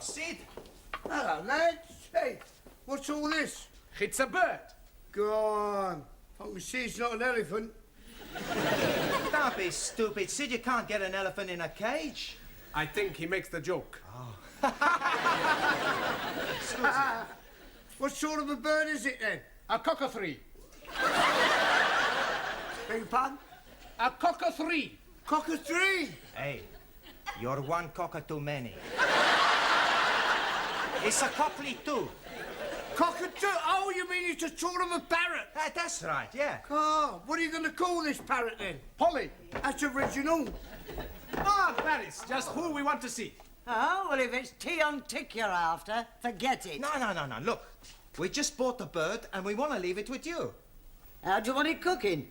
Sid. Hello, lads. Hey, what's all this? It's a bird. Go on. I can see it's not an elephant. Don't be stupid, Sid. You can't get an elephant in a cage. I think he makes the joke. Oh. Excuse me. What sort of a bird is it then? A cockathree. Beg your pardon? A cockathree. Cockathree? Hey, you're one cocker too many. It's a cockly too. Cockatoo? Oh, you mean it's a sort of a parrot? That's right, yeah. Oh, what are you going to call this parrot then? Polly. That's original. Ah, Paris, just who we want to see. Oh, well, if it's tea on tick you're after, forget it. No. Look, we just bought the bird and we want to leave it with you. How do you want it cooking?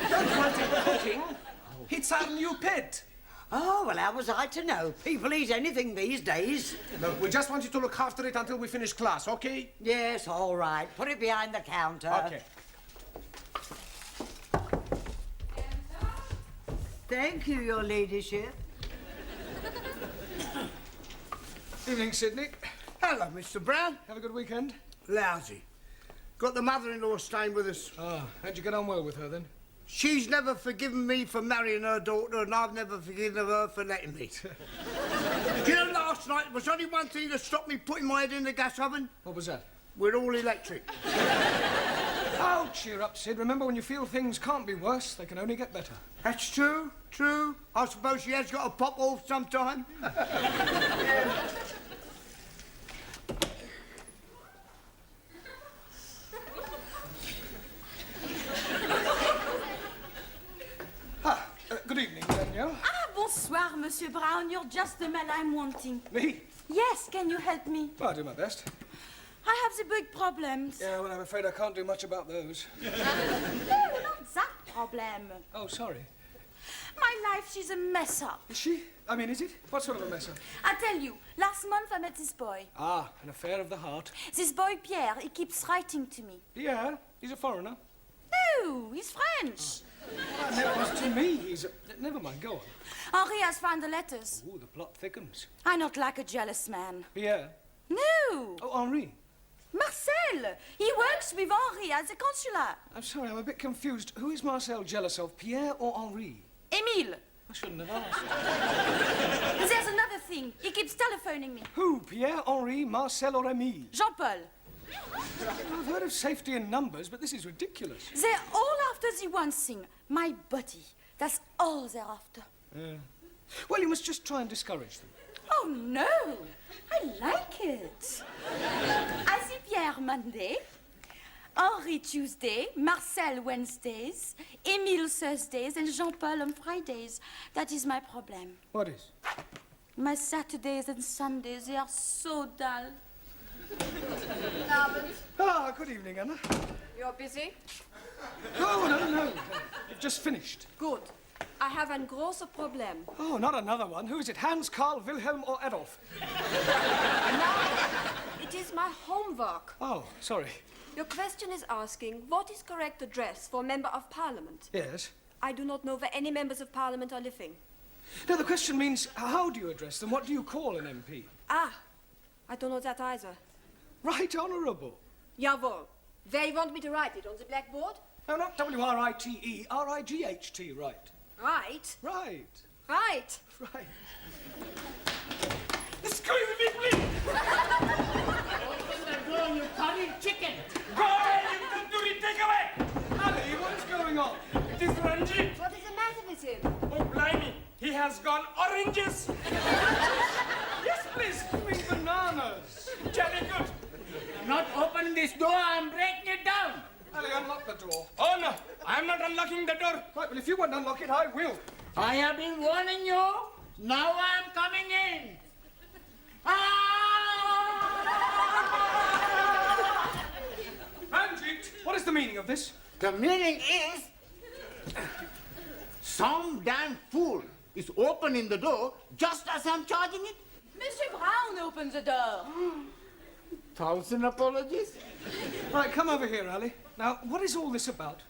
Don't want it cooking. It's our new pet. Oh, well, how was I to know? People eat anything these days. Look, we just want you to look after it until we finish class, okay? Yes, all right. Put it behind the counter. Okay. Thank you, your ladyship. Evening, Sydney. Hello, Mr. Brown. Have a good weekend? Lousy. Got the mother-in-law staying with us. Ah, how'd you get on well with her, then? She's never forgiven me for marrying her daughter, and I've never forgiven her for letting me. Do you know, last night, there was only one thing that stopped me putting my head in the gas oven? What was that? We're all electric. Oh, cheer up, Sid. Remember, when you feel things can't be worse, they can only get better. That's true. I suppose she has got to pop off sometime. Good evening, Danielle. Ah, bonsoir, Monsieur Brown. You're just the man I'm wanting. Me? Yes, can you help me? Well, I'll do my best. I have the big problems. Yeah, well, I'm afraid I can't do much about those. No, not that problem. Oh, sorry. My life, she's a mess up. Is she? I mean, is it? What sort of a mess up? I tell you, last month I met this boy. Ah, an affair of the heart. This boy, Pierre, he keeps writing to me. Yeah, he's a foreigner. No, he's French. Oh, never was to me. He's a... Never mind, go on. Henri has found the letters. Ooh, the plot thickens. I'm not like a jealous man. Pierre? No. Oh, Henri. Marcel. He works with Henri at the consulate. I'm sorry, I'm a bit confused. Who is Marcel jealous of, Pierre or Henri? Emile. I shouldn't have asked. There's another thing. He keeps telephoning me. Who? Pierre, Henri, Marcel or Emile? Jean-Paul. I've heard of safety in numbers, but this is ridiculous. They're all after the one thing, my body. That's all they're after. Well, you must just try and discourage them. Oh, no. I like it. I see Pierre Monday, Henri Tuesday, Marcel Wednesdays, Emile Thursdays, and Jean-Paul on Fridays. That is my problem. What is? My Saturdays and Sundays, they are so dull. Ah, good evening, Anna. You're busy? Oh, no. You've just finished. Good. I have ein großes Problem. Oh, not another one. Who is it? Hans, Karl, Wilhelm or Adolf? It is my homework. Oh, sorry. Your question is asking, what is correct address for Member of Parliament? Yes. I do not know where any members of Parliament are living. No, the question means, how do you address them? What do you call an MP? Ah, I don't know that either. Right Honourable. Jawohl. Where you want me to write it, on the blackboard? No, not W-R-I-T-E, R-I-G-H-T, right. Right. Right. Right. Right. Excuse me, please! You cutting chicken. Go ahead, you do it, take away! Ali, what's going on? It is Ranjit. What is the matter with him? Oh, blimey. He has gone oranges. Yeah, Yes, please. Give me bananas. Jolly good. Not open this door, I'm breaking it down. Ali, unlock the door. Oh, no. I'm not unlocking the door. Right, well, if you won't unlock it, I will. I have been warning you. Now I'm coming in. Ranjit, what is the meaning of this? The meaning is, some damn fool is opening the door just as I'm charging it. Mr. Brown opens the door. 1,000 apologies. Right, come over here, Ali. Now, what is all this about?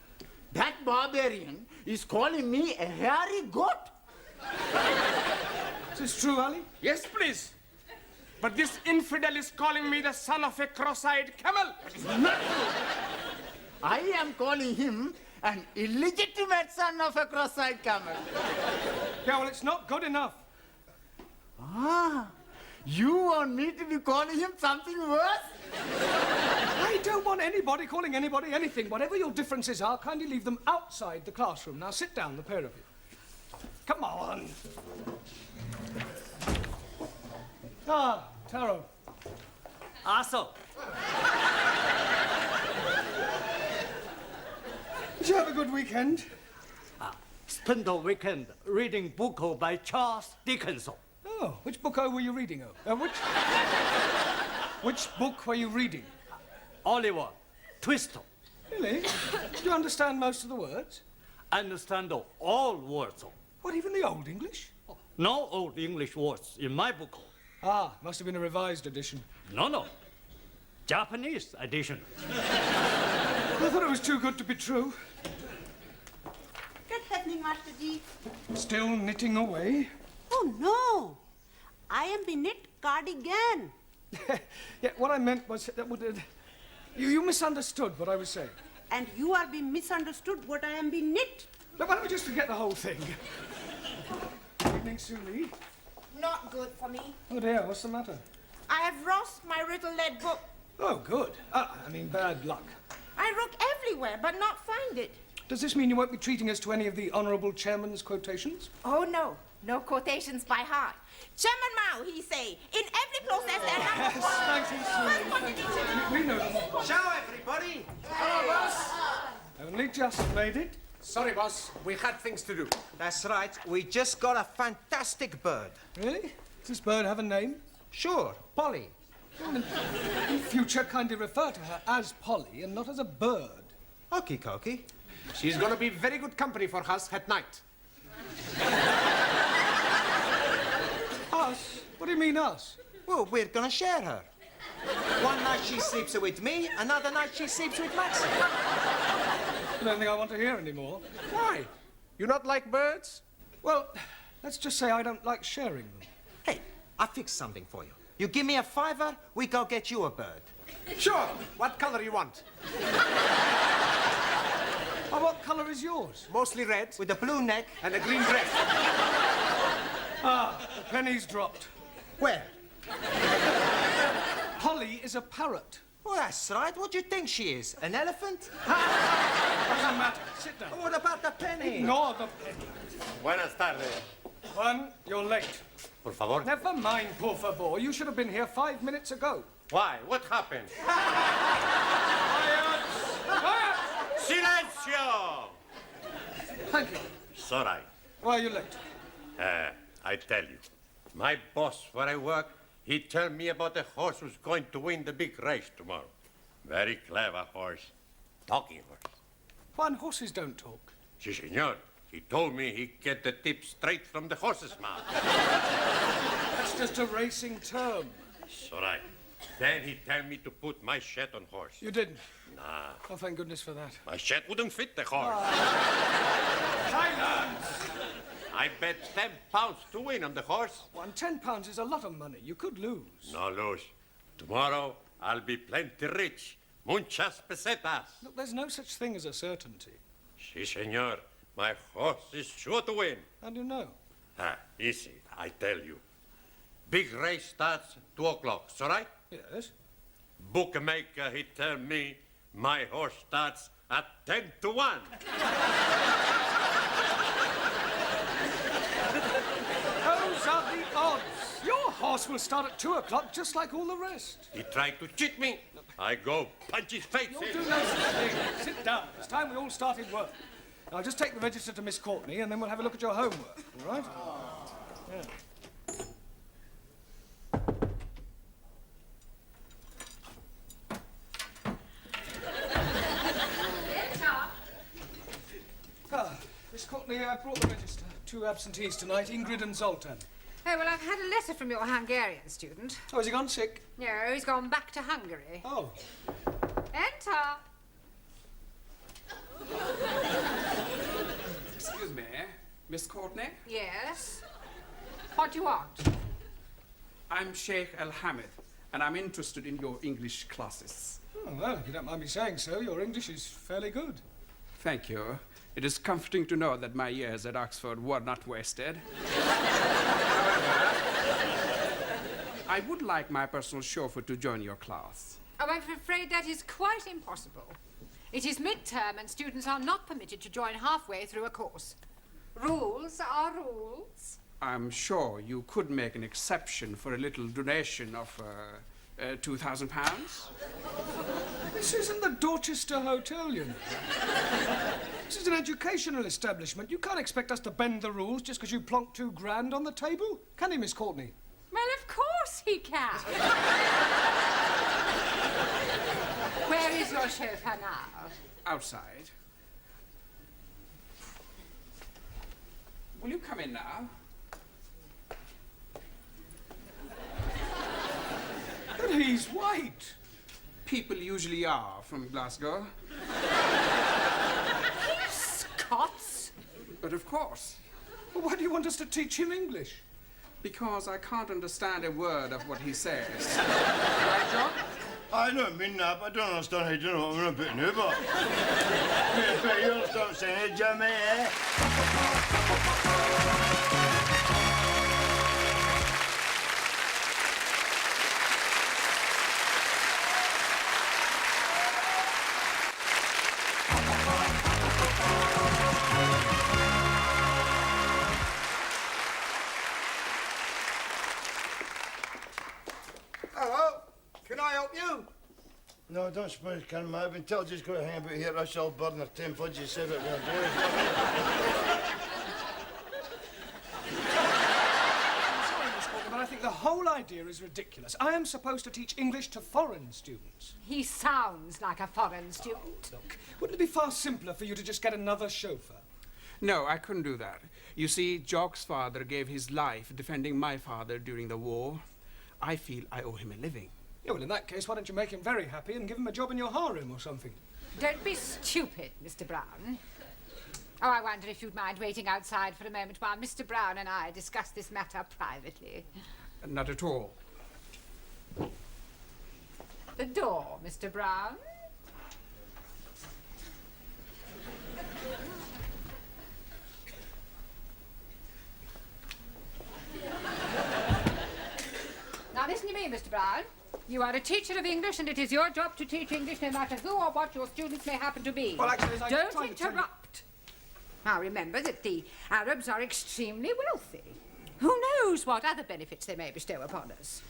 That barbarian is calling me a hairy goat. Is this true, Ali? Yes, please. But this infidel is calling me the son of a cross-eyed camel. Not true. I am calling him an illegitimate son of a cross-eyed camel. Yeah, well, it's not good enough. Ah, you want me to be calling him something worse? I don't want anybody calling anybody anything. Whatever your differences are, kindly leave them outside the classroom. Now, sit down, the pair of you. Come on. Ah, Taro. Also, Did you have a good weekend? spend the weekend reading book by Charles Dickens. Oh, which book were you reading of? Which book were you reading? Oliver Twist. Really? Do you understand most of the words? Understand all words. What, even the Old English? No old English words in my book. Ah, must have been a revised edition. No. Japanese edition. I thought it was too good to be true. What's happening, Master Ji? Still knitting away. Oh, no. I am the knit cardigan. Yeah, what I meant was that you misunderstood what I was saying. And you are being misunderstood what I am being knit. Now, why don't we just forget the whole thing? Evening, Suli. Not good for me. Oh dear, what's the matter? I have lost my little lead book. Oh, good. I mean, bad luck. I look everywhere, but not find it. Does this mean you won't be treating us to any of the Honourable Chairman's quotations? Oh, no. No quotations by heart. Chairman Mao, he say, in every process there are number one. Thank you, Suli. Thank you. We know them. Ciao, everybody. Hello, boss. Only just made it. Sorry, boss. We had things to do. That's right. We just got a fantastic bird. Really? Does this bird have a name? Sure, Polly. In future, kindly refer to her as Polly and not as a bird. Okie dokie. She's gonna be very good company for us at night. Us? What do you mean, us? Well, we're gonna share her. One night she sleeps with me, another night she sleeps with Maxie. I don't think I want to hear anymore. Why? You not like birds? Well, let's just say I don't like sharing them. Hey, I fixed something for you. You give me a $5, we go get you a bird. Sure. What color you want? Oh, what colour is yours? Mostly red With a blue neck. and a green dress. Ah, the penny's dropped. Where? Polly is a parrot. Well, that's right. What do you think she is? An elephant? Doesn't matter. Sit down. What about the penny? Ignore the penny. Buenas tardes. One, you're late. Por favor. Never mind, por favor. You should have been here 5 minutes ago. Why? What happened? Silencio! Thank you. Sorry. Why are you late? I tell you. My boss where I work, he tell me about a horse who's going to win the big race tomorrow. Very clever horse. Talking horse. Why, horses don't talk. Si, senor. He told me he get the tip straight from the horse's mouth. That's just a racing term. Sorry. Then he tell me to put my shed on horse. You didn't? Nah, Oh, thank goodness for that. my shed wouldn't fit the horse. Silence! I bet 10 pounds to win on the horse. £10 is a lot of money. You could lose. No lose. Tomorrow I'll be plenty rich. Muchas pesetas. Look, there's no such thing as a certainty. Si, senor. My horse is sure to win. How do you know? Easy, I tell you. Big race starts 2 o'clock, so right? Yes? Bookmaker, he tell me my horse starts at 10 to 1. Those are the odds. Your course we'll start at 2 o'clock, just like all the rest. He tried to cheat me. I go punch his face You'll in. do no such thing. Sit down. It's time we all started work. I'll just take the register to Miss Courtney, and then we'll have a look at your homework, all right? Yeah. Miss Courtney, I brought the register. 2 absentees tonight, Ingrid and Zoltan. Oh, well, I've had a letter from your Hungarian student. Oh, has he gone sick? No, he's gone back to Hungary. Oh. Enter. Excuse me, Miss Courtney? Yes? What do you want? I'm Sheikh Al-Hamid, and I'm interested in your English classes. Oh, well, if you don't mind me saying so, your English is fairly good. Thank you. It is comforting to know that my years at Oxford were not wasted. However, I would like my personal chauffeur to join your class. Oh, I'm afraid that is quite impossible. It is midterm and students are not permitted to join halfway through a course. Rules are rules. I'm sure you could make an exception for a little donation of £2,000. This isn't the Dorchester Hotel, you know. This is an educational establishment. You can't expect us to bend the rules just because you plonked £2,000 on the table. Can he, Miss Courtney? Well, of course he can. Where is your chauffeur now? Outside. Will you come in now? But he's white. People usually are from Glasgow. Scots? But of course. Well, why do you want us to teach him English? Because I can't understand a word of what he says. Right, John? I don't mean that, but I don't understand how you do what I'm a bit new, but... You understand what I'm saying, Jimmy, eh? Hello, can I help you? No, don't suppose you can, mate. I've been told just go to hang about here. That's all bird and her 10 fudges said it going to do. I'm sorry, Miss Courtney, but I think the whole idea is ridiculous. I am supposed to teach English to foreign students. He sounds like a foreign student. Look, wouldn't it be far simpler for you to just get another chauffeur? No, I couldn't do that. You see, Jock's father gave his life defending my father during the war. I feel I owe him a living. Yeah, well, in that case, why don't you make him very happy and give him a job in your harem or something? Don't be stupid, Mr. Brown. Oh, I wonder if you'd mind waiting outside for a moment while Mr. Brown and I discuss this matter privately. Not at all. The door, Mr. Brown. Now listen to me, Mr. Brown. You are a teacher of English, and it is your job to teach English no matter who or what your students may happen to be. Well, actually, as I Don't tried to tell you- interrupt. Now remember that the Arabs are extremely wealthy. Who knows what other benefits they may bestow upon us?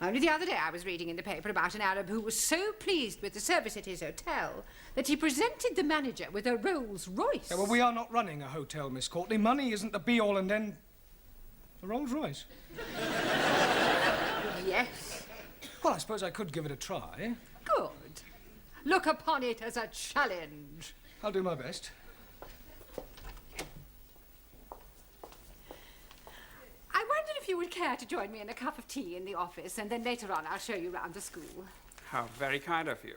Only the other day I was reading in the paper about an Arab who was so pleased with the service at his hotel that he presented the manager with a Rolls Royce. Yeah, well, we are not running a hotel, Miss Courtney. Money isn't the be-all and end... A Rolls Royce? Yes. Well, I suppose I could give it a try. Good. Look upon it as a challenge. I'll do my best. I wonder if you would care to join me in a cup of tea in the office, and then later on I'll show you round the school. How very kind of you.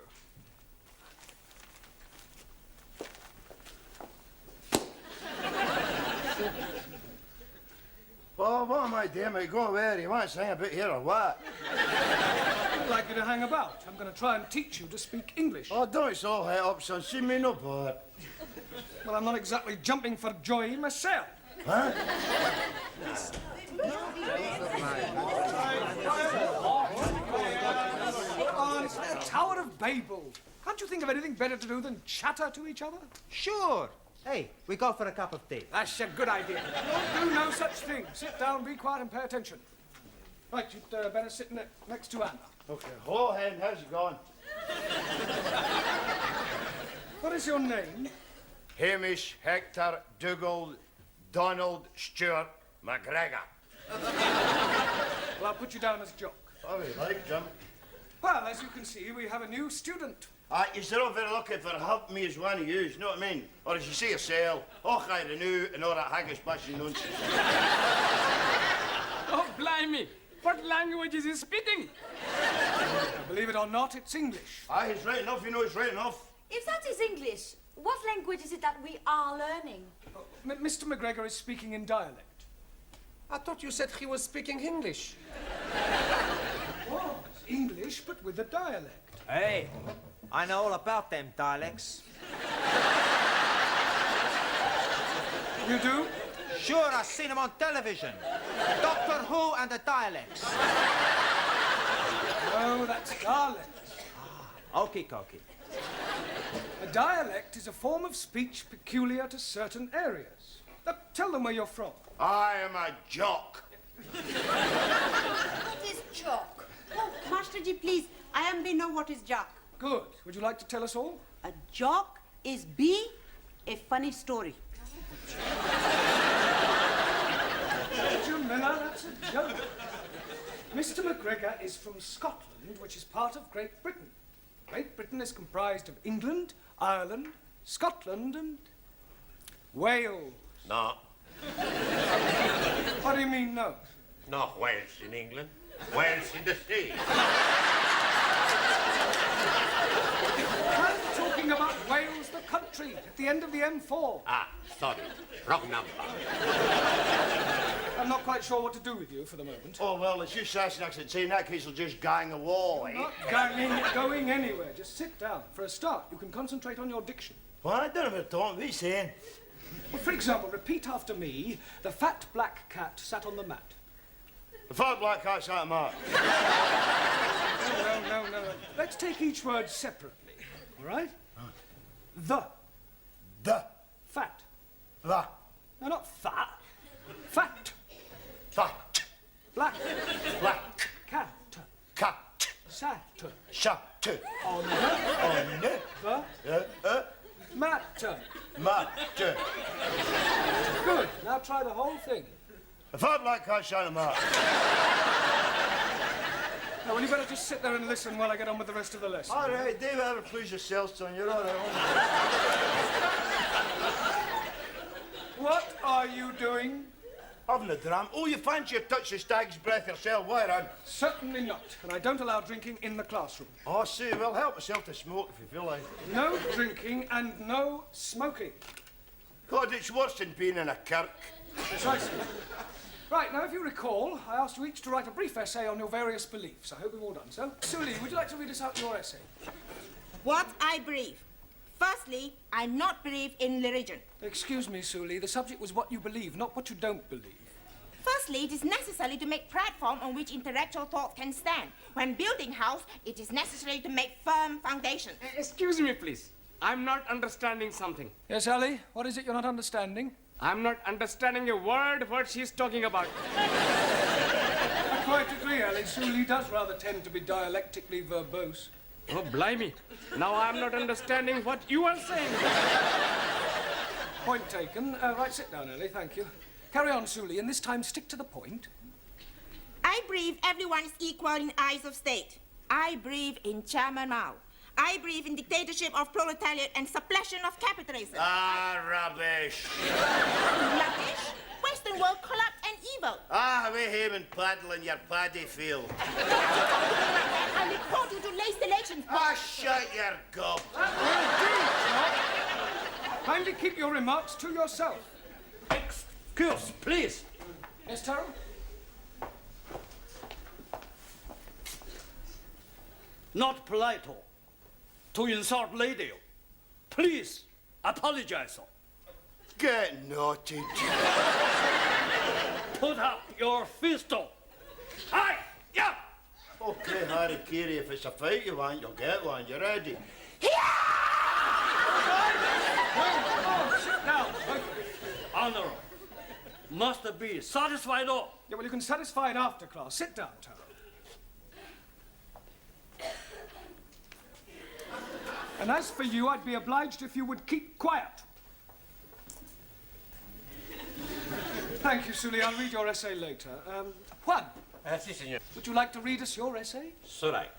Oh, what am I doing, mate? Go where? You want to hang a bit here or what? I'd like you to hang about. I'm going to try and teach you to speak English. Oh, don't it's all head up, son. See me no bother. Well, I'm not exactly jumping for joy myself. Huh? Oh, it's the Tower of Babel. Can't you think of anything better to do than chatter to each other? Sure. Hey, we go for a cup of tea. That's a good idea. Don't do no such thing. Sit down, be quiet, and pay attention. Right, you'd better sit next to Anna. Okay. Hello, Hen. How's it going? What is your name? Hamish Hector Dougal Donald Stewart McGregor. Well, I'll put you down as Jock. How do you like, Jim? Well, as you can see, we have a new student. You're all very lucky for helping me as one of you, you know what I mean? Or as you say yourself, oh, I renew, and all that haggis bashing nonsense. Oh, blimey! What language is he speaking? Believe it or not, it's English. He's right enough, you know, he's right enough. If that is English, what language is it that we are learning? Mr. McGregor is speaking in dialect. I thought you said he was speaking English. Oh, it's English, but with a dialect. Hey, I know all about them dialects. You do? Sure, I've seen them on television. Doctor Who and the dialects. No, that's dialect. Okie dokie. A dialect is a form of speech peculiar to certain areas. Now, tell them where you're from. I am a jock. What is jock? Oh, Master G, please. I am know what is jock. Good. Would you like to tell us all? A jock is be a funny story. Miller, that's a joke. Mr. McGregor is from Scotland, which is part of Great Britain. Great Britain is comprised of England, Ireland, Scotland, and Wales. No, What do you mean, no? not Wales in England. Wales in the sea. I'm talking about Wales, the country, at the end of the M4. Sorry, wrong number. I'm not quite sure what to do with you for the moment. Oh, well, it's just Sassenach and saying that case will just gang a wall, eh? Not going anywhere. Just sit down. For a start, you can concentrate on your diction. Well, I don't know what what are you saying? Well, for example, repeat after me. The fat black cat sat on the mat. The fat black cat's out of mark. No. Let's take each word separately. All right? The. Fat. The. No, not fat. Fat. Fat. Black. Black. Cat. Cat. Sat. Shut. On the. Mat. Mat. Good. Now try the whole thing. The fat black cat's out of mark. Now, well, you better just sit there and listen while I get on with the rest of the lesson. All right, David, ever please yourself, son. You're all right. What are you doing? Having a dram. Oh, you fancy a touch of stag's breath yourself, why, Ron? Certainly not. And I don't allow drinking in the classroom. Oh, see, well, help yourself to smoke if you feel like. No drinking and no smoking. God, it's worse than being in a kirk. Precisely. Right, now, if you recall, I asked you each to write a brief essay on your various beliefs. I hope you've all done so. Sully, would you like to read us out your essay? What I believe. Firstly, I not believe in religion. Excuse me, Sully. The subject was what you believe, not what you don't believe. Firstly, it is necessary to make platform on which intellectual thought can stand. When building house, it is necessary to make firm foundation. Excuse me, please. I'm not understanding something. Yes, Ali? What is it you're not understanding? I'm not understanding a word what she's talking about. I quite agree, Ali. Sully does rather tend to be dialectically verbose. Oh, blimey. Now I'm not understanding what you are saying. Point taken. Right, sit down, Ali. Thank you. Carry on, Sully, and this time stick to the point. I believe everyone is equal in eyes of state. I believe in Chairman Mao. I believe in dictatorship of proletariat and suppression of capitalism. Rubbish. Rubbish? Western world corrupt and evil. We him and paddle in your paddy field. I report you to late elections. Shut your gob. Kindly keep your remarks to yourself. Excuse, please. Yes, Terrell? Not polite to insult lady. Please apologize. Get naughty. Put up your fist. Aye, yeah. Okay, Harry Carey, if it's a fight you want, you'll get one. You ready? Oh, sit down. Honor. Must be satisfied all. Yeah, well, you can satisfy it after class. Sit down, Taro. And as for you, I'd be obliged if you would keep quiet. Thank you, Sully. I'll read your essay later. Juan, Si, senor. would you like to read us your essay? So right.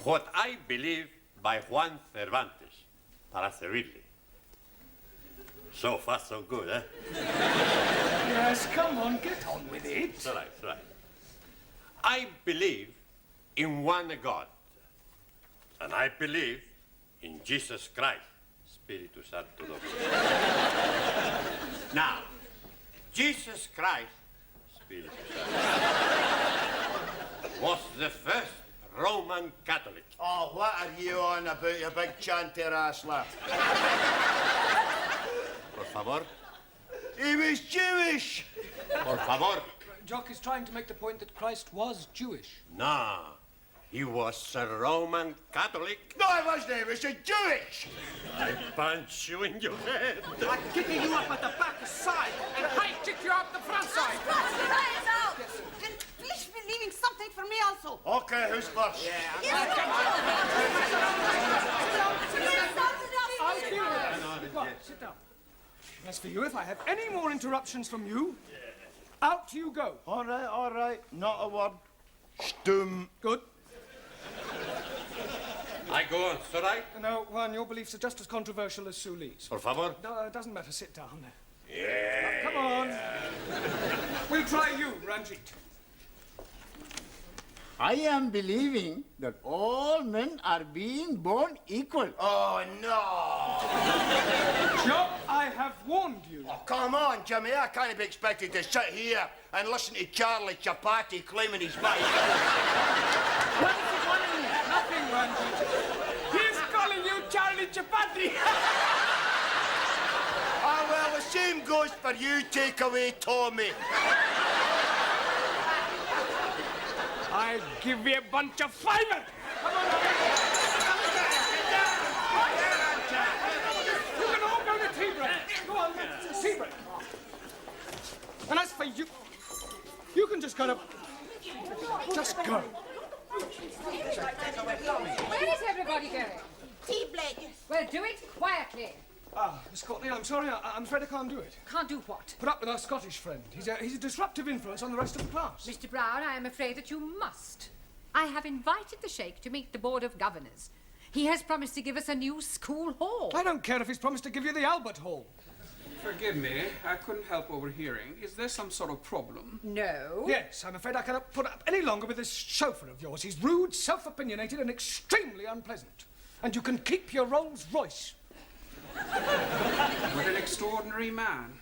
What I Believe by Juan Cervantes, para servirle. So far, so good, eh? Yes, come on, get on with it. So right, so right. I believe in one God, and I believe in Jesus Christ, Spiritus Sancto Dominus. Now, Jesus Christ, Spiritus Sancto, was the first Roman Catholic. Oh, what are you on about, you big chanter ass lad? Por favor, He was Jewish. por favor. Jock is trying to make the point that Christ was Jewish. No, he was a Roman Catholic. No, he wasn't. He was a Jewish. I punch you in your head. I'm kicking you up at the back side. And I kick you up the front side. And please be leaving something for me also. Okay, who's first? I'll deal with it. Right, sit down. As for you, if I have any more interruptions from you, out you go. All right. Not a word. Stum. Good. I go on, so right? No, Juan, your beliefs are just as controversial as Suli's. Por favor. No, it doesn't matter. Sit down. Yeah. Come on. We'll try you, Ranjit. I am believing that all men are being born equal. Oh, no. Jock, I have warned you. Oh, come on, Jimmy. I can't be expected to sit here and listen to Charlie Chapati claiming he's my... What is he calling me? Nothing, Ranjit. He's calling you Charlie Chapati. Ah, well, the same goes for you, take away Tommy. I'll give you a bunch of fiber. Come on, you can all go to tea break. Go on, tea break. And as for you, you can just kind of... Just go. Where is everybody going? Tea break. Well, do it quietly. Miss Courtney, I'm sorry. I'm afraid I can't do it. Can't do what? Put up with our Scottish friend. He's a disruptive influence on the rest of the class. Mr. Brown, I am afraid that you must. I have invited the Sheikh to meet the Board of Governors. He has promised to give us a new school hall. I don't care if he's promised to give you the Albert Hall. Forgive me, I couldn't help overhearing. Is there some sort of problem? No. Yes, I'm afraid I cannot put up any longer with this chauffeur of yours. He's rude, self-opinionated, and extremely unpleasant. And you can keep your Rolls Royce. What an extraordinary man.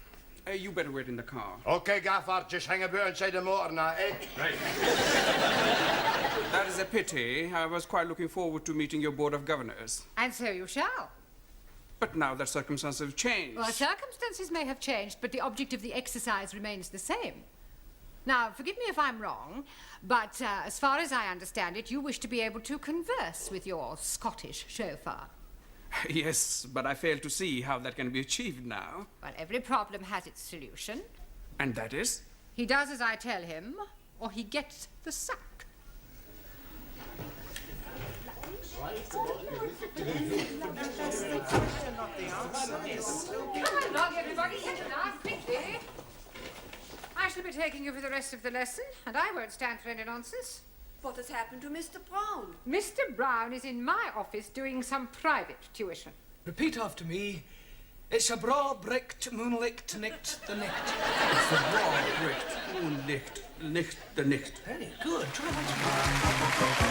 You better wait in the car. Okay, Gaffard, just hang about inside the motor now, eh? Right. That is a pity. I was quite looking forward to meeting your Board of Governors. And so you shall. But now that circumstances have changed. Well, circumstances may have changed, but the object of the exercise remains the same. Now, forgive me if I'm wrong, but as far as I understand it, you wish to be able to converse with your Scottish chauffeur. Yes, but I fail to see how that can be achieved now. Well, every problem has its solution. And that is? He does as I tell him, or he gets the sack. Come along, everybody, sit down quickly. I shall be taking you for the rest of the lesson, and I won't stand for any nonsense. What has happened to Mr. Brown? Mr. Brown is in my office doing some private tuition. Repeat after me. It's a bra bricht, moonlicht, nicht, the nicht. It's the broad bricht, unlicht, nicht, the nicht. Very good. Try that.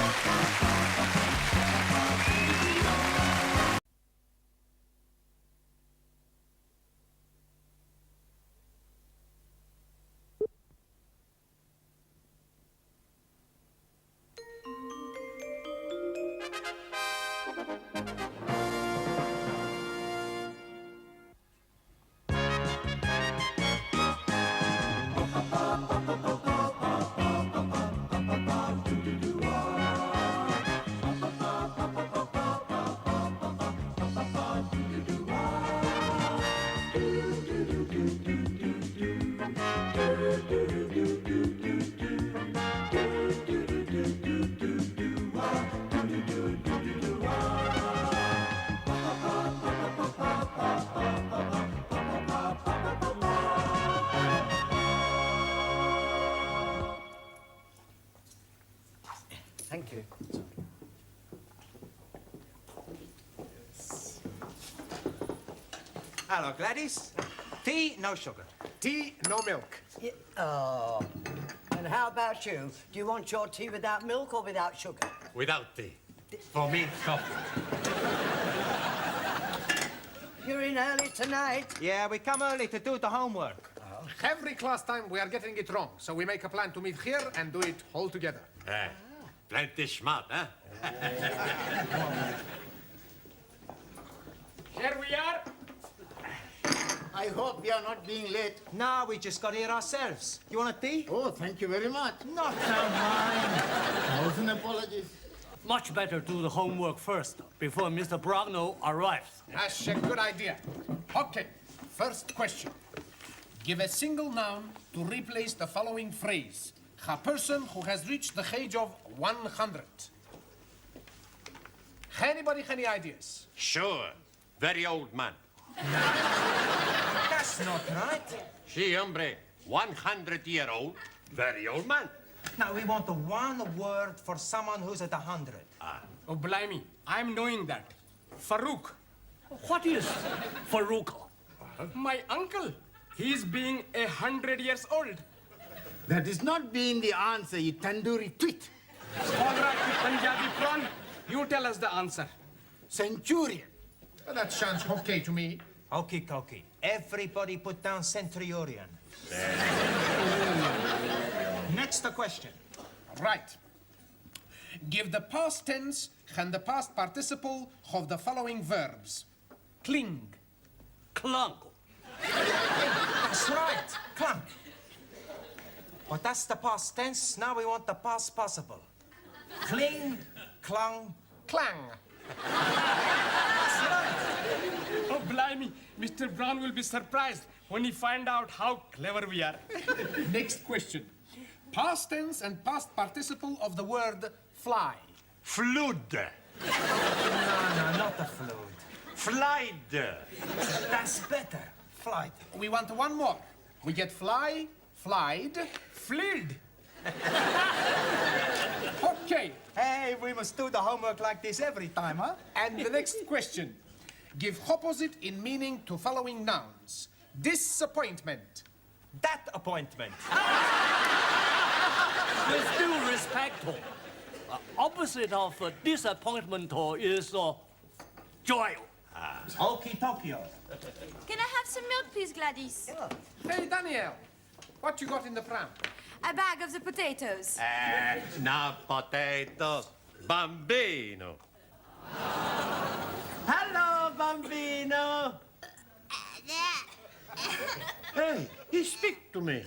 Thank you. Hello, Gladys. Tea, no sugar. Tea, no milk. Oh. And how about you? Do you want your tea without milk or without sugar? Without tea. For me, it's coffee. You're in early tonight. Yeah, we come early to do the homework. Every class time we are getting it wrong, so we make a plan to meet here and do it all together. Plenty smart, huh? Here we are. I hope we are not being late. No, we just got here ourselves. You want a tea? Oh, thank you very much. Not now, mine. 1,000 apologies. Much better do the homework first, before Mr. Brownell arrives. That's a good idea. Okay, first question. Give a single noun to replace the following phrase. A person who has reached the age of 100. Anybody any ideas? Sure. Very old man. That's not right. Si, hombre. 100-year-old. Very old man. Now, we want the one word for someone who's at 100. Oh, blimey, I'm knowing that. Farouk. What is Farouk? My uncle. He's being 100 years old. That is not being the answer, you tandoori tweet. All right, Punjabi prawn. You tell us the answer. Centurion. That sounds okay to me. Okie dokie. Everybody put down centurion. Next question. Right. Give the past tense and the past participle of the following verbs. Cling. Clunk. That's right. Clunk. But that's the past tense. Now we want the past participle. Cling, clung, Clang. That's right. Oh, blimey. Mr. Brown will be surprised when he find out how clever we are. Next question. Past tense and past participle of the word fly. Flood. No, not the flood. Flied. That's better. Flight. We want one more. We get fly, flied, fleed. Okay. Hey, we must do the homework like this every time, huh? And the next question. Give opposite in meaning to following nouns. Disappointment. That appointment. With due respect, opposite of disappointment is joy. Okie Tokyo. Can I have some milk, please, Gladys? Hey, Daniel. What you got in the pram? A bag of the potatoes. Now potato. Bambino. Hello, Bambino. Hey, he speak to me.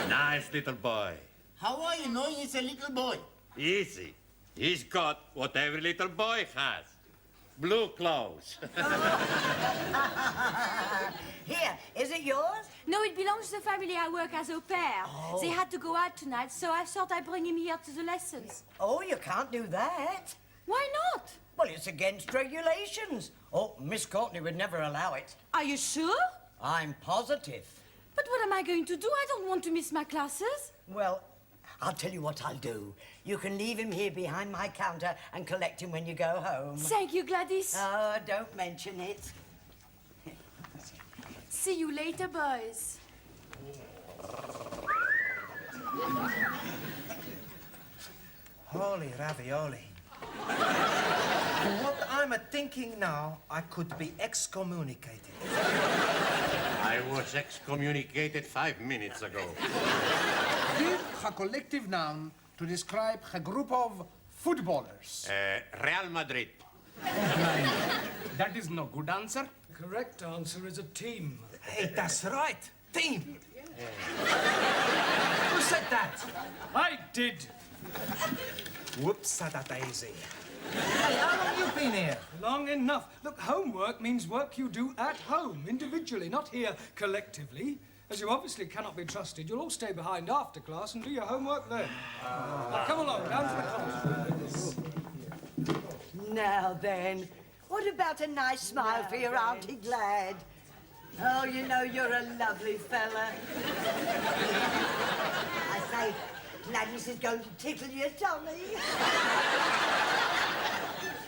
Nice little boy. How are you knowing he's a little boy? Easy. He's got what every little boy has. Blue clothes. Here, is it yours? No, it belongs to the family I work as au pair. Oh. They had to go out tonight, so I thought I'd bring him here to the lessons. Oh, you can't do that. Why not? Well, it's against regulations. Oh, Miss Courtney would never allow it. Are you sure? I'm positive. But what am I going to do? I don't want to miss my classes. Well, I'll tell you what I'll do. You can leave him here behind my counter and collect him when you go home. Thank you, Gladys. Oh, don't mention it. See you later, boys. Holy ravioli. What I'm thinking now, I could be excommunicated. I was excommunicated 5 minutes ago. Give a collective noun to describe a group of footballers. Real Madrid. That is no good answer. Correct answer is a team. Hey, that's right. Team. Who said that? I did. Whoops, daisy. Hey, how long you been here? Long enough. Look, homework means work you do at home, individually, not here collectively. As you obviously cannot be trusted, you'll all stay behind after class and do your homework then. Now, come along, down to the class. Now then, what about a nice smile for your Auntie Glad? Oh, you know, you're a lovely fella. I say, Gladys is going to tickle your tummy.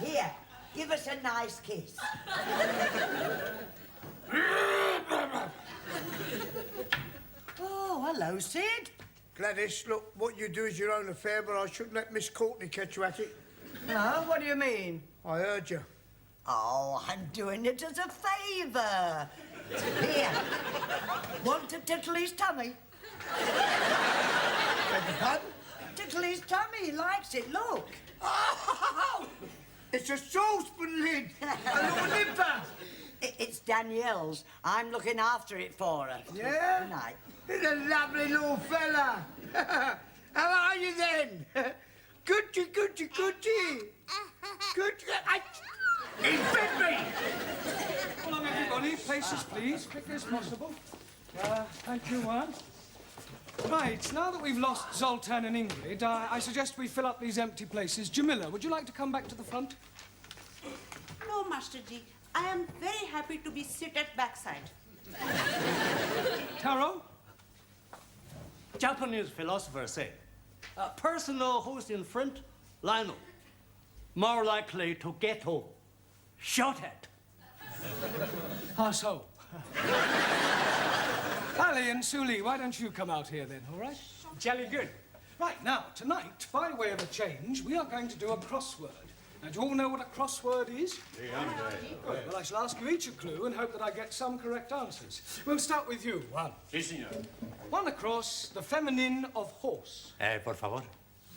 Here, give us a nice kiss. Oh, hello, Sid. Gladys, look, what you do is your own affair, but I shouldn't let Miss Courtney catch you at it. No, what do you mean? I heard you. Oh, I'm doing it as a favour. Here, want to tickle his tummy? Beg your pardon? Tickle his tummy, he likes it, look. Oh, it's a saucepan lid. A little nipper. It's Danielle's. I'm looking after it for her. Yeah? Good night. He's a lovely little fella. How are you then? Goody, goody, goody. Goody. He bit me. Come along, everybody. Places, please. Quick as possible. Thank you, Juan. Right, now that we've lost Zoltan and Ingrid, I suggest we fill up these empty places. Jamila, would you like to come back to the front? No, Master Ji. I am very happy to be seated backside. Taro? Japanese philosophers say, a person who's in front, Lionel, more likely to get shot at. How so? Ali and Suli, why don't you come out here then, all right? Jolly good. Right, now, tonight, by way of a change, we are going to do a crossword. Now, do you all know what a crossword is? Good. Well, I shall ask you each a clue and hope that I get some correct answers. We'll start with you, Juan. Sí, señor. One across, the feminine of horse. Por favor.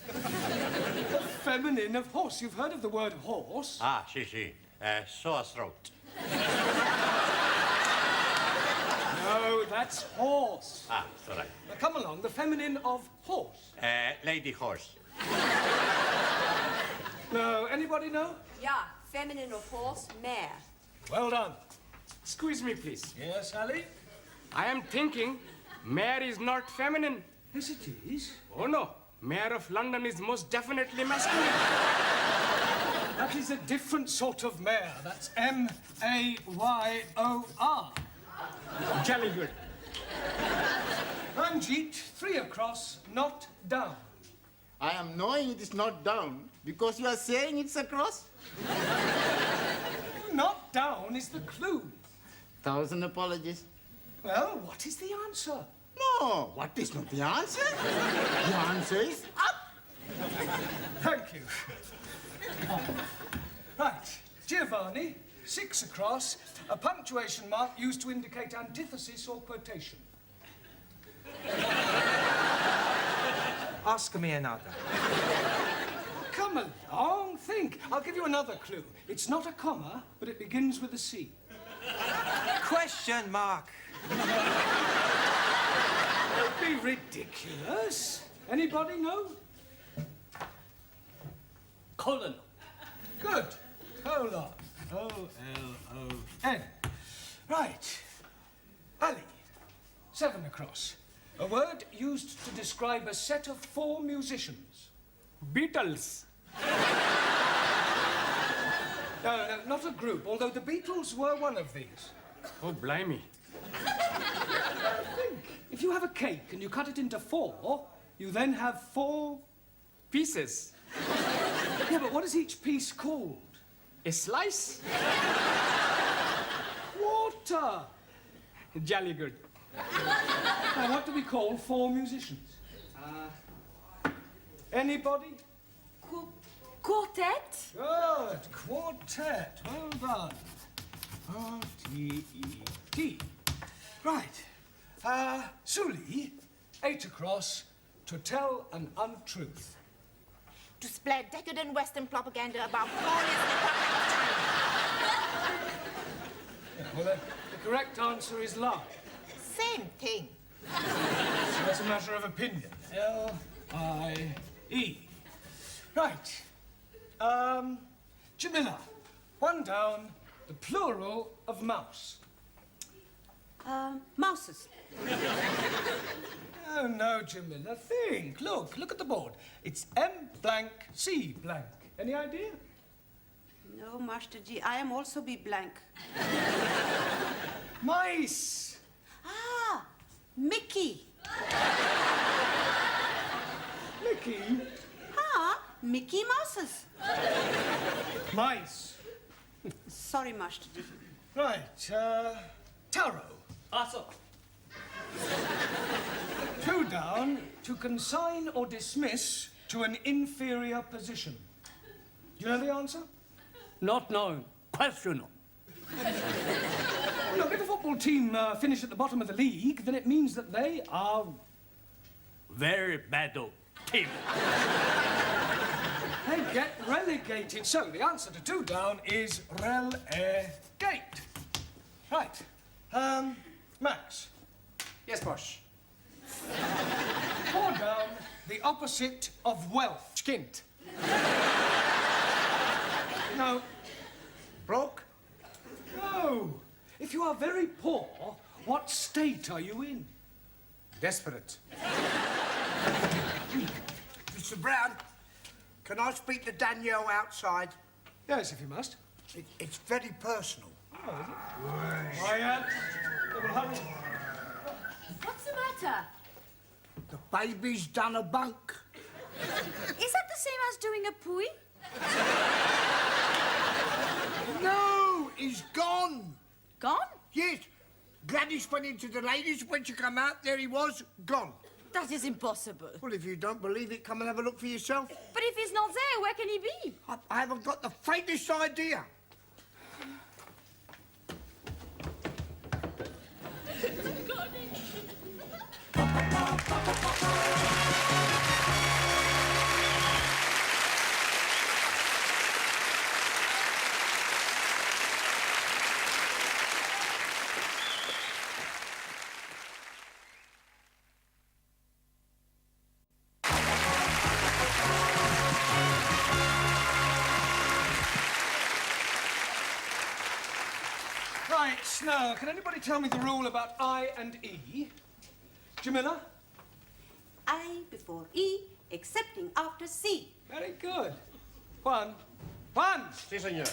The feminine of horse. You've heard of the word horse? Ah, sí, sí. Sore throat. No, that's horse. Ah, it's all right. Now, come along, the feminine of horse. Lady horse. No, anybody know? Yeah, feminine of horse, mare. Well done. Excuse me, please. Yes, Ali? I am thinking mayor is not feminine. Yes, it is. Oh, no. Mayor of London is most definitely masculine. That is a different sort of mare. That's M-A-Y-O-R. Jolly good. Ranjit, 3 across, not down. I am knowing it is not down because you are saying it's across. Not down is the clue. 1,000 apologies. Well, what is the answer? No, what is not the answer? The answer is up. Thank you. Right, Giovanni, 6 across, a punctuation mark used to indicate antithesis or quotation. Ask me another. Come along, think. I'll give you another clue. It's not a comma, but it begins with a C. Question mark. Don't be ridiculous. Anybody know? Colon. Good. Colon. O-L-O-N. Right. Ali, 7 across. A word used to describe a set of 4 musicians. Beatles. No, not a group, although the Beatles were one of these. Oh, blimey. Think. If you have a cake and you cut it into 4, you then have 4... Pieces. Yeah, but what is each piece called? A slice. Water. Jolly good. Now, what do we call 4 musicians? Anybody? Quartet? Good. Quartet. Well done. R-T-E-T. Right. Suli, 8 across, to tell an untruth. To spread decadent Western propaganda about glorious Republic of China. Yeah, well, the correct answer is lie. Same thing. So that's a matter of opinion. L-I-E. Right. Jamila, 1 down, the plural of mouse. Mouses. Oh, no, Jamila, think. Look at the board. It's M blank C blank. Any idea? No, Master G, I am also be blank. Mice. Ah, Mickey. Mickey. Ah, Mickey Mouses. Mice. Sorry, Master. Right, Taro. Also, 2 down, to consign or dismiss to an inferior position. Do you know the answer? not knowing. Question. Look, if a football team finish at the bottom of the league, then it means that they are... Very bad team. They get relegated. So the answer to 2 down is relegate. Right. Max. Yes, Bosh. 4 down, the opposite of wealth. Skint. No. Broke. No. If you are very poor, what state are you in? Desperate. Mr. Brown, can I speak to Danielle outside? Yes, if you must. It's very personal. Oh, is it? Quiet. What's the matter? The baby's done a bunk. Is that the same as doing a pooey? No, he's gone. Gone? Yes. Gladys went into the ladies. When she come out, there he was, gone. That is impossible. Well, if you don't believe it, come and have a look for yourself. But if he's not there, where can he be? I haven't got the faintest idea. Right, now, can anybody tell me the rule about I and E? Jamila? I before E, excepting after C. Very good. Juan? Si, senor.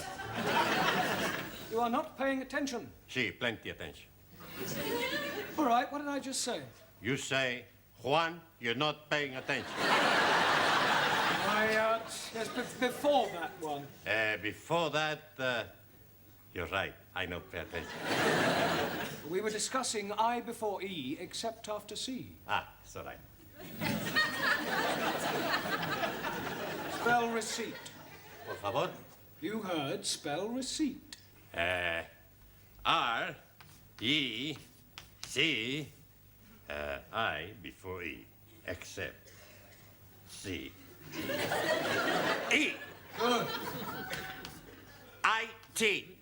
You are not paying attention. Si, plenty attention. All right, what did I just say? You say, Juan, you're not paying attention. Yes, before that one. Before that, you're right. I don't pay attention. We were discussing I before E, except after C. Ah, it's all right. Spell receipt. Por favor. You heard spell receipt. R, E, C, I before E, except C. E. Good. I-T.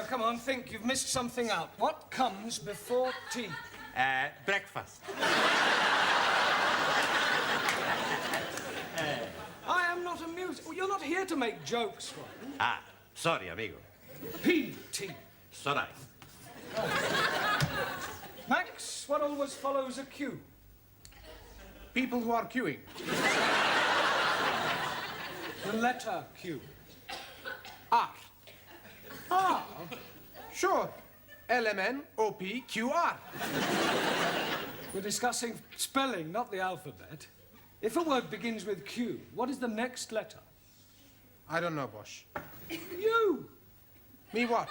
Come on, think. You've missed something out. What comes before tea? Breakfast. I am not amused. Oh, you're not here to make jokes, Ron. Ah, sorry, amigo. P-T. It's all right. Max, what always follows a Q? People who are queuing. The letter Q. R. R? Sure. LMNOPQR. We're discussing spelling, not the alphabet. If a word begins with Q, what is the next letter? I don't know, Bosh. U. Me what?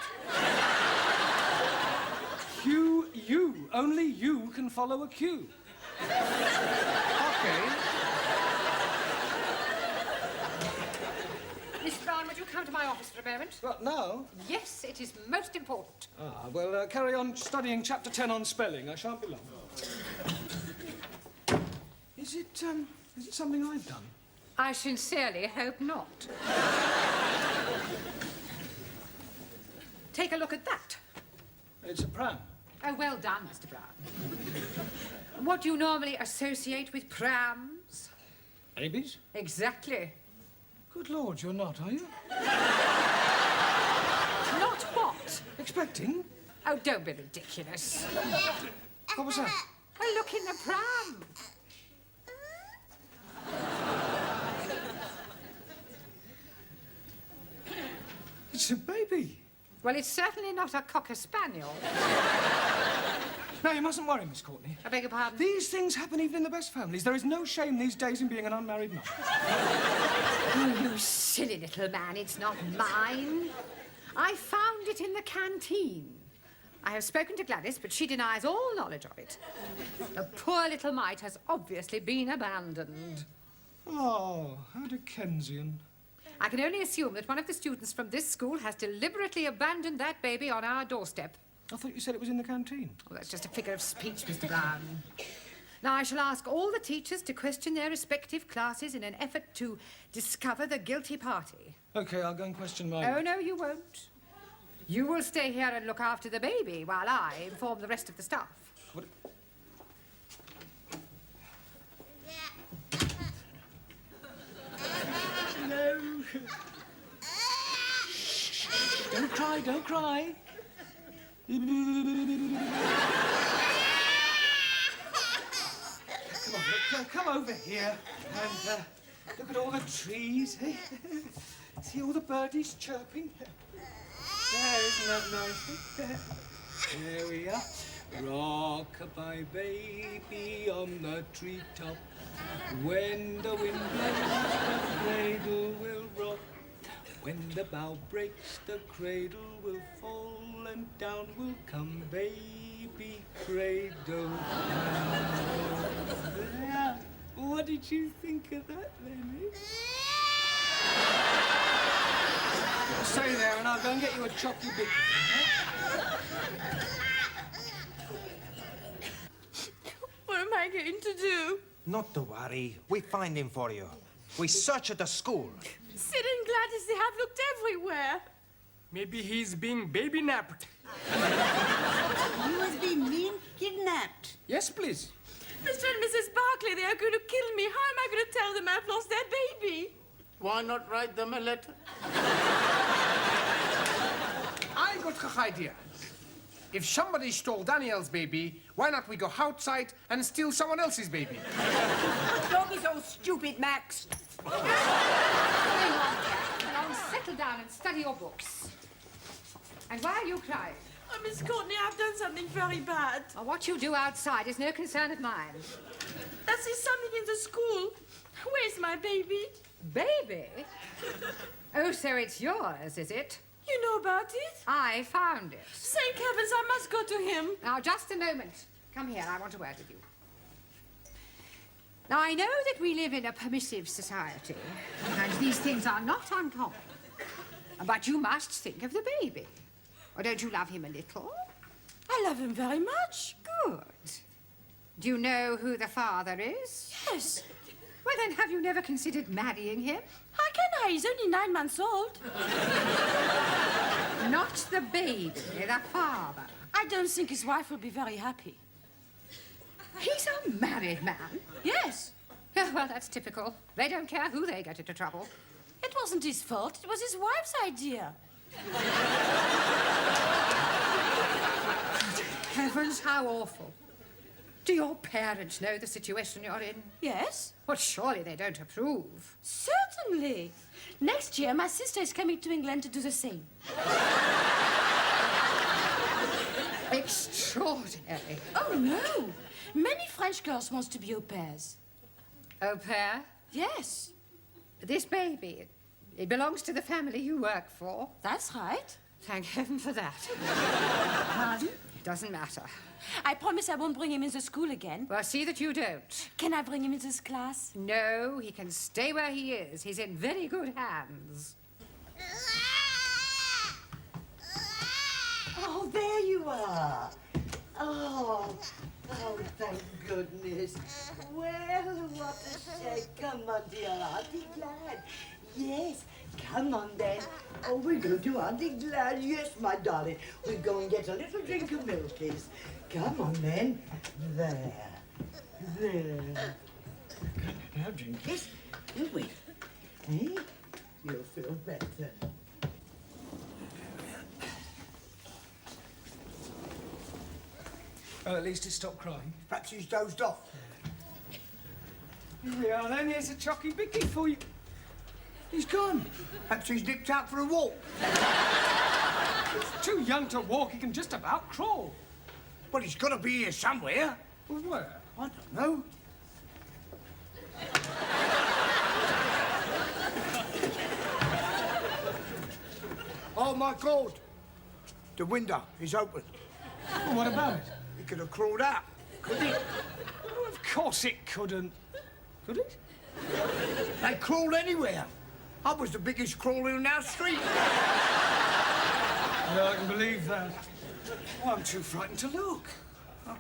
Q-U. Only you can follow a Q. Okay. Miss Brown, would you come to my office for a moment? What, now? Yes, it is most important. Ah, well, carry on studying Chapter 10 on spelling. I shan't be long. Is it something I've done? I sincerely hope not. Take a look at that. It's a pram. Oh, well done, Mr. Brown. What do you normally associate with prams? Babies? Exactly. Good Lord, you're not, are you? Not what? Expecting? Oh, don't be ridiculous. What was that? A look in the pram. It's a baby. Well, it's certainly not a cocker spaniel. No, you mustn't worry, Miss Courtney. I beg your pardon? These things happen even in the best families. There is no shame these days in being an unmarried man. Oh, you silly little man, it's not mine. I found it in the canteen. I have spoken to Gladys, but she denies all knowledge of it. The poor little mite has obviously been abandoned. Oh, how Dickensian. I can only assume that one of the students from this school has deliberately abandoned that baby on our doorstep. I thought you said it was in the canteen. Oh, that's just a figure of speech, Mr. Brown. Now, I shall ask all the teachers to question their respective classes in an effort to discover the guilty party. OK, I'll go and question my... Oh, no, you won't. You will stay here and look after the baby while I inform the rest of the staff. What? No. Don't cry, don't cry. Come on, look, come over here and look at all the trees. Eh? See all the birdies chirping? There, isn't that nice? There we are. Rock-a-bye baby on the treetop. When the wind blows, the cradle will rock. When the bough breaks, the cradle will fall, and down will come baby cradle. Yeah. What did you think of that, Lenny? Stay there, and I'll go and get you a chocky big one. What am I going to do? Not to worry. We find him for you. We search at the school. Sid and Gladys, they have looked everywhere. Maybe he's being baby napped. You must be mean kidnapped. Yes, please. Mr. and Mrs. Barclay, they are going to kill me. How am I going to tell them I've lost their baby? Why not write them a letter? I got an idea. If somebody stole Daniel's baby, why not we go outside and steal someone else's baby? Don't be so stupid, Max. Hang on, Hang on, settle down and study your books. And why are you crying? Oh, Miss Courtney, I've done something very bad. Oh, what you do outside is no concern of mine. That is something in the school. Where's my baby? Baby? Oh, so it's yours, is it? You know about it? I found it. Thank heavens, I must go to him. Now, just a moment. Come here, I want a word with you. Now, I know that we live in a permissive society, and these things are not uncommon. But you must think of the baby. Or don't you love him a little? I love him very much. Good. Do you know who the father is? Yes. Well, then, have you never considered marrying him? How can I? He's only 9 months old. Not the baby, the father. I don't think his wife will be very happy. He's a married man? Yes. Oh, well, that's typical. They don't care who they get into trouble. It wasn't his fault. It was his wife's idea. Heavens, how awful. Do your parents know the situation you're in? Yes. Well, surely they don't approve. Certainly. Next year, my sister is coming to England to do the same. Extraordinary. Oh, no. Many French girls want to be au pairs. Au pair? Yes. This baby, it belongs to the family you work for. That's right. Thank heaven for that. Pardon? It doesn't matter. I promise I won't bring him into school again. Well, see that you don't. Can I bring him into this class? No, he can stay where he is. He's in very good hands. Oh, there you are. Oh, thank goodness. Well, what a shake. Come on, dear Auntie Glad. Yes, come on then. Oh, we're going to Auntie Glad. Yes, my darling. We're going to get a little drink of milkies. Come on then. There. Now drink it. You will. Eh? You'll feel better. Oh, at least he stopped crying. Perhaps he's dozed off. Here we are then. Here's a chocky bicky for you. He's gone. Perhaps he's nipped out for a walk. He's too young to walk. He can just about crawl. Well, he's got to be here somewhere. Well, where? I don't know. Oh, my God. The window is open. Well, what about it? He could have crawled out, couldn't he? Oh, of course it couldn't. Could it? They crawled anywhere. I was the biggest crawler in our street. Yeah, I can believe that. Oh, I'm too frightened to look. Oh.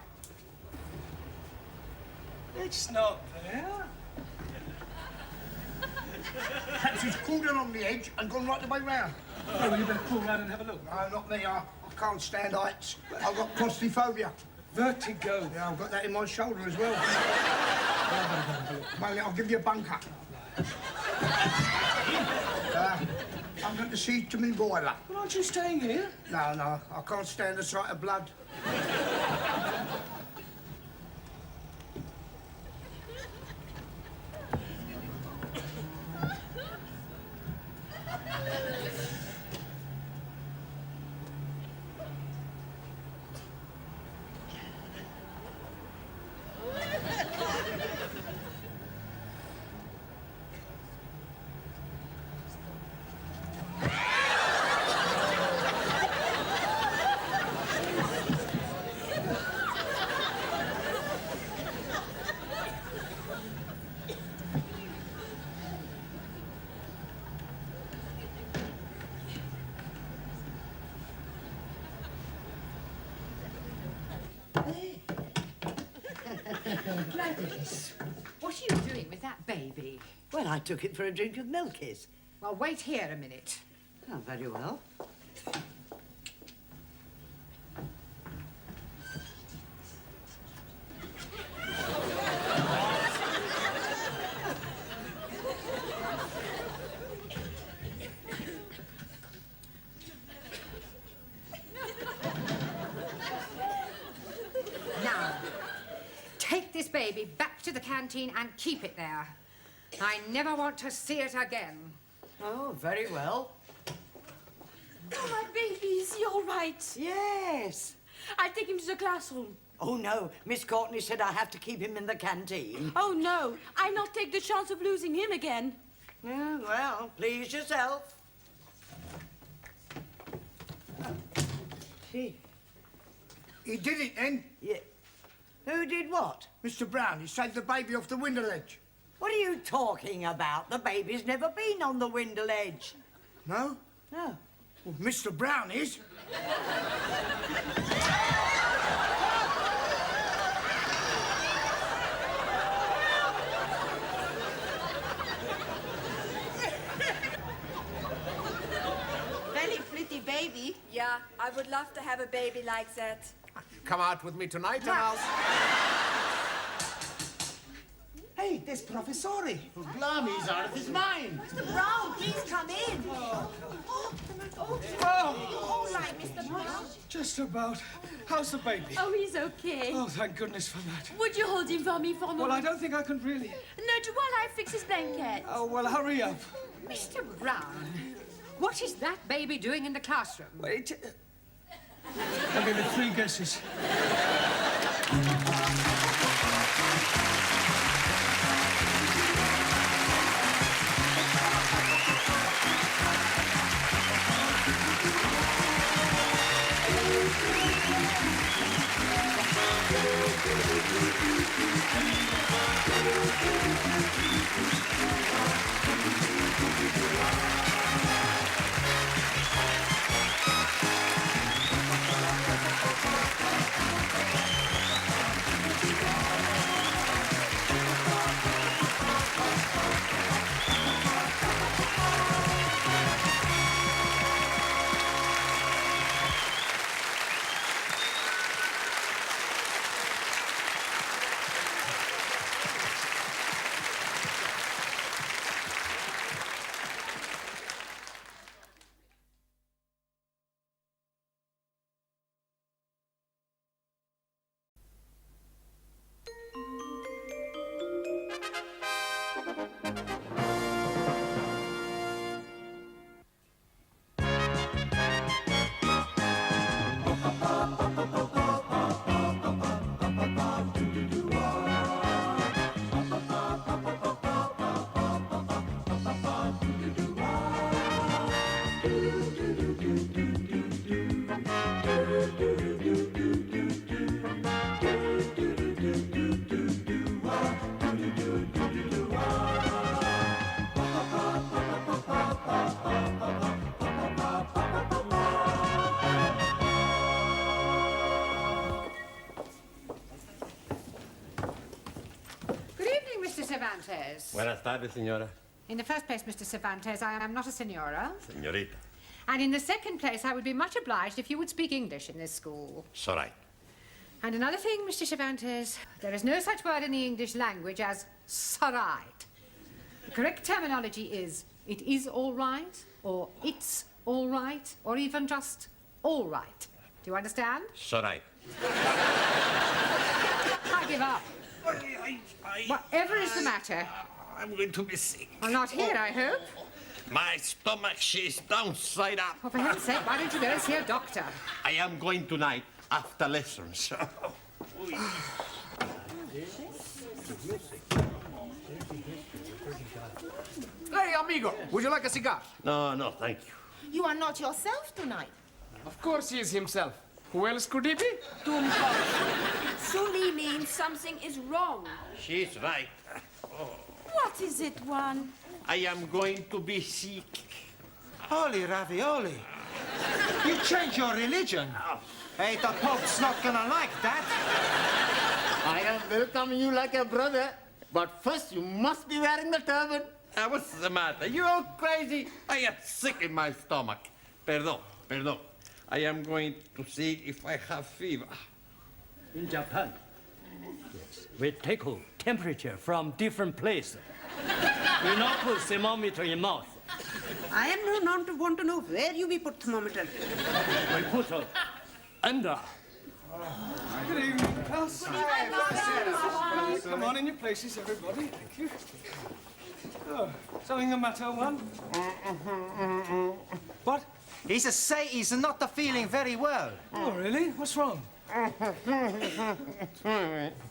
It's not there. Perhaps he's crawled along the edge and gone right the way round. Oh, well, you better crawl round and have a look. No, not me. I can't stand heights. I've got claustrophobia. Vertigo. Yeah, I've got that in my shoulder as well. Well, I'll give you a bunker. I'm going to see to my boiler. Well, aren't you staying here? No, I can't stand the sight of blood. Gladys, what are you doing with that baby? Well, I took it for a drink of milkies. Well, wait here a minute. Oh, very well. Now, take this baby back to the canteen and keep it there. I never want to see it again. Oh, very well. Oh, my baby, is he all right? Yes. I'll take him to the classroom. Oh, no. Miss Courtney said I have to keep him in the canteen. Oh, no. I'll not take the chance of losing him again. Yeah, well, please yourself. See. He did it then. Yeah. Who did what? Mr. Brown, he saved the baby off the window ledge. What are you talking about? The baby's never been on the window ledge. No? No. Well, Mr. Brown is. Very pretty baby. Yeah, I would love to have a baby like that. Come out with me tonight and I'll... Hey, there's Professore. Blimey, he's out of his mind. Mr. Brown, please come in. All right, Mr. Brown. Just about. How's the baby? Oh, he's okay. Oh, thank goodness for that. Would you hold him for me for a moment? Well, I don't think I can really. No, while I fix his blanket. Oh, well, hurry up. Mr. Brown, what is that baby doing in the classroom? Wait. I'll give it 3 guesses. Cervantes. Buenas tardes, señora. In the first place, Mr. Cervantes, I am not a senora. Señorita. And in the second place, I would be much obliged if you would speak English in this school. It's all right. And another thing, Mr. Cervantes, there is no such word in the English language as "sorright." The correct terminology is "it is all right," or "it's all right," or even just "all right." Do you understand? It's all right. I give up. Whatever is the matter? I'm going to be sick. Well, not here, I hope. My stomach, she's downside up. Well, for heaven's sake, why don't you go and see a doctor? I am going tonight after lessons. Hey, amigo, would you like a cigar? No, no, thank you. You are not yourself tonight. Of course he is himself. Who else could he be? Suli means something is wrong. She's right. What is it, one? I am going to be sick. Holy ravioli. You change your religion. Hey, the Pope's not gonna like that. I am welcoming you like a brother, but first you must be wearing the turban. What's the matter? You all crazy? I am sick in my stomach. Perdón, perdón. I am going to see if I have fever. In Japan, yes, we take temperature from different places. We not put thermometer in mouth. I am not want to know where you will put thermometer. We put under. Good evening, class. Come on in your places, everybody. Thank you. Oh, something the matter, one? What? He's a say he's not feeling very well. Oh, really? What's wrong?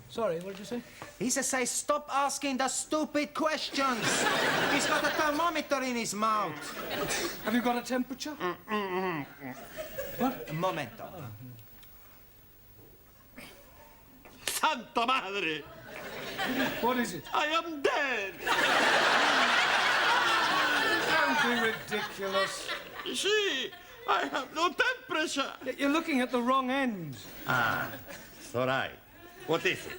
Sorry, what did you say? He's a say stop asking the stupid questions. He's got a thermometer in his mouth. Have you got a temperature? What? Un momento. Santa Madre! What is it? I am dead! Don't be ridiculous. See, I have no temperature. You're looking at the wrong end. It's all right. What is it?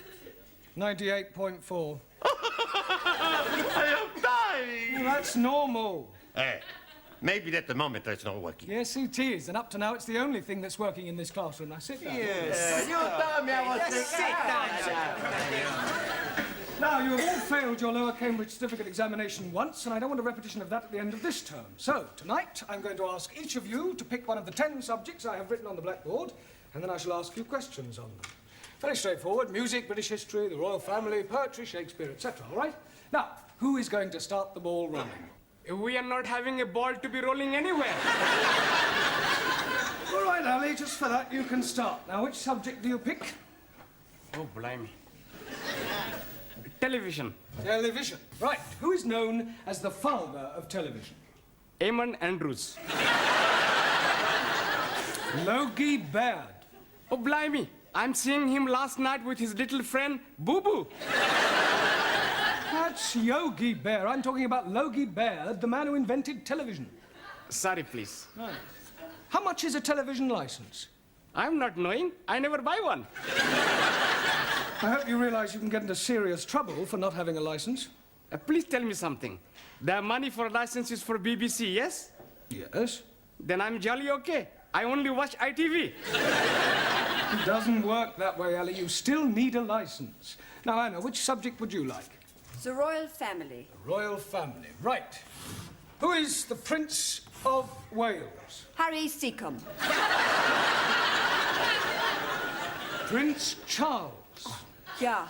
98.4. I am dying! Well, that's normal. Hey, maybe that thermometer is not working. Yes, it is. And up to now, it's the only thing that's working in this classroom. Now, sit down. Yes. You tell me I was sick. Now, you have all failed your lower Cambridge certificate examination once, and I don't want a repetition of that at the end of this term. So, tonight, I'm going to ask each of you to pick one of the 10 subjects I have written on the blackboard, and then I shall ask you questions on them. Very straightforward. Music, British history, the royal family, poetry, Shakespeare, etc. All right? Now, who is going to start the ball rolling? We are not having a ball to be rolling anywhere. All right, Ali, just for that, you can start. Now, which subject do you pick? Oh, blimey. Television. Television. Right. Who is known as the father of television? Eamon Andrews. Logie Baird. Oh, blimey. I'm seeing him last night with his little friend, Boo Boo. That's Yogi Bear. I'm talking about Logie Baird, the man who invented television. Sorry, please. Right. How much is a television license? I'm not knowing. I never buy one. I hope you realize you can get into serious trouble for not having a license. Please tell me something. The money for license is for BBC, yes? Yes. Then I'm jolly okay. I only watch ITV. It doesn't work that way, Ali. You still need a license. Now, Anna, which subject would you like? The royal family. The royal family. Right. Who is the Prince of Wales? Harry Seacombe. Prince Charles. Yeah.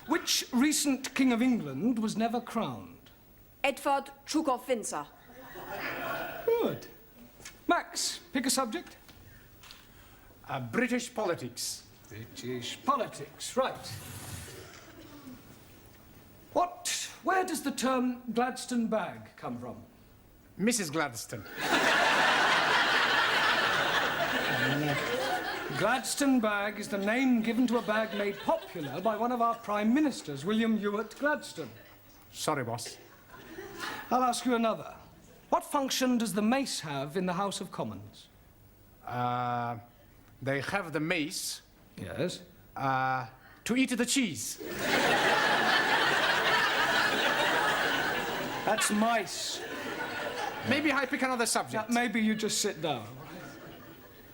Which recent King of England was never crowned? Edward, Duke of Windsor. Good. Max, pick a subject. British politics. British politics, right. Where does the term Gladstone bag come from? Mrs. Gladstone. Gladstone bag is the name given to a bag made popular by one of our prime ministers, William Ewart Gladstone. Sorry, boss. I'll ask you another. What function does the mace have in the House of Commons? They have the mace. Yes. To eat the cheese. That's mice. Maybe I pick another subject. Maybe you just sit down.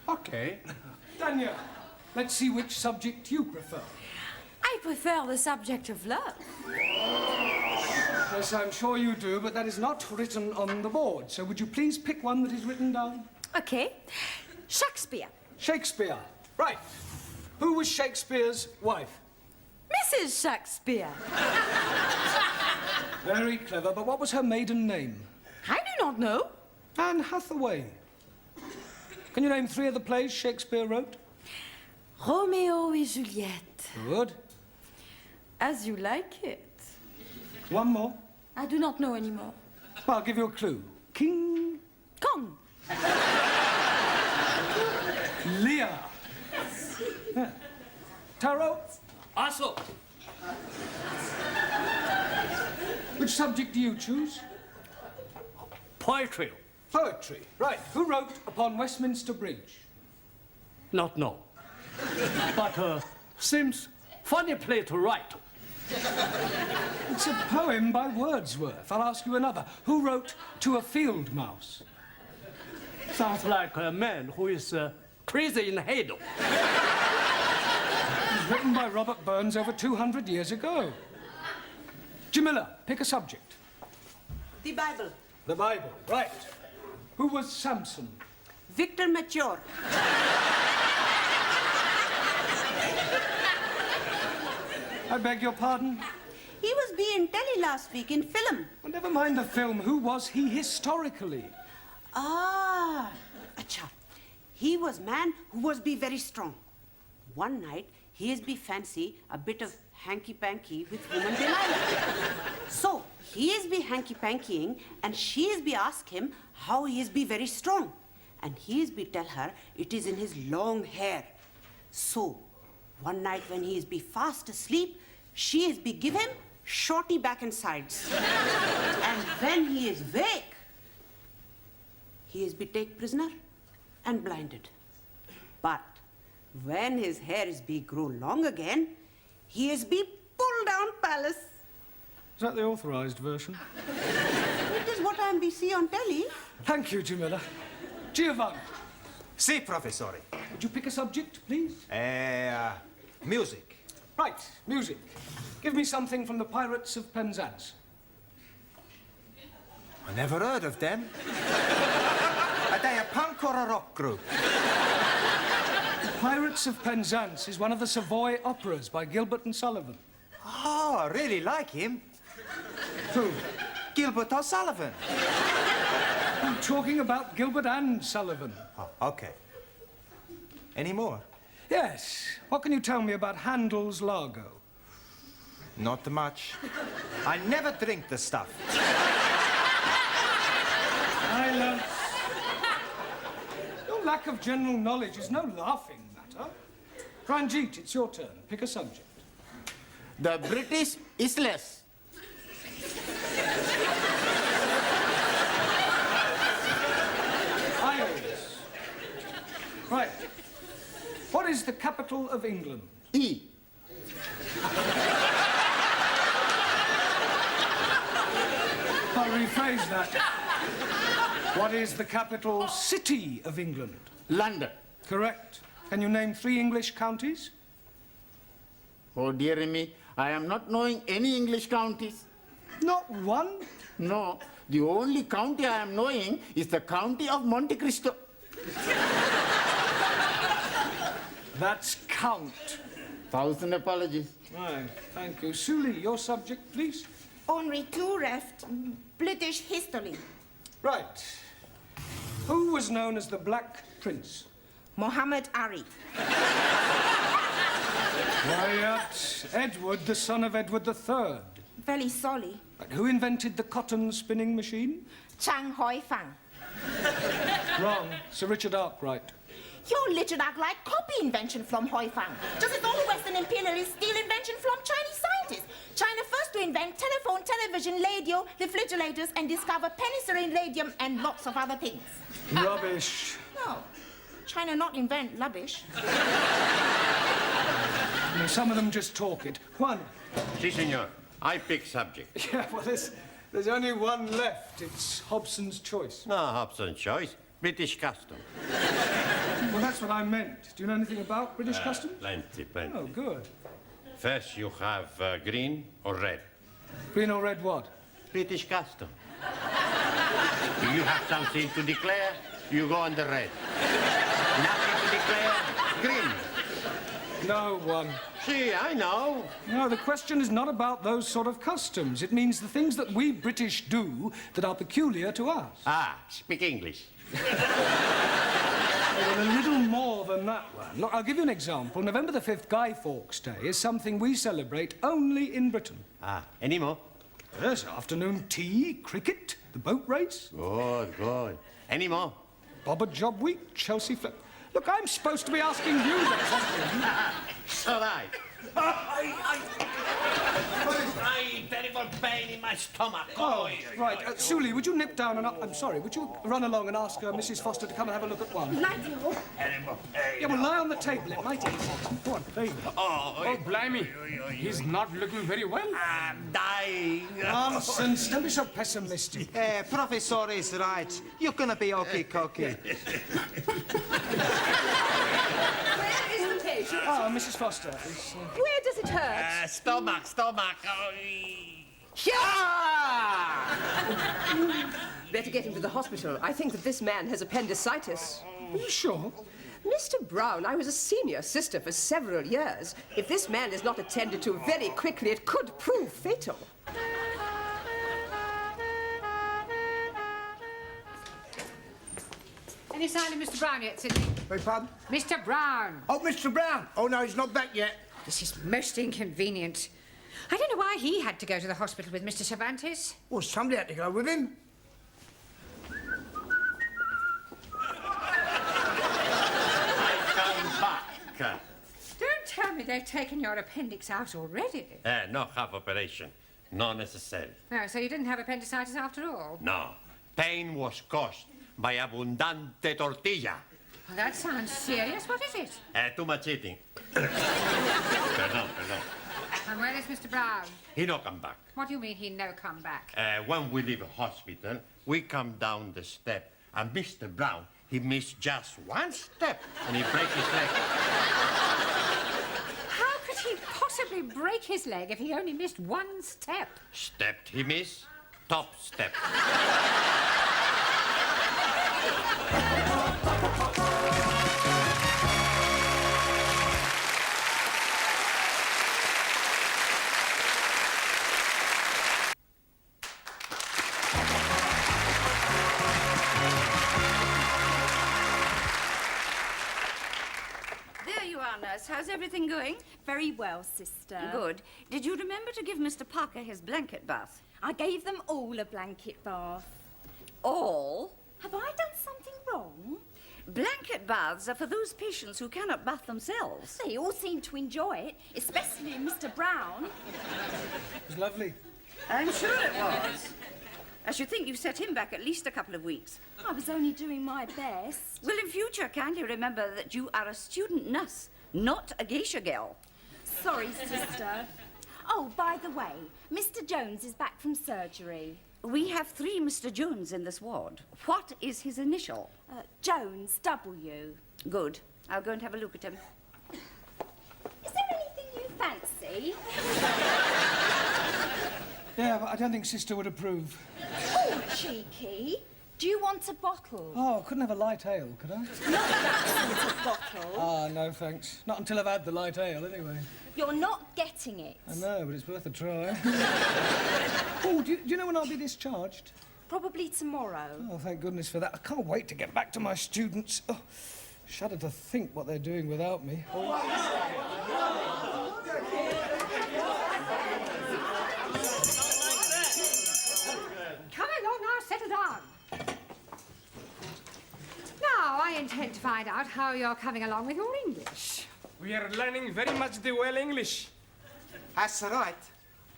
Okay. Daniel, let's see which subject you prefer. I prefer the subject of love. Yes, I'm sure you do, but that is not written on the board. So would you please pick one that is written down? Okay. Shakespeare. Shakespeare. Right. Who was Shakespeare's wife? Mrs. Shakespeare. Very clever, but what was her maiden name? I do not know. Anne Hathaway. Can you name 3 of the plays Shakespeare wrote? Romeo et Juliet. Good. As you like it. One more. I do not know anymore. I'll give you a clue. King Kong. Lear. Yeah. Taro? Also, Which subject do you choose? poetry. Poetry. Right. Who wrote Upon Westminster Bridge? Not know. But seems funny play to write. It's a poem by Wordsworth. I'll ask you another. Who wrote To a Field Mouse? Sounds like a man who is crazy in the head. It was written by Robert Burns over 200 years ago. Jamila, pick a subject. The Bible. The Bible. Right. Who was Samson? Victor Mature. I beg your pardon? He was being telly last week in film. Well, never mind the film. Who was he historically? Ah, acha. He was man who was be very strong. One night, he is be fancy a bit of hanky-panky with woman Delilah. So, he is be hanky-pankying and she is be ask him how he is be very strong. And he is be tell her it is in his long hair. So, one night when he is be fast asleep, she is be give him shorty back and sides. And when he is wake, he is be take prisoner and blinded. But when his hair is be grow long again, he is be pulled down palace. Is that the authorized version? It is what I am be see on telly. Thank you, Jamila. Giovanni, Si, professore. would you pick a subject, please? Music. Right, music. Give me something from the Pirates of Penzance. I never heard of them. Are they a punk or a rock group? Pirates of Penzance is one of the Savoy operas by Gilbert and Sullivan. Oh, I really like him. Who? Gilbert O'Sullivan. I'm talking about Gilbert and Sullivan. Oh, okay. Any more? Yes. What can you tell me about Handel's Largo? Not much. I never drink the stuff. Silence. Your lack of general knowledge is no laughing matter. Ranjit, it's your turn. Pick a subject. The British Isles. Isles. Right. What is the capital of England? E. I'll rephrase that. What is the capital city of England? London. Correct. Can you name 3 English counties? Oh, dear me, I am not knowing any English counties. Not one? No, the only county I am knowing is the county of Monte Cristo. That's count. 1,000 apologies. Right, thank you. Suli, your subject, please. Only 2 left. British history. Right. Who was known as the Black Prince? Muhammad Ali. Quiet. Edward, the son of Edward III. Very sorry. Right. Who invented the cotton spinning machine? Chang Hoi Fang. Wrong. Sir Richard Arkwright. Your Richard Arkwright copy invention from Hoi Fang. Just as all Western imperialists steal invention from Chinese scientists. China first to invent telephone, television, radio, refrigerators, and discover penicillin, radium, and lots of other things. Rubbish. No. China not invent rubbish. No, some of them just talk it. Juan. Si, senor. I pick subject. Yeah, well, There's only one left. It's Hobson's choice. No, Hobson's choice. British custom. Well, that's what I meant. Do you know anything about British customs? Plenty. Oh, good. First, you have green or red. Green or red what? British custom. If you have something to declare, you go on the red. Nothing to declare, green. No one. See, I know. No, the question is not about those sort of customs. It means the things that we British do that are peculiar to us. Ah, speak English. Well, a little more than that one. Look, I'll give you an example. November the 5th, Guy Fawkes Day, is something we celebrate only in Britain. Ah, any more? Yes, afternoon tea, cricket, the boat race. Good. Any more? Bobber Job Week, Chelsea Flip. Look, I'm supposed to be asking you that question. So right. Terrible pain in my stomach. Oh, right. Suli, would you nip down and I'm sorry, would you run along and ask Mrs. Foster to come and have a look at one? Righty-ho. Yeah, well, lie on the table. It might ease it. Go on, please. Oh, blimey. He's not looking very well. I'm dying. Nonsense. Don't be so pessimistic. Professor is right. You're gonna be okay-cokey. Where is the patient? Oh, Mrs. Foster. Where does it hurt? Stomach. Better get him to the hospital. I think that this man has appendicitis. Are you sure? Mr. Brown, I was a senior sister for several years. If this man is not attended to very quickly, it could prove fatal. Any sign of Mr. Brown yet, Sidney? Beg pardon? Mr. Brown. Oh, Mr. Brown. Oh, no, he's not back yet. This is most inconvenient. I don't know why he had to go to the hospital with Mr. Cervantes. Well, somebody had to go with him. Come back. Don't tell me they've taken your appendix out already. No half operation. Not necessary. Oh, so you didn't have appendicitis after all? No. Pain was caused by abundante tortilla. Well, that sounds serious. What is it? Too much eating. Perdón. And where is Mr. Brown? He no come back. What do you mean he no come back? When we leave hospital, we come down the step, and Mr. Brown, he missed just one step, and he break his leg. How could he possibly break his leg if he only missed one step? Stepped he miss, top step. There you are, nurse. How's everything going? Very well, sister. Good. Did you remember to give Mr. Parker his blanket bath? I gave them all a blanket bath. All? Have I done something wrong? Blanket baths are for those patients who cannot bath themselves. They all seem to enjoy it, especially Mr. Brown. It was lovely. I'm sure it was. I should think you set him back at least a couple of weeks. I was only doing my best. Well, in future, kindly remember that you are a student nurse, not a geisha girl. Sorry, sister. Oh, by the way, Mr. Jones is back from surgery. We have 3 Mr. Jones in this ward. What is his initial? Jones, W. Good. I'll go and have a look at him. Is there anything you fancy? Yeah, but I don't think Sister would approve. Oh, cheeky. Do you want a bottle? Oh, I couldn't have a light ale, could I? Not that sort of bottle. Ah, no, thanks. Not until I've had the light ale, anyway. You're not getting it. I know, but it's worth a try. Oh, do you know when I'll be discharged? Probably tomorrow. Oh, thank goodness for that. I can't wait to get back to my students. Oh, shudder to think what they're doing without me. Come along now, settle down. Now, I intend to find out how you're coming along with your English. We are learning very much the well English. That's right.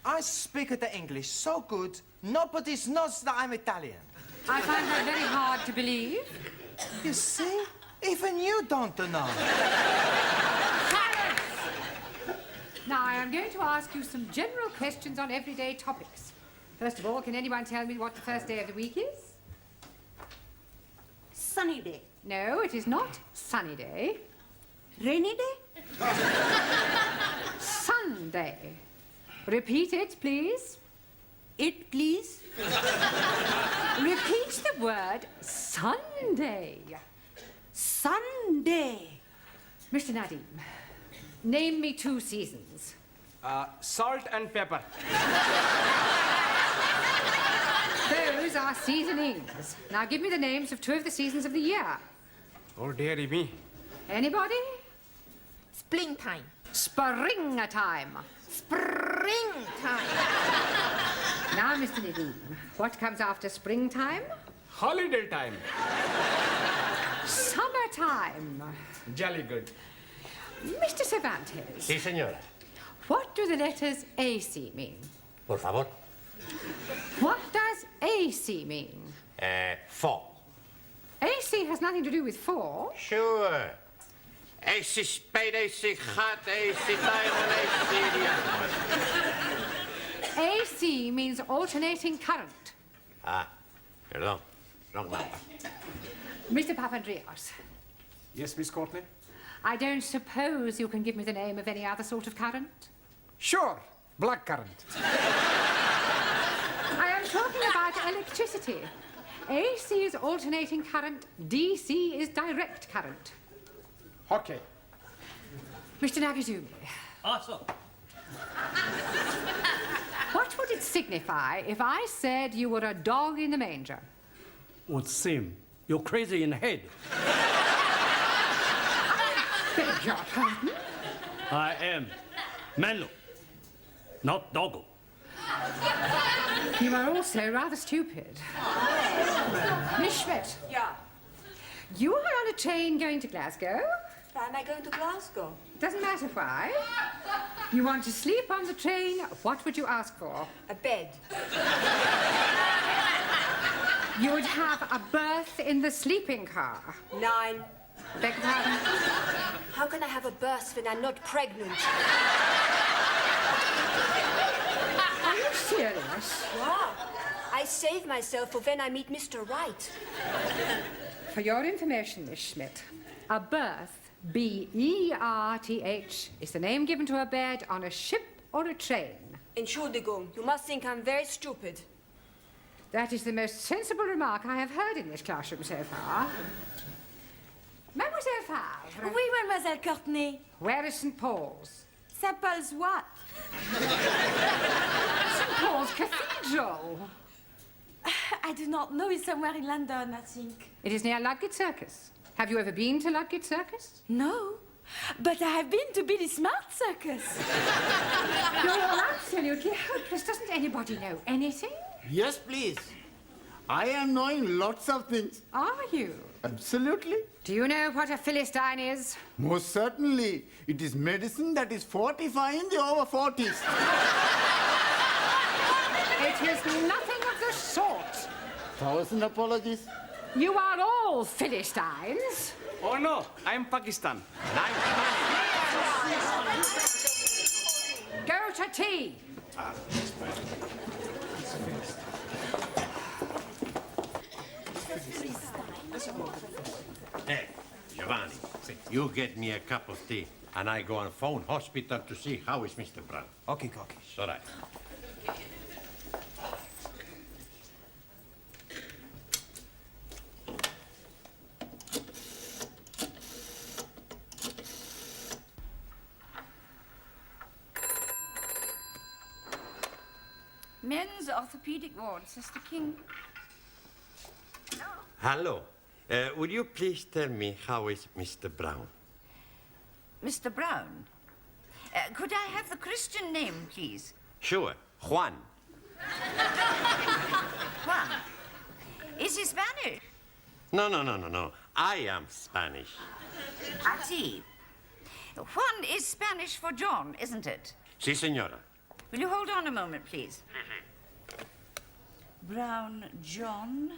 I speak the English so good, nobody knows that I'm Italian. I find that very hard to believe. You see? Even you don't know. Now, I am going to ask you some general questions on everyday topics. First of all, can anyone tell me what the first day of the week is? Sunny day. No, it is not sunny day. Rainy day? Sunday. Repeat it, please. It, please. Repeat the word Sunday. Sunday. Mr. Nadim, name me 2 seasons. Salt and pepper. Those are seasonings. Now give me the names of 2 of the seasons of the year. Oh, dearie me. Anybody? Springtime. Springtime. Springtime. Now, Mr. Nadim, what comes after springtime? Holiday time. Summertime. Jolly good. Mr. Cervantes. Sí, señora. What do the letters AC mean? Por favor. What does AC mean? 4. AC has nothing to do with 4. Sure. AC spade, AC hot, AC diamond, AC diamond. AC means alternating current. Ah, perdón. Wrong number. Mr. Papandreou, Yes, Miss Courtney? I don't suppose you can give me the name of any other sort of current? Sure. Black currant. I am talking about electricity. AC is alternating current, DC is direct current. Okay. Mr. Nagazumi, Awesome. what would it signify if I said you were a dog in the manger? Would seem you're crazy in the head. Beg your pardon? I am Menlo, not Doggo. You are also rather stupid. Miss Schmidt. Yeah. You are on a train going to Glasgow? Why am I going to Glasgow? Doesn't matter why. You want to sleep on the train, what would you ask for? A bed. You would have a berth in the sleeping car. 9. Beg your pardon? How can I have a berth when I'm not pregnant? Are you serious? Wow. I save myself for when I meet Mr. Right. For your information, Miss Schmidt, a berth, B-E-R-T-H, is the name given to a bed on a ship or a train. Entschuldigung, you must think I'm very stupid. That is the most sensible remark I have heard in this classroom so far. Mademoiselle Favre. Oui, Mademoiselle Courtney. Where is St. Paul's? St. Paul's what? St. Paul's Cathedral. I do not know. It's somewhere in London, I think. It is near Ludgate Circus. Have you ever been to Ludgate Circus? No. But I have been to Billy Smart Circus. You're absolutely hopeless. Doesn't anybody know anything? Yes, please. I am knowing lots of things. Are you? Absolutely. Do you know what a Philistine is? Most certainly. It is medicine that is fortifying the over 40s. It is nothing of the sort. 1,000 apologies. You are all Philistines. Oh, no. I'm Pakistan. Go to tea. Hey, Giovanni, you get me a cup of tea, and I go on phone hospital to see how is Mr. Brown. Okay, Cocky. It's all right. Men's orthopedic ward, Sister King. Hello. Would you please tell me how is Mr. Brown? Mr. Brown, could I have the Christian name, please? Sure. Juan. Juan. Is he Spanish? No. I am Spanish. I see. Juan is Spanish for John, isn't it? Sí, señora. Will you hold on a moment, please? Brown John.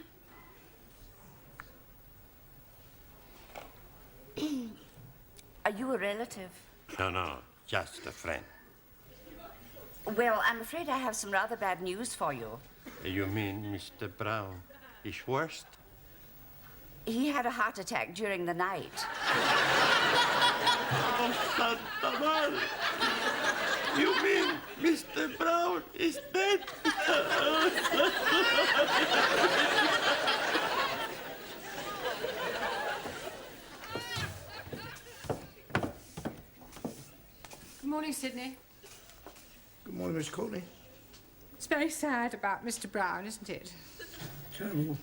Are you a relative? No, just a friend. Well, I'm afraid I have some rather bad news for you. You mean Mr. Brown is worst? He had a heart attack during the night. Oh, Santa Maria. You mean Mr. Brown is dead? Good morning, Sydney. Good morning, Miss Courtney. It's very sad about Mr. Brown, isn't it? Terrible.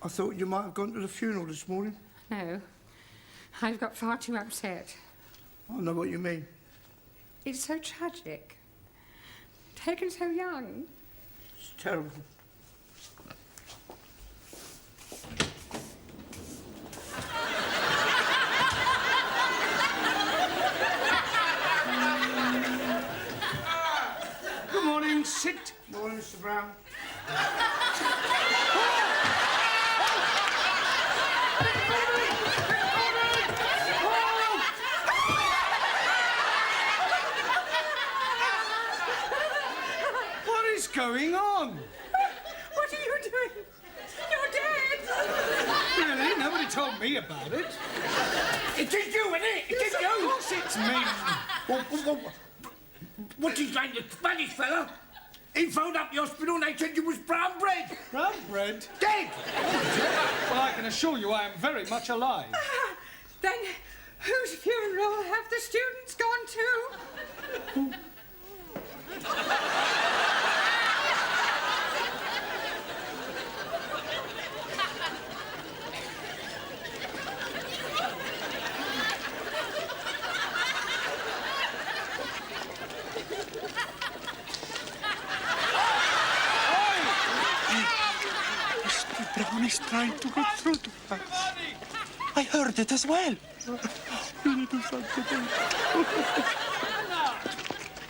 I thought you might have gone to the funeral this morning. No. I've got far too upset. I know what you mean. It's so tragic. Taken so young. It's terrible. Good morning, sit. Morning, Mr. Brown. What is going on? What are you doing? You're dead! Really? Nobody told me about it. It is you, isn't it? It is you! Of course it's me. What's his name, the Spanish fella? He phoned up the hospital and they said you was brown bread. Brown bread? Dead! Well, I can assure you I am very much alive. Then whose funeral have the students gone to? Brown is trying to get through to us. I heard it as well. We need to do something.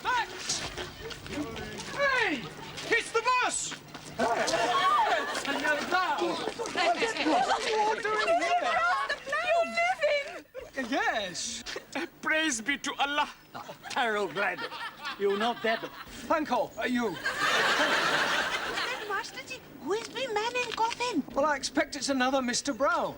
Max! Hey! It's the boss! Yes. Praise be to Allah. Harold Glad. You're not dead. Panko, are you? Masterji, who is the man in coffin? Well, I expect it's another Mr. Brown.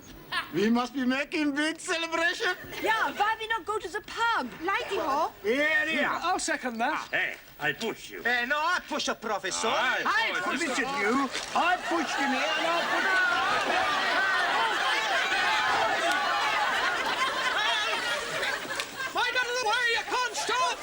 We must be making big celebration. Yeah, why we not go to the pub? Righty ho. Here. I'll second that. Hey, I push you. No, I push a professor. Listen, you. I pushed him here and I pushed Mind out of the way, you can't stop!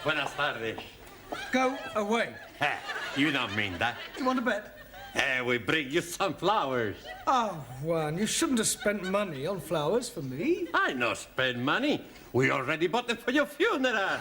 Buenas tardes. Go away. You don't mean that. You want to bet? We bring you some flowers. Oh, Juan, you shouldn't have spent money on flowers for me. I no spend money. We already bought them for your funeral.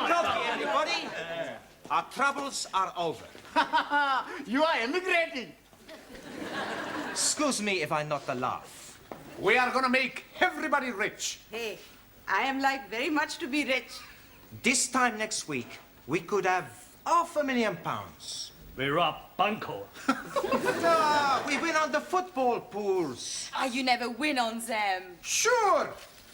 Okay, everybody. Our troubles are over. You are emigrating. Excuse me if I not the laugh. We are going to make everybody rich. Hey, I am like very much to be rich. This time next week, we could have £500,000. We rob Bunko. We win on the football pools. Ah, you never win on them. Sure.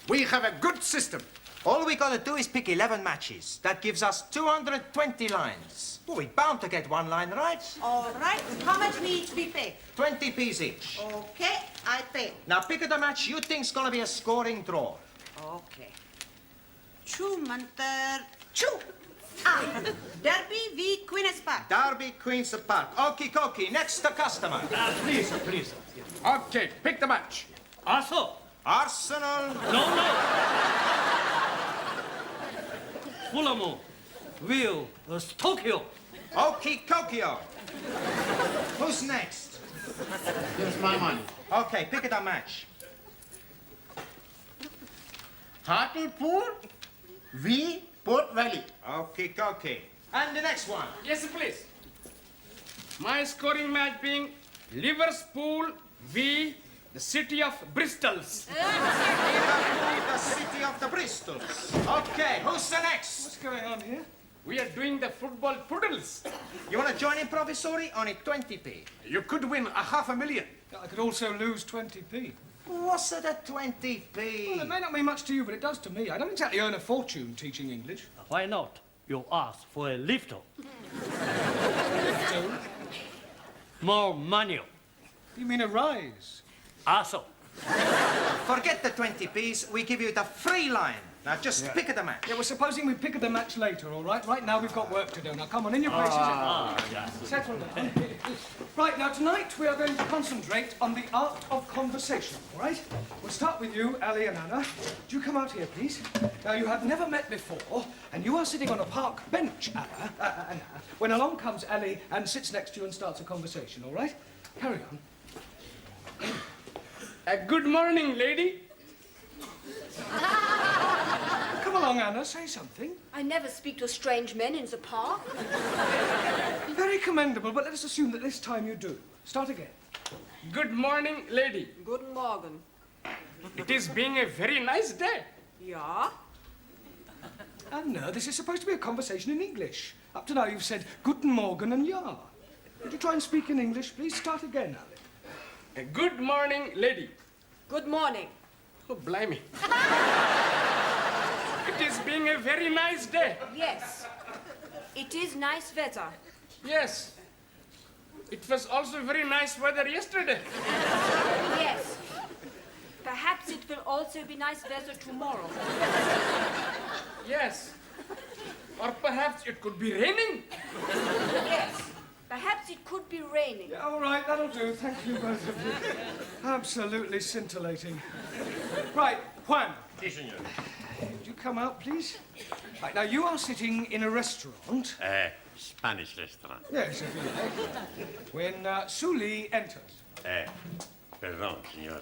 We have a good system. All we gotta do is pick 11 matches. That gives us 220 lines. Well, we're bound to get one line right. All right. How much we each be paid? 20p each. Okay, I pay. Now pick the match you think's gonna be a scoring draw. Okay. Manter. Derby v Queen's Park. Derby, Queen's Park. Okie dokie. Next the customer. Please. Okay, pick the match. Arsenal. Arsenal. No. Fulham. Will. Tokyo. Okie Kokio. Who's next? Here's my money. Okay, pick the match. Hartlepool v Port Valley. Okie dokie. And the next one. Yes, please. My scoring match being Liverpool v the city of Bristols. The city of the Bristols. Okay, who's the next? What's going on here? We are doing the football poodles. You wanna join in, Provisori? Only 20p. You could win $500,000. I could also lose 20p. What's it at 20p? Well, it may not mean much to you, but it does to me. I don't exactly earn a fortune teaching English. Why not? You ask for a lift. More money. You mean a rise? Also. Forget the 20p's. We give you the free line. Now just pick the match. Yeah, well, supposing we pick the match later, all right? Right now we've got work to do. Now, come on, in your places. Settle down. Right, now, tonight we are going to concentrate on the art of conversation, all right? We'll start with you, Ali and Anna. Do you come out here, please? Now, you have never met before, and you are sitting on a park bench, Anna, when along comes Ali and sits next to you and starts a conversation, all right? Carry on. Good morning, lady. Come along, Anna, say something. I never speak to strange men in the park. Very commendable, but let us assume that this time you do. Start again. Good morning, lady. Guten Morgen. It is being a very nice day. Ja? Anna, this is supposed to be a conversation in English. Up to now you've said Guten Morgen and Ja. Would you try and speak in English, please? Start again, Ali. Good morning, lady. Good morning. Oh, blimey. It is being a very nice day. Yes. It is nice weather. Yes. It was also very nice weather yesterday. Yes. Perhaps it will also be nice weather tomorrow. Yes. Or perhaps it could be raining. Yes. Perhaps it could be raining. Yeah, all right, that'll do. Thank you, both of you. Absolutely scintillating. Right, Juan. Si, senor. Would you come out, please? Right, now you are sitting in a restaurant. Spanish restaurant. Yes, if you like. When Suli enters. Perdón, senor.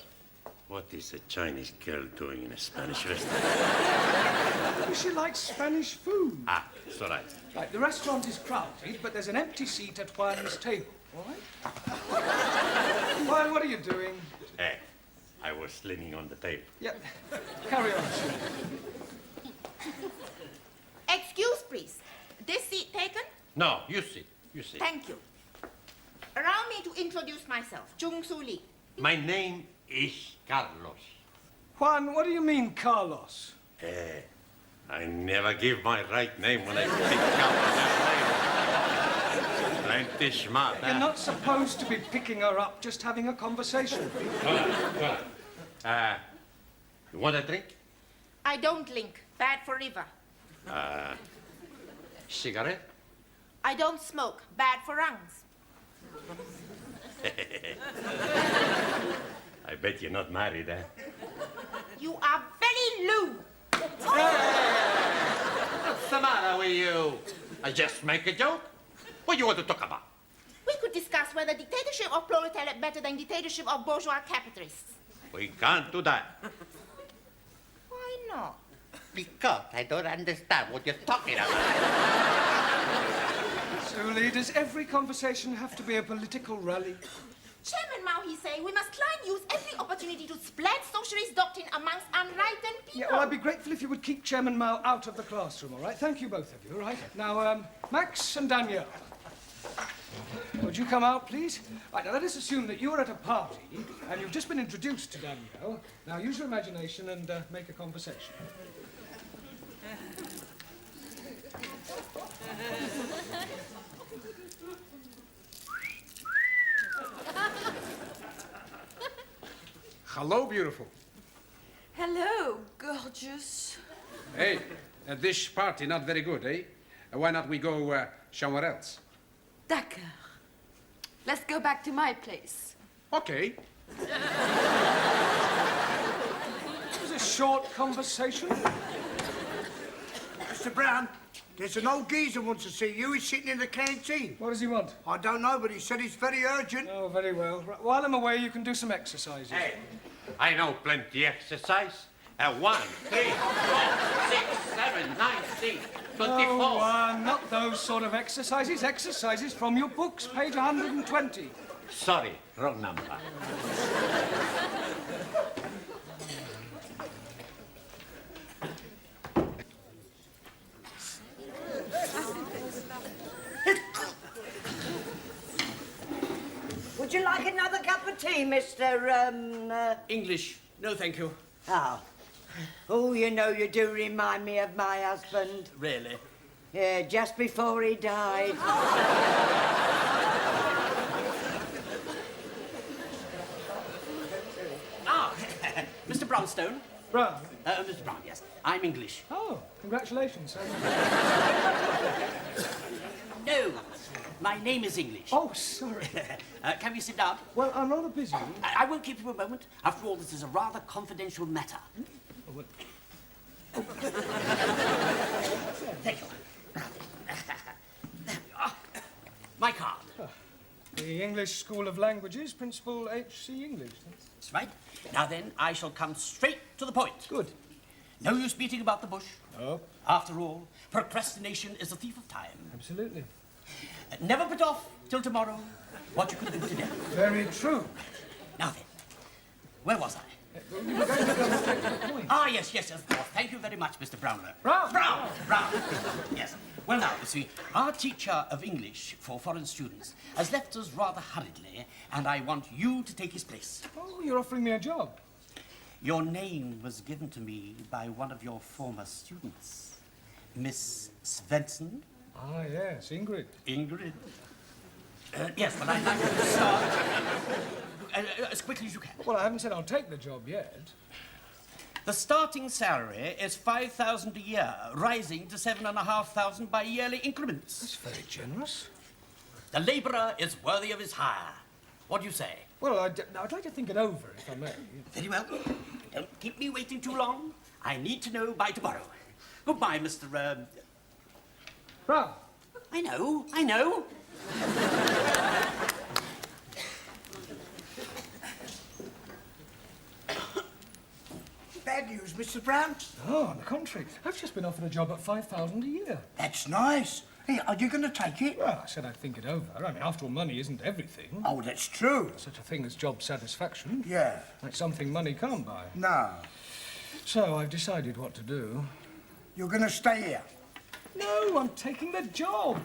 What is a Chinese girl doing in a Spanish restaurant? She likes Spanish food. It's all right. Right, the restaurant is crowded, but there's an empty seat at Juan's table, all right? Juan, what are you doing? I was leaning on the table. Yep. Carry on. Excuse, please. This seat taken? No, you sit. You sit. Thank you. Allow me to introduce myself, Chung Su Lee. My name is Carlos. Juan, what do you mean, Carlos? I never give my right name when I pick up that name. Plenty smart, You're not supposed to be picking her up, just having a conversation. Hold on. You want a drink? I don't link. Bad for liver. Cigarette? I don't smoke. Bad for lungs. I bet you're not married, eh? You are very lewd. What's the matter with you? I just make a joke. What do you want to talk about? We could discuss whether dictatorship of proletariat better than dictatorship of bourgeois capitalists. We can't do that. Why not? Because I don't understand what you're talking about. Suli, does every conversation have to be a political rally? Chairman Mao, he say, we must try and use every opportunity to spread socialist doctrine amongst unenlightened Yeah, well, I'd be grateful if you would keep Chairman Mao out of the classroom, all right? Thank you, both of you, all right? Now, Max and Danielle. Would you come out, please? Right, now let us assume that you're at a party and you've just been introduced to Danielle. Now use your imagination and make a conversation. Hello, beautiful. Hello, gorgeous. Hey, this party not very good, eh? Why not we go somewhere else? D'accord. Let's go back to my place. Okay. It was a short conversation. Mr. Brown, there's an old geezer wants to see you. He's sitting in the canteen. What does he want? I don't know, but he said it's very urgent. Oh, very well. Right, while I'm away, you can do some exercises. Hey, I know plenty exercise. 1, 3, 4, 6, 7, 9, 10, 24. Oh, not those sort of exercises. Exercises from your books, page 120. Sorry, wrong number. Would you like another cup of tea, Mr. English. No, thank you. Oh. Oh, you know, you do remind me of my husband. Really? Yeah, just before he died. Mr. Brownstone. Brown? Mr. Brown, yes. I'm English. Oh, congratulations. No, my name is English. Oh, sorry. Can we sit down? Well, I'm rather busy. I won't keep you a moment. After all, this is a rather confidential matter. Thank you. My card. The English School of Languages, Principal H.C. English. That's right. Now then, I shall come straight to the point. Good. No use beating about the bush. Oh. After all, procrastination is a thief of time. Absolutely. Never put off till tomorrow what you could do today. Very true. Now then, where was I? Yes, of course. Thank you very much, Mr. Brownlow. Brown! Yes. Well, now, you see, our teacher of English for foreign students has left us rather hurriedly, and I want you to take his place. Oh, you're offering me a job. Your name was given to me by one of your former students, Miss Svensson. Ah, yes, Ingrid. Ingrid? Yes, but I'd like you to start as quickly as you can. Well, I haven't said I'll take the job yet. The starting salary is $5,000 a year, rising to $7,500 by yearly increments. That's very generous. The labourer is worthy of his hire. What do you say? Well, I'd like to think it over, if I may. Very well. Don't keep me waiting too long. I need to know by tomorrow. Goodbye, Mr. Brown. I know. Bad news, Mr. Brown. Oh, on the contrary. I've just been offered a job at $5,000 a year. That's nice. Hey, are you going to take it? Well, I said I'd think it over. I mean, after all, money isn't everything. Oh, that's true. Such a thing as job satisfaction. Yeah. That's something money can't buy. No. So I've decided what to do. You're going to stay here? No, I'm taking the job.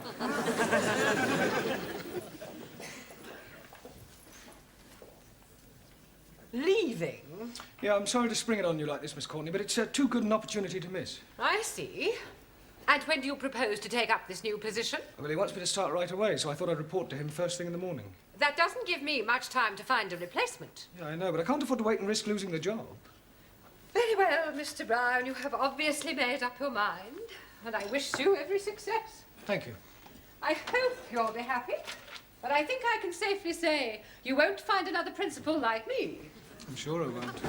Leaving? Yeah, I'm sorry to spring it on you like this, Miss Courtney, but it's too good an opportunity to miss. I see. And when do you propose to take up this new position? Well, he wants me to start right away, so I thought I'd report to him first thing in the morning. That doesn't give me much time to find a replacement. Yeah, I know, but I can't afford to wait and risk losing the job. Very well, Mr. Brown. You have obviously made up your mind, and I wish you every success. Thank you. I hope you'll be happy, but I think I can safely say you won't find another principal like me. I'm sure I won't.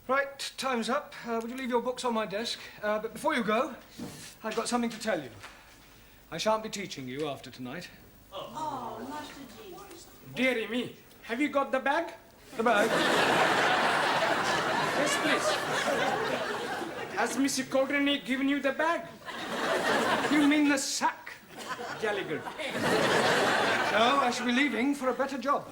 Right, time's up. Would you leave your books on my desk? But before you go, I've got something to tell you. I shan't be teaching you after tonight. Oh, Master G. Dearie me, have you got the bag? The bag? Yes, please. Has Mr. Courtney given you the bag? You mean the sack? Jolly good. So I shall be leaving for a better job.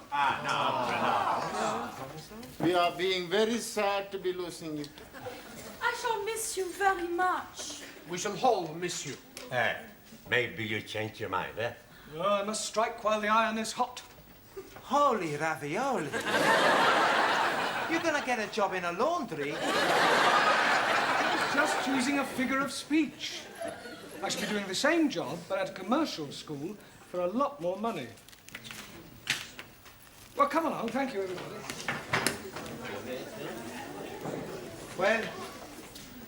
We are being very sad to be losing you. I shall miss you very much. We shall all miss you. Maybe you change your mind, eh? Oh, I must strike while the iron is hot. Holy ravioli. You're gonna get a job in a laundry? Just using a figure of speech. I shall be doing the same job, but at a commercial school for a lot more money. Well, come along. Thank you, everybody. Well,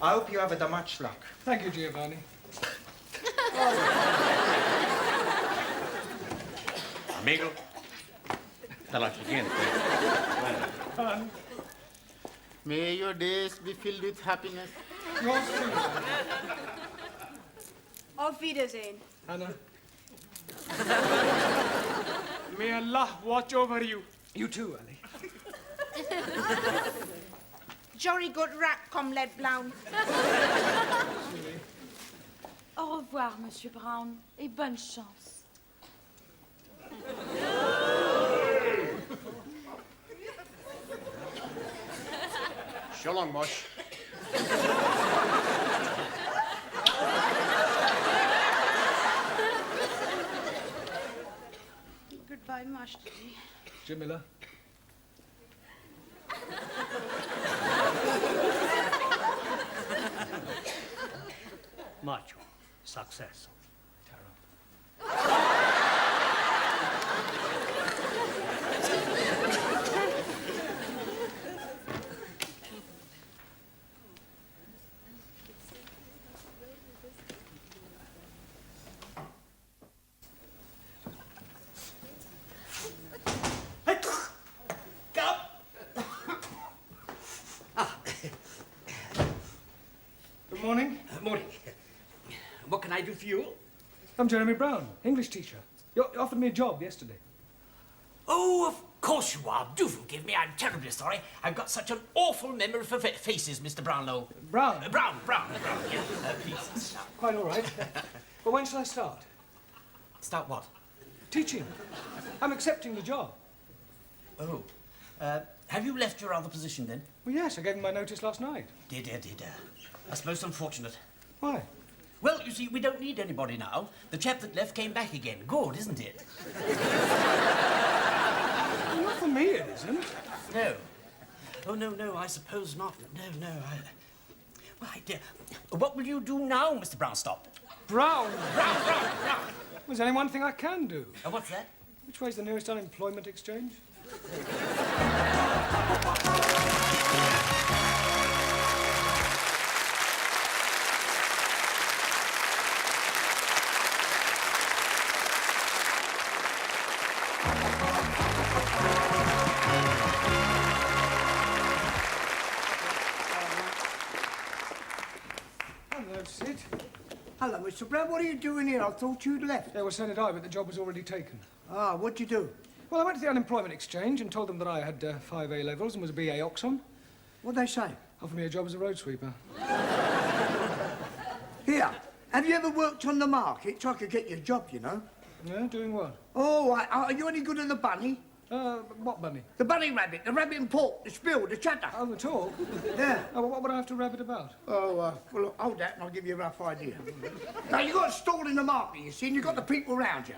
I hope you have the much luck. Thank you, Giovanni. Amigo, tell us again, please. May your days be filled with happiness. Yours too. Auf Wiedersehen. Anna. May Allah watch over you. You too, Ali. Jolly good rat, comrade Brown. Au revoir, Monsieur Brown, et bonne chance. So long, Mosh. Goodbye, Master G. Jamila. Macho. Success. Good morning. Morning. What can I do for you? I'm Jeremy Brown, English teacher. You offered me a job yesterday. Oh, of course you are. Do forgive me. I'm terribly sorry. I've got such an awful memory for faces, Mr. Brownlow. Brown? Brown. Yeah. Please. Quite all right. But when shall I start? Start what? Teaching. I'm accepting the job. Oh. Have you left your other position then? Well, yes, I gave him my notice last night. Did. That's most unfortunate. Why? Well, you see, we don't need anybody now. The chap that left came back again. Good, isn't it? Well, not for me, it isn't. No. Oh, no, I suppose not. No. Right, dear. What will you do now, Mr. Brownstop? Brown? Brown. Well, there's only one thing I can do. What's that? Which way's the nearest unemployment exchange? Hello, Sid. Hello, Mr. Brown. What are you doing here? I thought you'd left. Yeah, well, so did I, but the job was already taken. Ah, what'd you do? Well, I went to the unemployment exchange and told them that I had 5 A-levels and was a BA Oxon. What'd they say? Offered me a job as a road sweeper. Here, have you ever worked on the market? So I could get you a job, you know. Yeah, doing what? Oh, are you any good at the bunny? What bunny? The bunny rabbit, the rabbit and pork, the spill, the chatter. Oh, the talk? Yeah. Oh, what would I have to rabbit about? Oh, well, look, hold that and I'll give you a rough idea. Now, you've got a stall in the market, you see, and you've got the people around you.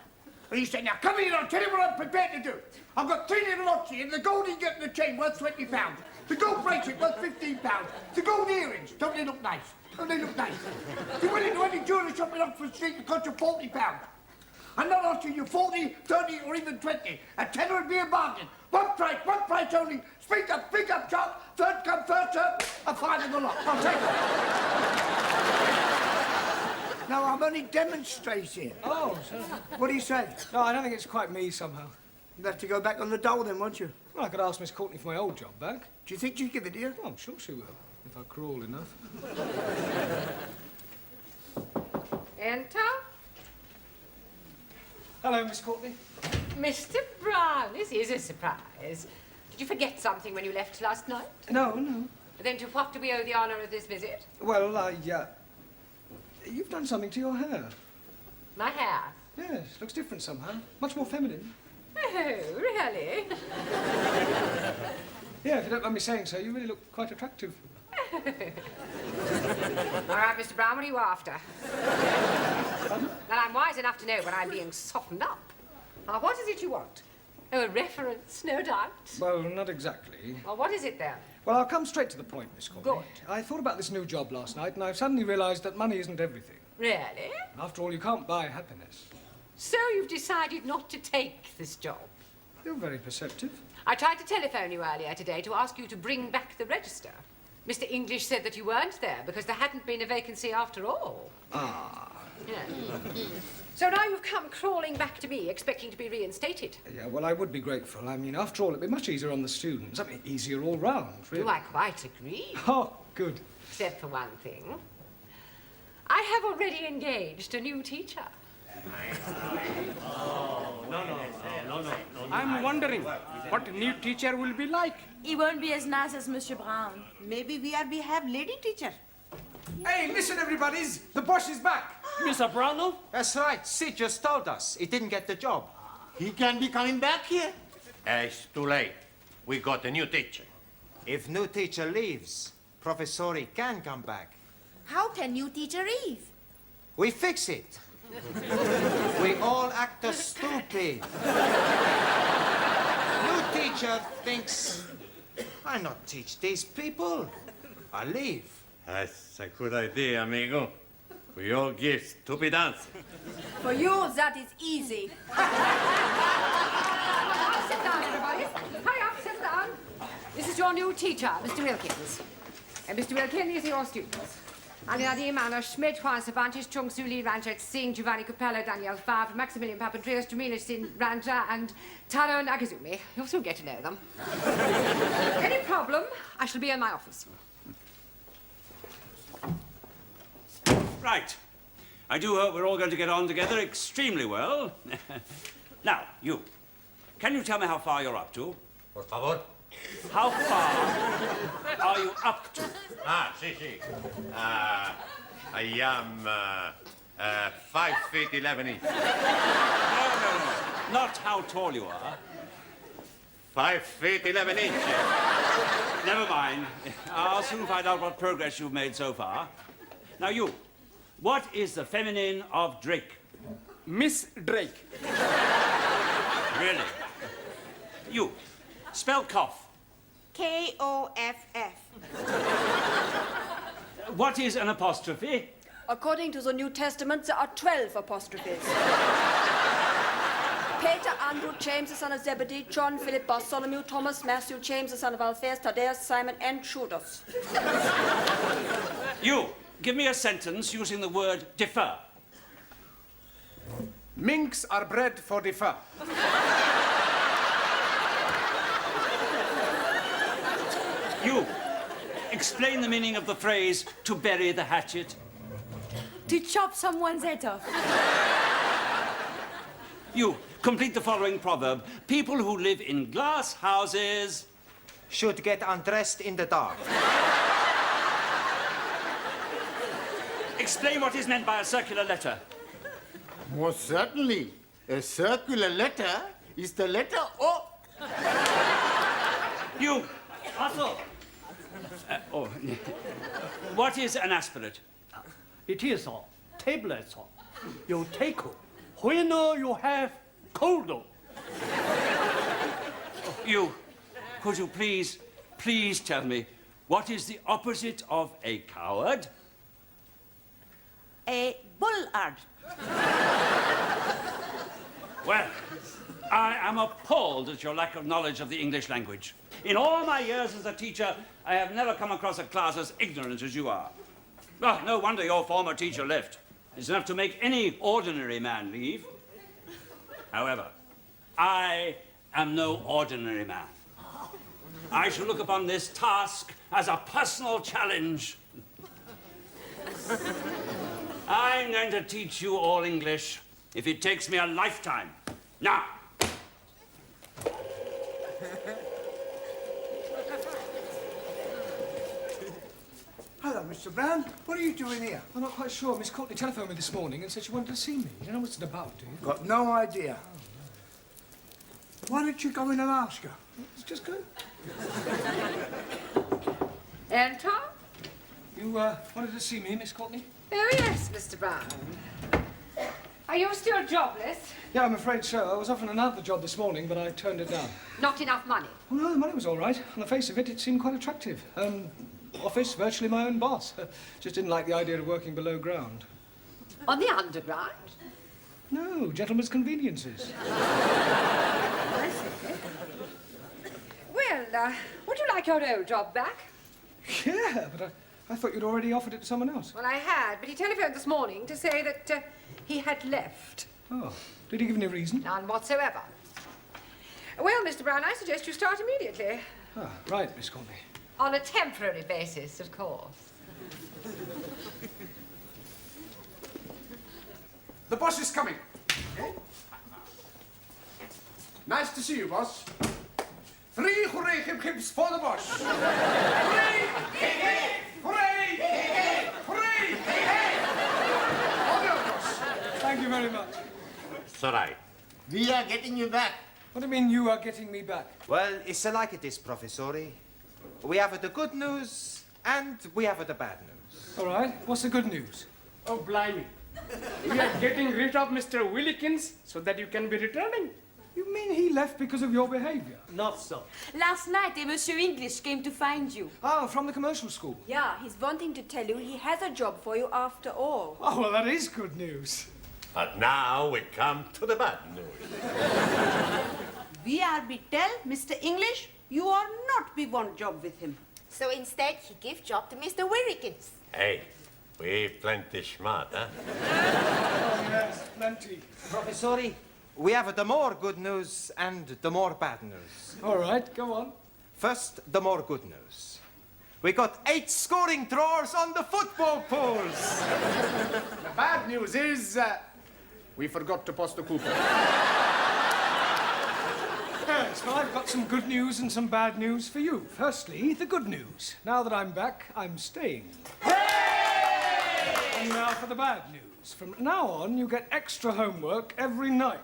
And you say, now, come here, I'll tell you what I'm prepared to do. I've got 3 little lots here, the gold ingot and the chain worth £20. The gold bracelet worth £15. The gold earrings, don't they look nice? Don't they look nice? You're willing to any jewellery shop in Oxford Street that costs you £40. I'm not asking you 40, 30, or even 20. A tenner would be a bargain. One price only. Speak up, sharp. Third come, first served. A five in the lot. I'll take it. No, I'm only demonstrating. Oh, so... What do you say? No, I don't think it's quite me somehow. You'd have to go back on the dole then, won't you? Well, I could ask Miss Courtney for my old job back. Do you think she'd give it to you? Oh, I'm sure she will, if I crawl enough. Enter. Hello, Miss Courtney. Mr. Brown, this is a surprise. Did you forget something when you left last night? No. Then to what do we owe the honour of this visit? Well, you've done something to your hair. My hair? Yes, looks different somehow. Much more feminine. Oh, really? Yeah, if you don't mind me saying so, you really look quite attractive. All right, Mr. Brown, what are you after? Well, I'm wise enough to know when I'm being softened up. Now, what is it you want? Oh, a reference, no doubt. Well, not exactly. Well, what is it, then? Well, I'll come straight to the point, Miss Corby. Good. I thought about this new job last night, and I've suddenly realised that money isn't everything. Really? After all, you can't buy happiness. So you've decided not to take this job? You're very perceptive. I tried to telephone you earlier today to ask you to bring back the register. Mr. English said that you weren't there because there hadn't been a vacancy after all. Ah. Yeah. So now you've come crawling back to me, expecting to be reinstated. Yeah, well, I would be grateful. I mean, after all, it'd be much easier on the students. I mean, easier all round, really. Do I quite agree? Oh, good. Except for one thing. I have already engaged a new teacher. I'm wondering what new teacher will be like. He won't be as nice as Monsieur Brown. Maybe we have lady teacher. Hey, listen, everybody's. The boss is back. Mr. Brownell? That's right. Sid just told us he didn't get the job. He can be coming back here. It's too late. We got a new teacher. If new teacher leaves, Professori can come back. How can new teacher leave? We fix it. We all act as stupid. New teacher thinks, I not teach these people. I leave. That's a good idea, amigo. We all give stupid answers. For you, that is easy. Sit down, everybody. Hurry up, sit down. This is your new teacher, Mr. Wilkins. And Mr. Wilkins is your student. Andrea Manor, Schmidt, Juan Cervantes, Chung Su Lee, Ranjit Singh, Giovanni Capello, Daniel Favre, Maximilian Papandreou, Jamila Sin Ranja, and Taro Nagazumi. You'll soon get to know them. Any problem, I shall be in my office. Right. I do hope we're all going to get on together extremely well. Now, you. Can you tell me how far you're up to? Por favor. How far are you up to? Sí. I am 5 feet 11 inches. No. Not how tall you are. 5 feet 11 inches. Never mind. I'll soon find out what progress you've made so far. Now, you. What is the feminine of Drake? Miss Drake. Really? You. Spell cough. K-O-F-F. What is an apostrophe? According to the New Testament, there are 12 apostrophes. Peter, Andrew, James, the son of Zebedee, John, Philip, Bartholomew, Thomas, Matthew, James, the son of Alphaeus, Thaddeus, Simon, and Judas. You. Give me a sentence using the word defer. Minks are bred for the fur. You. Explain the meaning of the phrase, to bury the hatchet. To chop someone's head off. You. Complete the following proverb. People who live in glass houses should get undressed in the dark. Explain what is meant by a circular letter. Most certainly. A circular letter is the letter O. You. Also. What is an aspirate? It is a tablet you take when you have cold. You. Could you please tell me, what is the opposite of a coward? A bullard. Well, I am appalled at your lack of knowledge of the English language. In all my years as a teacher, I have never come across a class as ignorant as you are. Well, no wonder your former teacher left. It's enough to make any ordinary man leave. However, I am no ordinary man. I shall look upon this task as a personal challenge. I'm going to teach you all English if it takes me a lifetime. Now. Hello, Mr. Brown. What are you doing here? I'm not quite sure. Miss Courtney telephoned me this morning and said she wanted to see me. You don't know what it's about, do you? Got no idea. Why don't you go in and ask her? Let's just go. Enter? You wanted to see me, Miss Courtney? Oh, yes, Mr. Brown. Are you still jobless? Yeah, I'm afraid so. I was offered another job this morning, but I turned it down. Not enough money? Oh, no, the money was all right. On the face of it, it seemed quite attractive. Office, virtually my own boss. Just didn't like the idea of working below ground. On the underground? No, gentlemen's conveniences. I see. Well, would you like your old job back? Yeah, but I thought you'd already offered it to someone else. Well, I had, but he telephoned this morning to say that he had left. Oh, did he give any reason? None whatsoever. Well, Mr. Brown, I suggest you start immediately. Ah, right, Miss Courtney. On a temporary basis, of course. The boss is coming. Nice to see you, boss. 3 hooray hip-hips for the boss. Hooray! Hip-hip! Hooray! Hip-hip! Hooray! Hip-hip! All the boss. Thank you very much. It's all right. We are getting you back. What do you mean you are getting me back? Well, it's like it is, Professori. We have the good news and we have the bad news. All right. What's the good news? Oh, blimey. We are getting rid of Mr. Willikins so that you can be returning. You mean he left because of your behavior? Not so. Last night, Monsieur English came to find you. Oh, from the commercial school. Yeah, he's wanting to tell you he has a job for you after all. Oh, well, that is good news. But now we come to the bad news. We are be tell Mr. English, you are not be want job with him. So instead, he give job to Mr. Willikins. Hey, we plenty smart, huh? Oh, yes, plenty. Professori, we have the more good news and the more bad news. All right, go on. First, the more good news. We got 8 scoring drawers on the football pools. The bad news is we forgot to post the coupon. Yes, well, I've got some good news and some bad news for you. Firstly, the good news. Now that I'm back, I'm staying. Hooray! And now for the bad news. From now on, you get extra homework every night.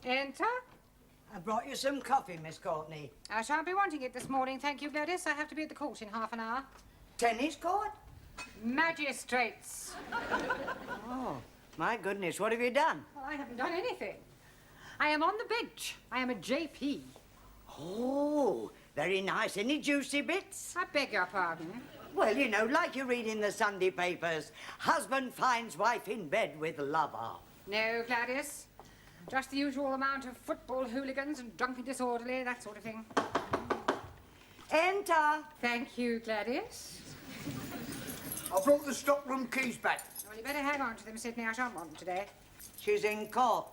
Enter? I brought you some coffee, Miss Courtney. I shan't be wanting it this morning, thank you, Gladys. I have to be at the court in half an hour. Tennis court? Magistrates. Oh, my goodness, what have you done? Well, I haven't done anything. I am on the bench. I am a JP. Oh, very nice. Any juicy bits? I beg your pardon. Well, you know, like you read in the Sunday papers, husband finds wife in bed with lover. No, Gladys. Just the usual amount of football hooligans and drunken disorderly, that sort of thing. Enter. Thank you, Gladys. I brought the stockroom keys back. Well, you better hang on to them, Sidney. I shan't want them today. She's in court.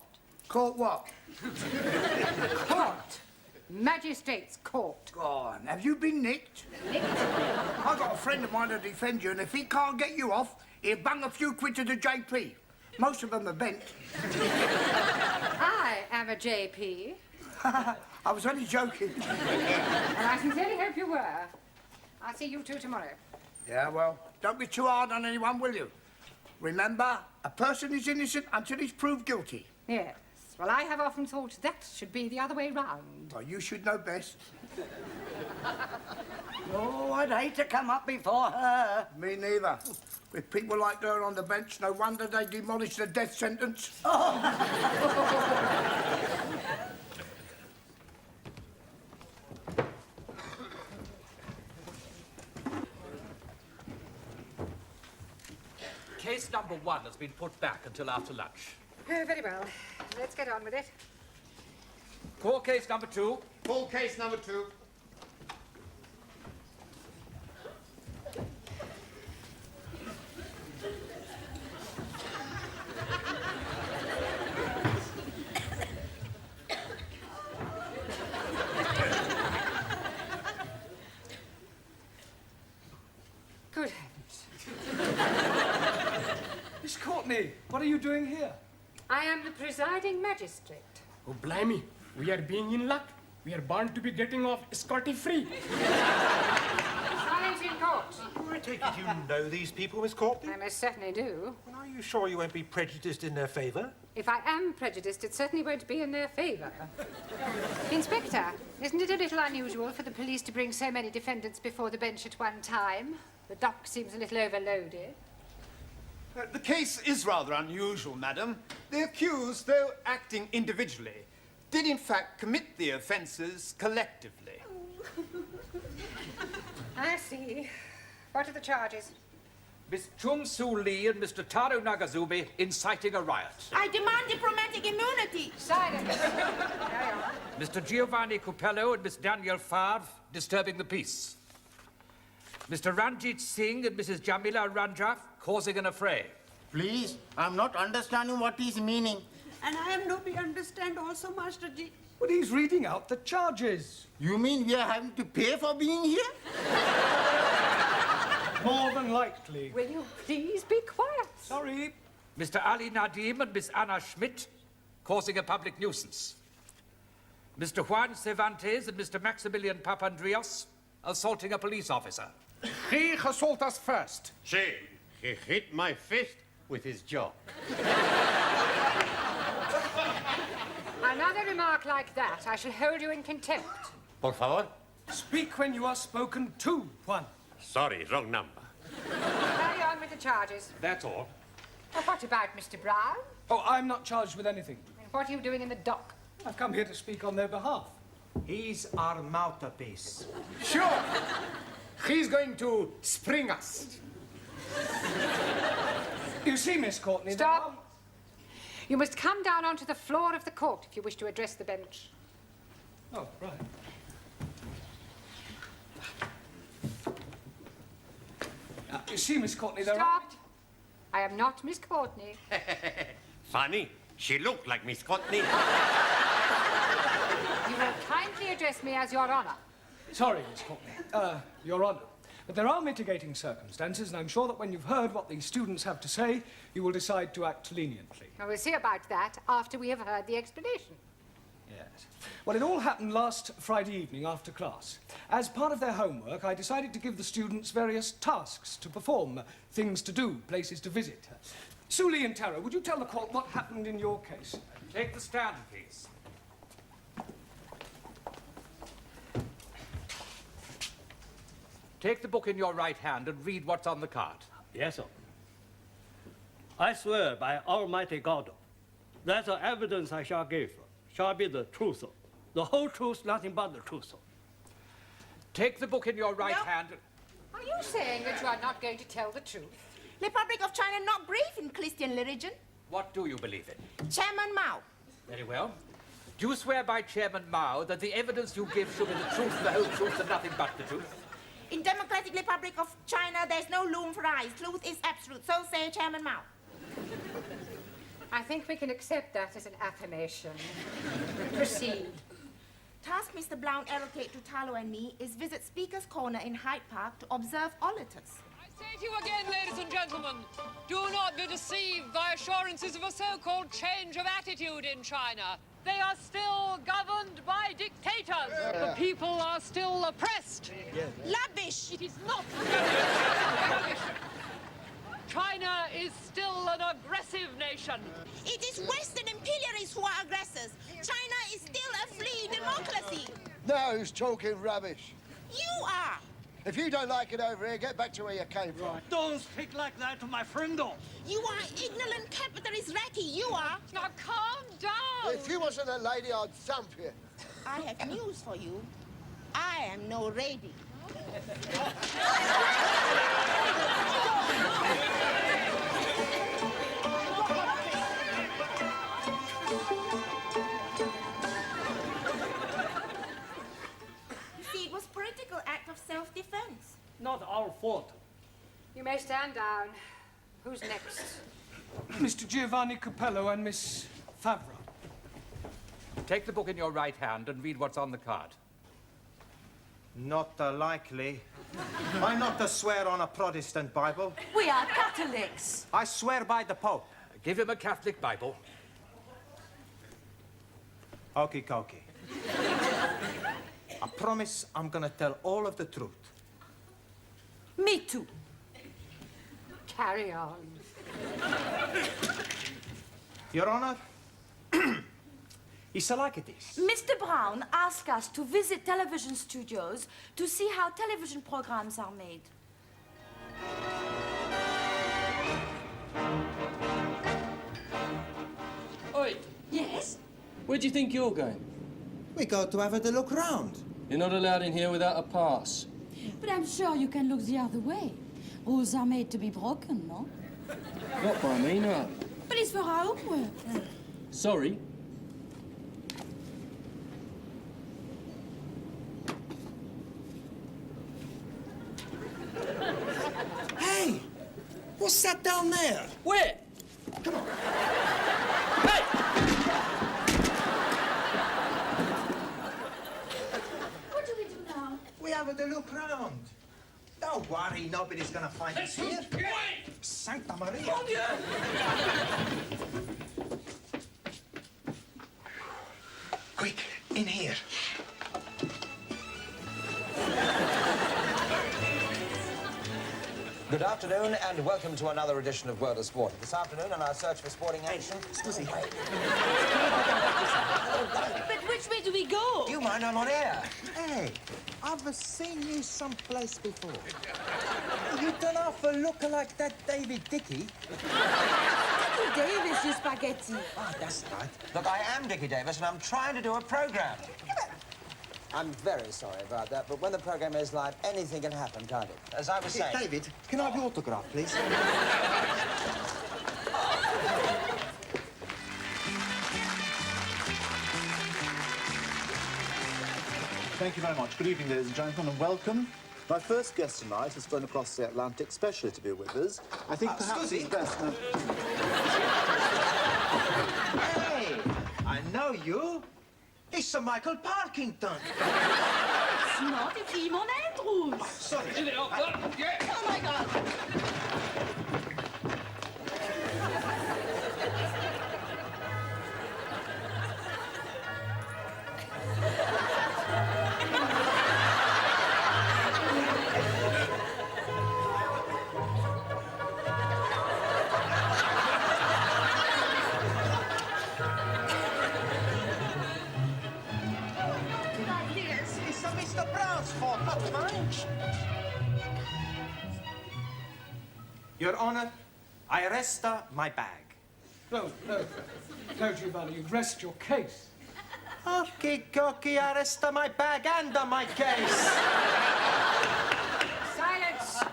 Court what? Court. Magistrate's court. Go on, have you been nicked? Nicked? I've got a friend of mine to defend you, and if he can't get you off, he'll bung a few quid to the JP. Most of them are bent. I am a JP. I was only joking. And I sincerely hope you were. I'll see you two tomorrow. Yeah, well, don't be too hard on anyone, will you? Remember, a person is innocent until he's proved guilty. Yes. Well, I have often thought that should be the other way round. Well, you should know best. Oh, I'd hate to come up before her. Me neither. With people like her on the bench, no wonder they demolished the death sentence. Case number 1 has been put back until after lunch. Oh, very well. Let's get on with it. Call case number 2. Call case number 2. Good heavens. Miss Courtney, what are you doing here? I am the presiding magistrate. Oh, blimey. We are being in luck. We are bound to be getting off scotty-free. Silence in court. I take it you know these people, Miss Courtney? I most certainly do. Well, are you sure you won't be prejudiced in their favour? If I am prejudiced, it certainly won't be in their favour. Inspector, isn't it a little unusual for the police to bring so many defendants before the bench at one time? The dock seems a little overloaded. The case is rather unusual, madam. The accused, though acting individually, did in fact commit the offences collectively. I see. What are the charges? Miss Chung Soo Lee and Mr. Taro Nagazubi inciting a riot. I demand diplomatic immunity. Silence. Carry on. Mr. Giovanni Cupello and Miss Danielle Favre disturbing the peace. Mr. Ranjit Singh and Mrs. Jamila Ranjaf causing an affray. Please, I'm not understanding what he's meaning. And I am not understand also, Master Ji. But he's reading out the charges. You mean we are having to pay for being here? More than likely. Will you please be quiet? Sorry. Mr. Ali Nadim and Miss Anna Schmidt causing a public nuisance. Mr. Juan Cervantes and Mr. Maximilian Papandreou assaulting a police officer. He assaulted us first. See, he hit my fist with his jaw. Another remark like that, I shall hold you in contempt. Por favor? Speak when you are spoken to, Juan. Sorry, wrong number. Carry on with the charges. That's all. Well, what about Mr. Brown? Oh, I'm not charged with anything. And what are you doing in the dock? I've come here to speak on their behalf. He's our mouthpiece. Sure. He's going to spring us. You see, Miss Courtney... Stop. You must come down onto the floor of the court if you wish to address the bench. Oh, right. You see, Miss Courtney, there Stop. I am not Miss Courtney. Funny, she looked like Miss Courtney. You will kindly address me as Your Honour. Sorry, Miss Courtney. Your Honour. But there are mitigating circumstances, and I'm sure that when you've heard what the students have to say, you will decide to act leniently. Well, we'll see about that after we have heard the explanation. Yes. Well, it all happened last Friday evening after class. As part of their homework, I decided to give the students various tasks to perform, things to do, places to visit. Suli and Tara, would you tell the court what happened in your case? Take the stand, please. Take the book in your right hand and read what's on the card. Yes, sir. I swear by Almighty God that the evidence I shall give shall be the truth, the whole truth, nothing but the truth. Take the book in your right hand. Are you saying that you are not going to tell the truth? Republic of China not believe in Christian religion. What do you believe in? Chairman Mao. Very well. Do you swear by Chairman Mao that the evidence you give shall be the truth, the whole truth, and nothing but the truth? In Democratic Republic of China, there's no room for lies. Truth is absolute. So say Chairman Mao. I think we can accept that as an affirmation. Proceed. Task Mr. Brown allocate to Talo and me is visit Speaker's Corner in Hyde Park to observe auditors. Say to you again, ladies and gentlemen, do not be deceived by assurances of a so-called change of attitude in China. They are still governed by dictators. The people are still oppressed. Rubbish! It is not rubbish. China is still an aggressive nation. It is Western imperialists who are aggressors. China is still a free democracy. Now who's talking rubbish? You are. If you don't like it over here, get back to where you came from. Don't speak like that to my friendo. You are ignorant capitalist Ratty, you are. Now calm down. If you wasn't a lady, I'd thump you. I have news for you. I am no lady. See, it was political act of self-defense. Not our fault. You may stand down. Who's next? Mr. Giovanni Capello and Miss Favre. Take the book in your right hand and read what's on the card. Not likely. I not swear on a Protestant Bible. We are Catholics. I swear by the Pope. Give him a Catholic Bible. Okie dokie. I promise I'm gonna tell all of the truth. Me too. Carry on. Your Honor, it's like it is. Mr. Brown asked us to visit television studios to see how television programs are made. Oi, Yes? where do you think you're going? We go to have a look round. You're not allowed in here without a pass. But I'm sure you can look the other way. Rules are made to be broken, no? Not by me, no. But it's for our homework. Sorry. Hey! What's that down there? Where? Come on. Hey! What do we do now? We have a look round. Don't worry, nobody's gonna find us here. Santa Maria. Quick, in here. Good afternoon and welcome to another edition of World of Sport. This afternoon on our search for sporting action... Excuse me. But which way do we go? Do you mind? I'm on air. Hey, I've seen you someplace before. You don't half look like that David Dickey. Dickie Davis, you spaghetti. Ah, that's right. Look, I am Dickie Davis and I'm trying to do a programme. I'm very sorry about that, but when the programme is live, anything can happen, can't it? As I was saying... David, can I have your autograph, please? Thank you very much. Good evening, ladies and gentlemen, and welcome. My first guest tonight has flown across the Atlantic specially to be with us. I think perhaps it's best... Hey, I know you. It's Sir Michael Parkington. It's not, it's Simon Andrews. Oh, sorry. Oh my God. It's Mr. Brown's fault, not mine. Your Honor, I arrest my bag. No, Giovanni, you rest your case. Okay, Cocky, arrest my bag and my case. Silence!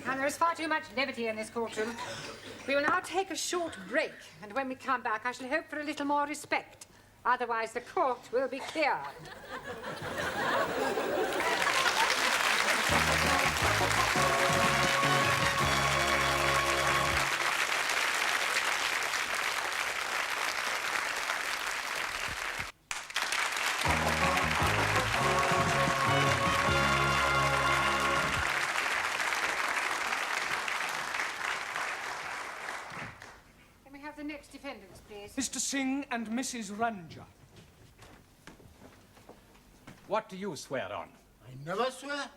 And there is far too much levity in this courtroom. We will now take a short break, and when we come back, I shall hope for a little more respect. Otherwise, the court will be cleared. Singh and Mrs. Ranger. What do you swear on? I never swear.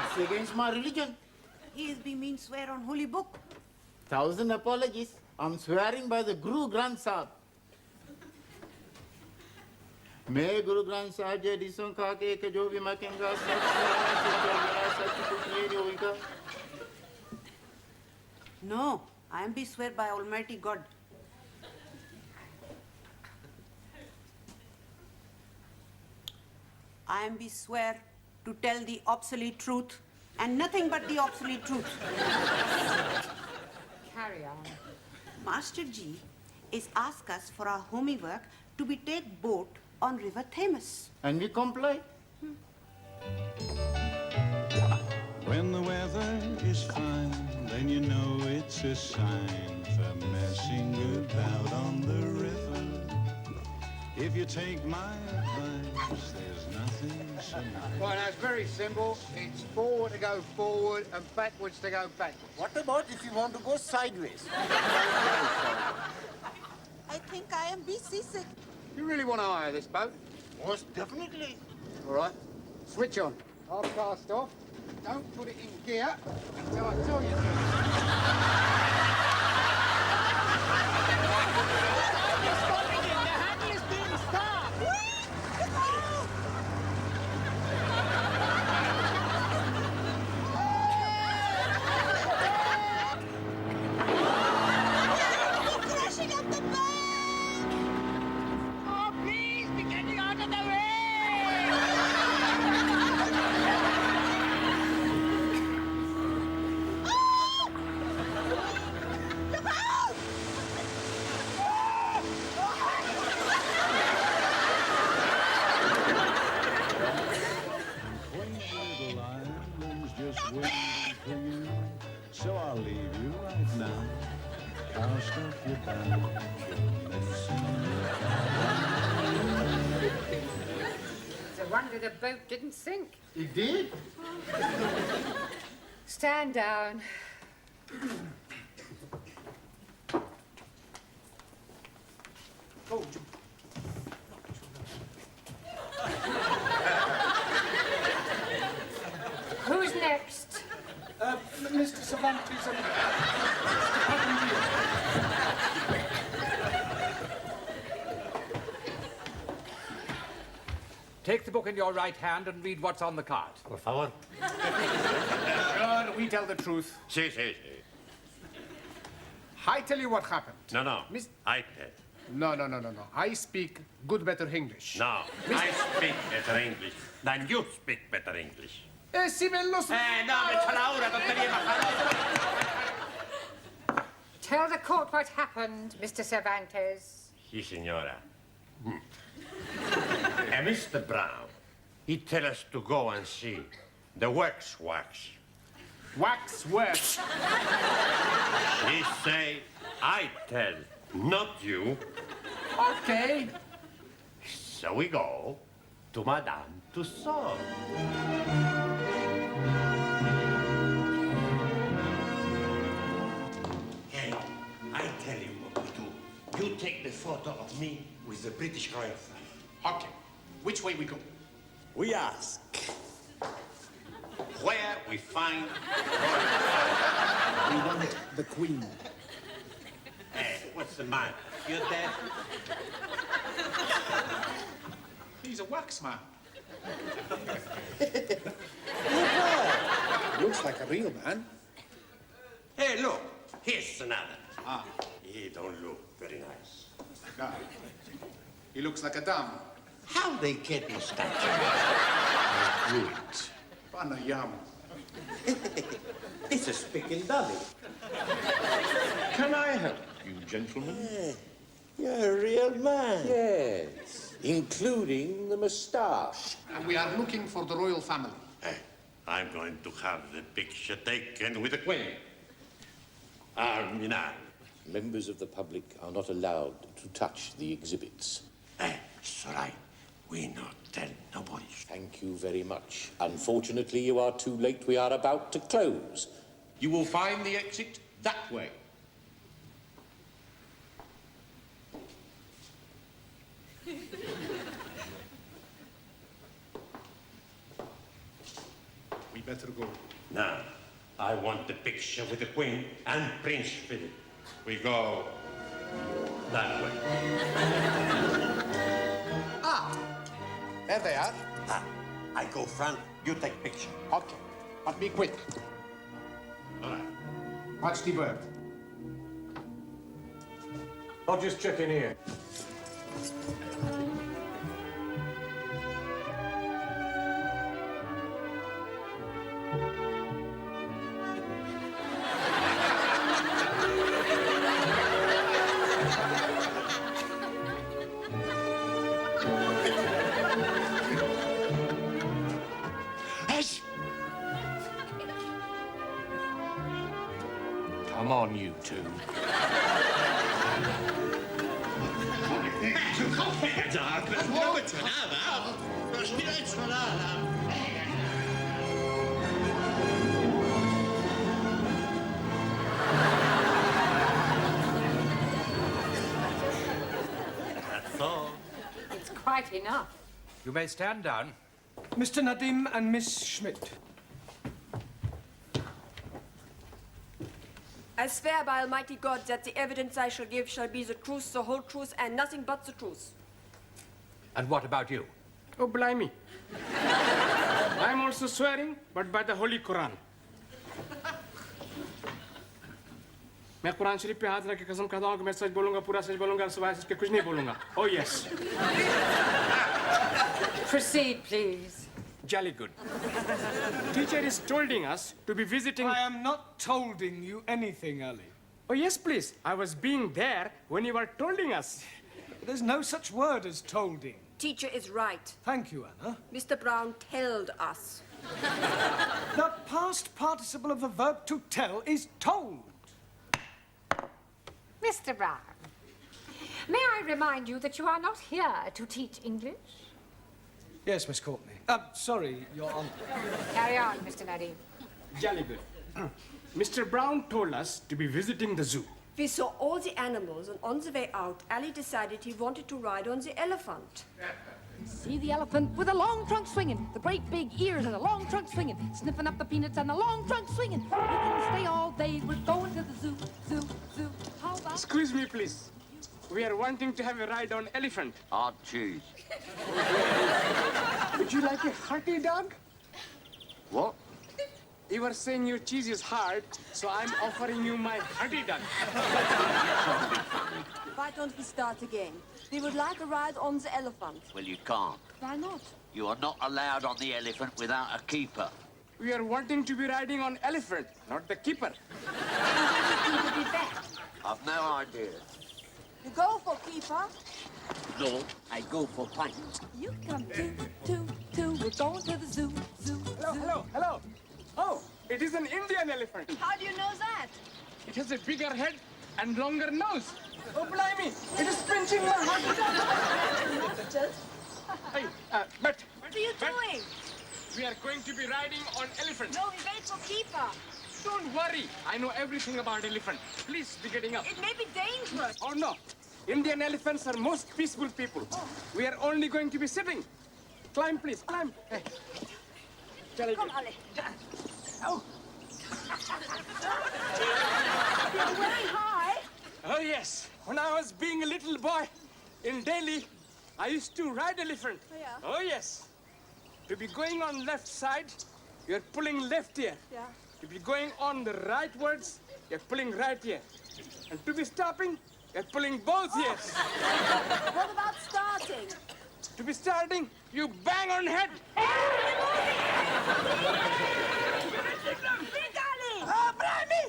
It's against my religion. He is being mean swear on holy book. 1,000 apologies. I'm swearing by the Guru Granth Sahib. मैं गुरु ग्रंथ साहिब जी दिसों खा के एक जो भी मैं कहूँगा सच No, I am be swear by Almighty God. I am be swear to tell the obsolete truth and nothing but the obsolete truth. Carry on. Master Ji is ask us for our homework to be take boat on River Thames. And we comply. When the weather is fine, then you know it's a sign for messing about on the river. If you take my advice, there's nothing so nice. Right, now it's very simple. It's forward to go forward and backwards to go backwards. What about if you want to go sideways? I think I am be seasick. You really want to hire this boat? Most definitely. All right, switch on. I'll cast off. Don't put it in gear until I tell you to. So I'll leave you right now. Cast off your bag. It's a wonder the boat didn't sink. It did? Stand down. Who's next? Mr. Cervantes and Mr. Papandreou. Take the book in your right hand and read what's on the card. Por favor. Sure, we tell the truth. Sí, sí, sí. I tell you what happened. No, no. Miss- I tell. No. I speak good, better English. No, I speak better English than you speak better English. Si me lo... No, me echa la hora, tontería bajada. Tell the court what happened, Mr. Cervantes. Sí, señora. And Mr. Brown, he tell us to go and see the wax. Wax works. He say, I tell, not you. Okay. So we go to Madame Tussauds. Hey, I tell you what we do. You take the photo of me with the British Royal flag. Okay. Which way we go? We ask where we find We want the Queen. Hey, what's the matter? You dead? He's a wax man. Looks like a real man. Hey, look, here's another. He don't look very nice. No. He looks like a dumb. How they get mustache? Good. Panayam. This is speaking dummy. Can I help you, gentlemen? You're a real man. Yes, including the moustache. And we are looking for the royal family. I'm going to have the picture taken with the Queen. Arminal. Members of the public are not allowed to touch the exhibits. It's all right. We not tell nobody. Thank you very much. Unfortunately, you are too late. We are about to close. You will find the exit that way. better go. Now, I want the picture with the Queen and Prince Philip. We go that way. Ah, there they are. I go front, you take picture. Okay, but be quick. All right. Watch the bird. I'll just check in here. Come on, you two. That's all. It's quite enough. You may stand down. Mr. Nadim and Miss Schmidt. I swear by Almighty God that the evidence I shall give shall be the truth, the whole truth, and nothing but the truth. And what about you? Oh, blimey. I'm also swearing, but by the Holy Quran. मैं कुरान शरीफ पे हाथ रख के कसम खाता हूँ कि मैं सच बोलूँगा, पूरा सच बोलूँगा, सिवाय इसके कुछ नहीं बोलूँगा. Oh, yes. Proceed, please. Jolly good. Teacher is tolding us to be visiting... I am not tolding you anything, Ali. Oh, yes, please. I was being there when you were tolding us. There's no such word as tolding. Teacher is right. Thank you, Anna. Mr. Brown told us. The past participle of the verb to tell is told. Mr. Brown, may I remind you that you are not here to teach English? Yes, Miss Courtney. Sorry, Your Honor. Carry on, Mr. Nadim. Jolly good. Mr. Brown told us to be visiting the zoo. We saw all the animals, and on the way out, Ali decided he wanted to ride on the elephant. See the elephant with a long trunk swinging, the great big ears and a long trunk swinging, sniffing up the peanuts and a long trunk swinging. We can stay all day. We're going to the zoo, zoo, zoo. How about... Excuse me, please. We are wanting to have a ride on elephant. Hard cheese. Would you like a hearty dog? What? You were saying your cheese is hard, so I'm offering you my hearty dog. Why don't we start again? We would like a ride on the elephant. Well, you can't. Why not? You are not allowed on the elephant without a keeper. We are wanting to be riding on elephant, not the keeper. I've no idea. You go for keeper. No, I go for plank. You come two. We're going to the zoo, zoo. Hello. Oh, it is an Indian elephant. How do you know that? It has a bigger head and longer nose. Oh, blimey, it is pinching my heart. Hey, but... What are you doing? We are going to be riding on elephant. No, we wait for keeper. Don't worry. I know everything about elephant. Please be getting up. It may be dangerous. Oh, no. Indian elephants are most peaceful people. Oh. We are only going to be sitting. Climb, please. Climb. Hey. Come, Ali. Oh. You're very high. Oh, yes. When I was being a little boy in Delhi, I used to ride elephant. Oh, yeah? Oh, yes. To be going on left side, you're pulling left here. Yeah. To be going on the rightwards, you're pulling right here. And to be stopping, you're pulling both ears. What about starting? To be starting, you bang on head. Big Ali! Oh, blimey!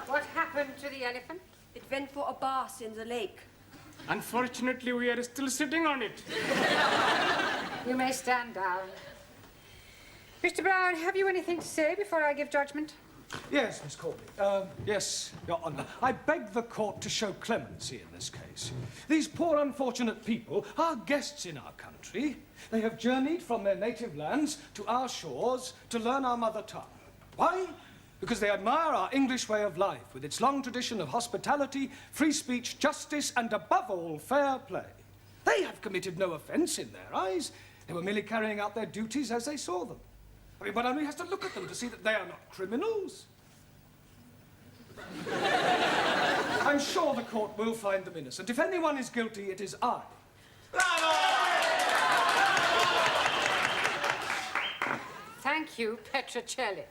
What happened to the elephant? It went for a bath in the lake. Unfortunately, we are still sitting on it. You may stand down. Mr. Brown, have you anything to say before I give judgment? Yes, Miss Courtney. Yes, Your Honour. I beg the court to show clemency in this case. These poor unfortunate people are guests in our country. They have journeyed from their native lands to our shores to learn our mother tongue. Why? Because they admire our English way of life, with its long tradition of hospitality, free speech, justice, and above all, fair play. They have committed no offence in their eyes. They were merely carrying out their duties as they saw them. I mean, one only has to look at them to see that they are not criminals. I'm sure the court will find them innocent. If anyone is guilty, it is I. Thank you, Petrocelli.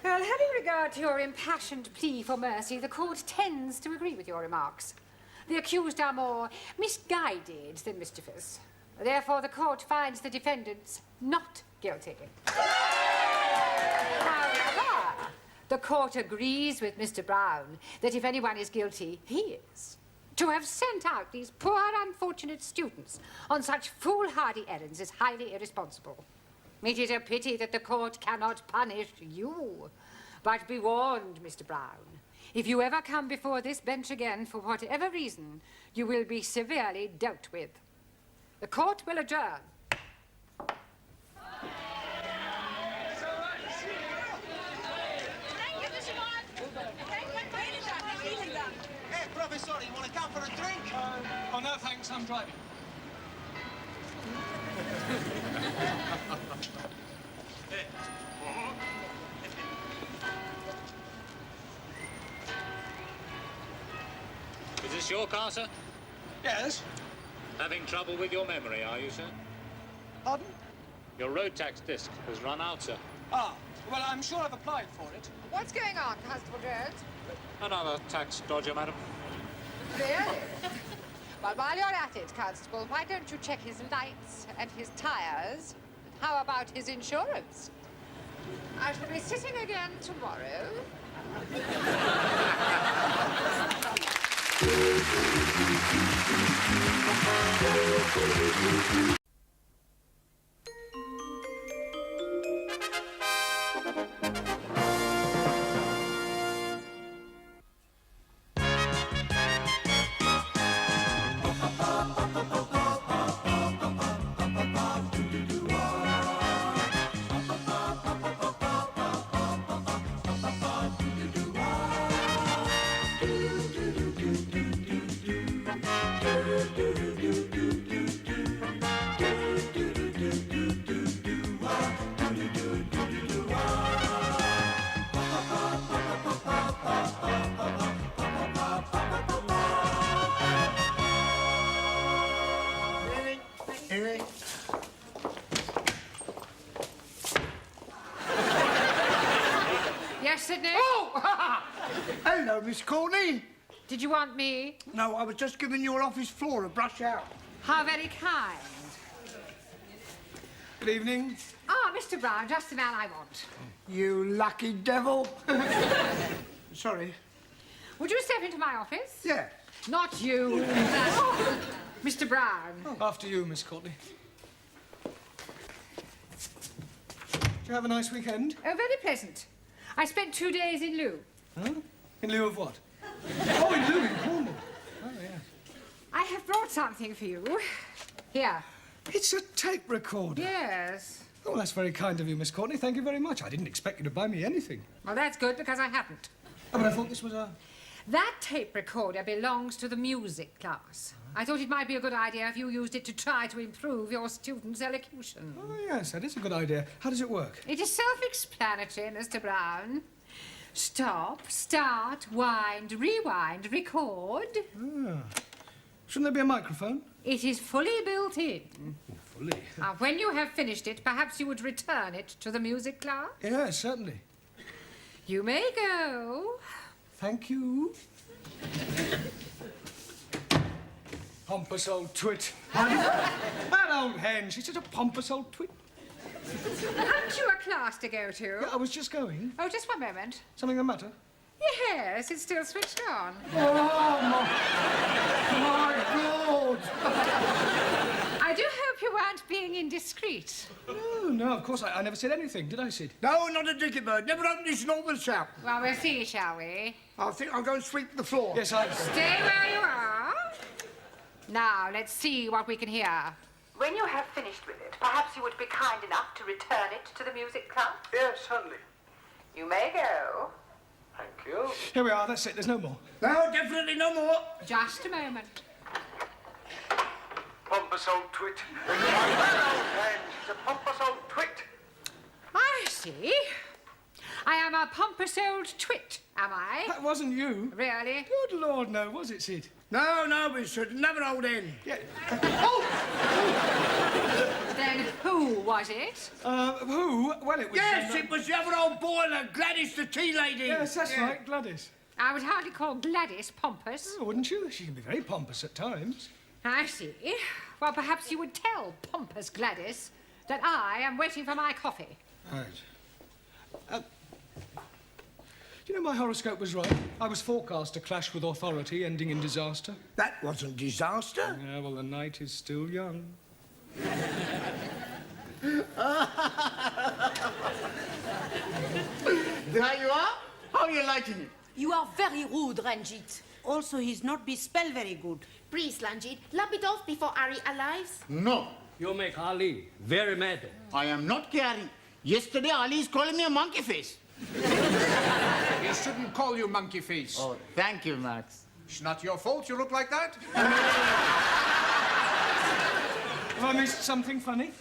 Well, having regard to your impassioned plea for mercy, the court tends to agree with your remarks. The accused are more misguided than mischievous. Therefore, the court finds the defendants not guilty. However, the court agrees with Mr. Brown that if anyone is guilty, he is. To have sent out these poor, unfortunate students on such foolhardy errands is highly irresponsible. It is a pity that the court cannot punish you. But be warned, Mr. Brown. If you ever come before this bench again, for whatever reason, you will be severely dealt with. The court will adjourn. Hey, Professor, you want to come for a drink? Oh, no, thanks. I'm driving. Is this your car, sir? Yes. Having trouble with your memory, are you, sir? Pardon? Your road tax disc has run out, sir. Ah, well, I'm sure I've applied for it. What's going on, Constable Jones? Another tax dodger, madam. Really? Well, while you're at it, Constable, why don't you check his lights and his tires? And how about his insurance? I shall be sitting again tomorrow. Yes, Sydney? Oh! Hello, Miss Courtney. Did you want me? No, I was just giving your office floor a brush out. How very kind. Good evening. Ah, Mr. Brown, just the man I want. You lucky devil. Sorry. Would you step into my office? Yeah. Not you. Mr. Brown. Oh, after you, Miss Courtney. Did you have a nice weekend? Oh, very pleasant. I spent 2 days in lieu. Huh? In lieu of what? Oh, in lieu in Cornwall. Oh, yeah. I have brought something for you. Here. It's a tape recorder. Yes. Oh, that's very kind of you, Miss Courtney. Thank you very much. I didn't expect you to buy me anything. Well, that's good, because I hadn't. Oh, but I thought this was a... That tape recorder belongs to the music class. I thought it might be a good idea if you used it to try to improve your students' elocution. Oh, yes, that is a good idea. How does it work? It is self-explanatory, Mr. Brown. Stop, start, wind, rewind, record. Ah. Shouldn't there be a microphone? It is fully built in. Oh, fully? Now, when you have finished it, perhaps you would return it to the music class? Yes, certainly. You may go. Thank you. Pompous old twit. That old hen, she's such a pompous old twit. Haven't you a class to go to? Yeah, I was just going. Oh, just one moment. Something the matter? Yes, it's still switched on. Oh, my God. I do hope you weren't being indiscreet. No, of course, I never said anything, did I, Sid? No, not a dicky bird. Never opened his normal shout. Well, we'll see, shall we? I think I'll go and sweep the floor. Yes, Stay where you are. Now, let's see what we can hear. When you have finished with it, perhaps you would be kind enough to return it to the music club? Yes, certainly. You may go. Thank you. Here we are, that's it, there's no more. No, definitely no more. Just a moment. Pompous old twit. He's a pompous old twit. I see. I am a pompous old twit, am I? That wasn't you. Really? Good Lord, no, was it, Sid? No, we should. Never old end. Yeah. Then who was it? Who? Well, it was... Yes, it was the other old boiler, Gladys the tea lady. Yes, that's right, Gladys. I would hardly call Gladys pompous. Oh, wouldn't you? She can be very pompous at times. I see. Well, perhaps you would tell pompous Gladys that I am waiting for my coffee. Right. You know, my horoscope was right. I was forecast to clash with authority, ending in disaster. That wasn't disaster. Yeah, well, the night is still young. There you are. How are you liking it? You are very rude, Ranjit. Also, he's not be spell very good. Please, Ranjit, lap it off before Ari arrives. No. You make Ali very mad. I am not caring. Yesterday, Ali is calling me a monkey face. He shouldn't call you monkey face. Oh, thank you, Max. It's not your fault you look like that. Have I missed something funny?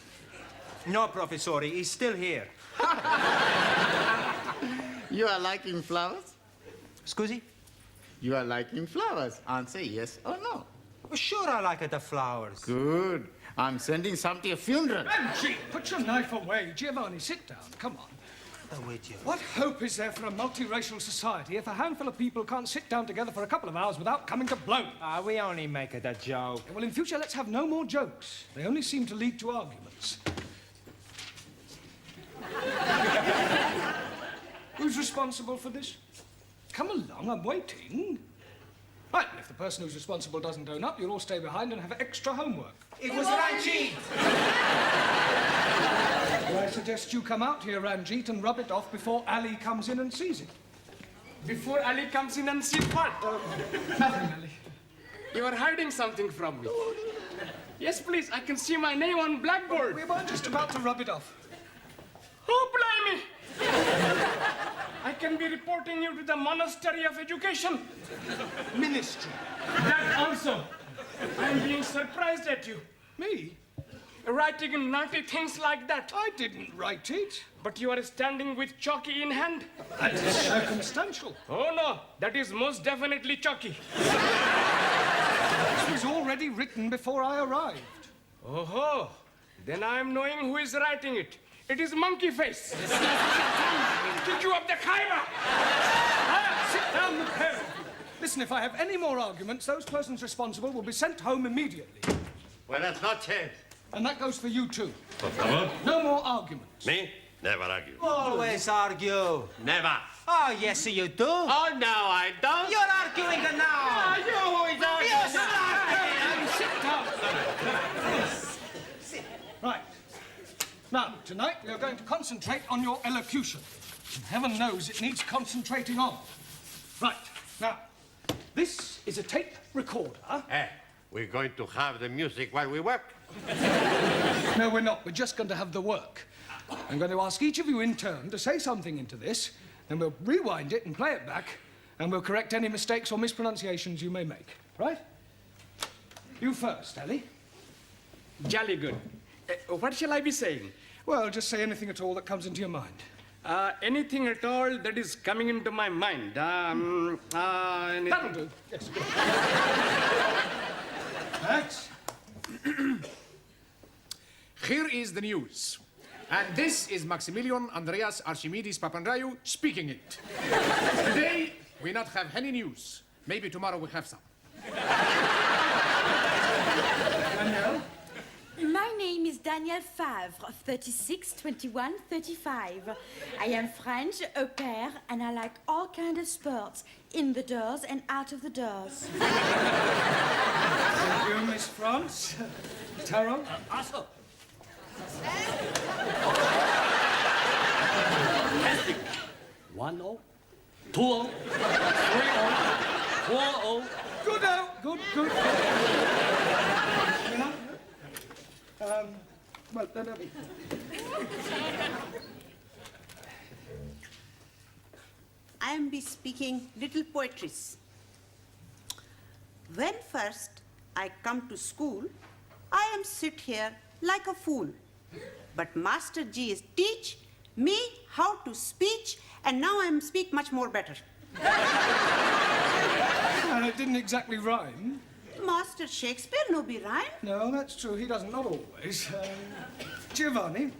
No, Professor, he's still here. You are liking flowers? Scusi? You are liking flowers. Answer yes or no. Well, sure I like the flowers. Good. I'm sending some to your funeral. Ranjit, put your knife away. Giovanni, sit down. Come on. What hope is there for a multiracial society if a handful of people can't sit down together for a couple of hours without coming to blows? We only make it a joke. Well, in future, let's have no more jokes. They only seem to lead to arguments. Who's responsible for this? Come along, I'm waiting. Right, and if the person who's responsible doesn't own up, you'll all stay behind and have extra homework. It was Ranjit! Well, I suggest you come out here, Ranjit, and rub it off before Ali comes in and sees it. Before Ali comes in and sees what? Nothing, Ali. You are hiding something from me. Yes, please, I can see my name on blackboard. We were just about to rub it off. Oh, blimey! I can be reporting you to the Monastery of Education. Ministry. That also. I'm being surprised at you. Me? Writing naughty things like that. I didn't write it. But you are standing with chalky in hand. That is circumstantial. Oh, no. That is most definitely chalky. This was already written before I arrived. Oh, then I am knowing who is writing it. It is Monkey Face. Kick you up the Khyber. Sit down, the pair of you. Listen, if I have any more arguments, those persons responsible will be sent home immediately. Buenas noches. And that goes for you, too. Por favor. No more arguments. Me? Never argue. Always argue. Never. Oh, yes, you do. Oh, no, I don't. You're arguing now. You who is arguing? Sit down. Right. Now, tonight we are going to concentrate on your elocution. And heaven knows it needs concentrating on. Right. Now, this is a tape recorder. We're going to have the music while we work. No, we're not. We're just going to have the work. I'm going to ask each of you in turn to say something into this, then we'll rewind it and play it back, and we'll correct any mistakes or mispronunciations you may make. Right? You first, Ali. Jolly good. What shall I be saying? Well, just say anything at all that comes into your mind. Anything at all that is coming into my mind. Anything. That'll do. Yes, good. Max? Here is the news. And this is Maximilian Andreas Archimedes Papandreou speaking it. Today, we not have any news. Maybe tomorrow we have some. Danielle? My name is Danielle Favre, 36, 21, 35. I am French, au pair, and I like all kinds of sports, in the doors and out of the doors. Thank you, Miss France. Taro? Also, Fantastic. 1-0, 2-0, 3-0, 4-0. Good out. Good. Well, no. I am be speaking little poetries. When first I come to school, I am sit here like a fool. But Master G is teach me how to speech, and now I am speak much more better. Well, it didn't exactly rhyme. Master Shakespeare no be rhyme. No, that's true. He doesn't, not always. Giovanni.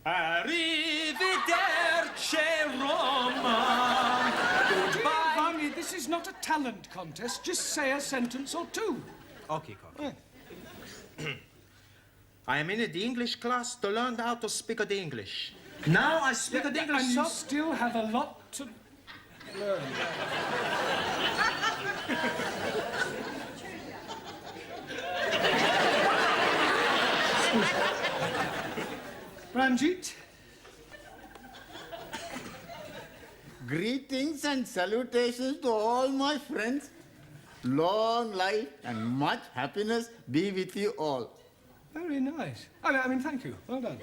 Arrivederci, Roma. Giovanni, this is not a talent contest. Just say a sentence or two. Okay, Cocky. I am in the English class to learn how to speak the English. Now I speak the English and so... you still have a lot to learn. Ranjit? Greetings and salutations to all my friends. Long life and much happiness be with you all. Very nice. I mean, thank you. Well done.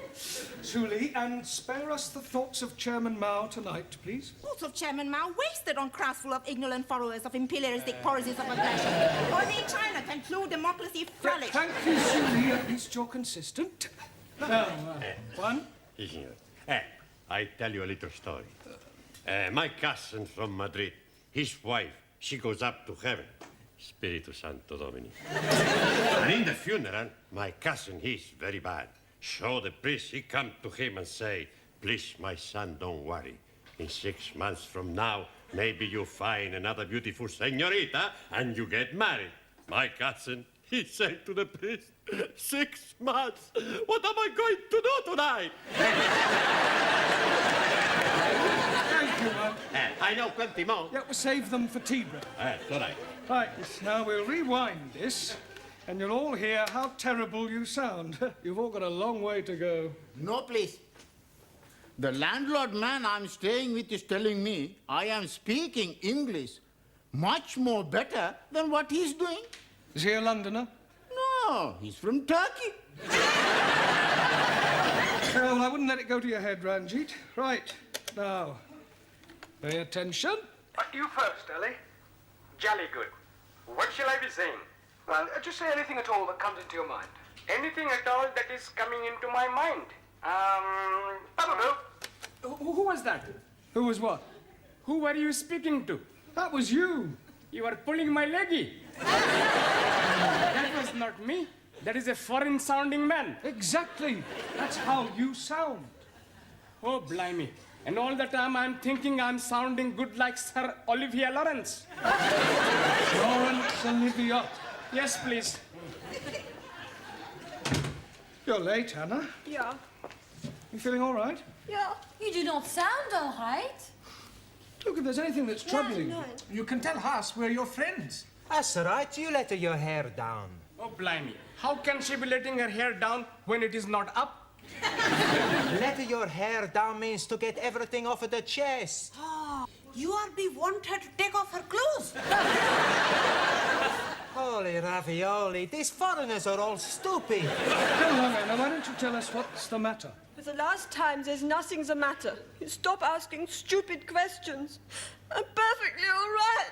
Suli, and spare us the thoughts of Chairman Mao tonight, please. Thoughts of Chairman Mao wasted on crowds full of ignorant followers of imperialistic policies of aggression. Only China can true democracy flourish. Thank you, Suli. At least you're consistent. Now, one. I tell you a little story. My cousin from Madrid, his wife, she goes up to heaven. Spiritu Santo Domini. And in the funeral, my cousin, he's very bad. So the priest, he come to him and say, please, my son, don't worry. In 6 months from now, maybe you find another beautiful señorita and you get married. My cousin, he said to the priest, 6 months? What am I going to do tonight? Thank you, I know plenty more. Yeah, we'll save them for tea break. That's all right. Right, now we'll rewind this, and you'll all hear how terrible you sound. You've all got a long way to go. No, please. The landlord man I'm staying with is telling me I am speaking English much more better than what he's doing. Is he a Londoner? No, he's from Turkey. Well, I wouldn't let it go to your head, Ranjit. Right, now, pay attention. You first, Ellie. Jolly good. What shall I be saying? Well, just say anything at all that comes into your mind. Anything at all that is coming into my mind. I don't know. Who was that? Who was what? Who were you speaking to? That was you. You were pulling my leggy. That was not me. That is a foreign-sounding man. Exactly. That's how you sound. Oh, blimey. And all the time I'm thinking I'm sounding good like Sir Olivier Lawrence. Lawrence Olivier. Yes, please. You're late, Hannah. Yeah. You feeling all right? Yeah. You do not sound all right. Look, if there's anything that's troubling you. You can tell us we're your friends. That's right. You let your hair down. Oh, blimey. How can she be letting her hair down when it is not up? Let your hair down means to get everything off of the chest. Oh, you are be want her to take off her clothes. Holy ravioli, these foreigners are all stupid. Come on, Anna, why don't you tell us what's the matter? For the last time, there's nothing the matter. You stop asking stupid questions. I'm perfectly all right.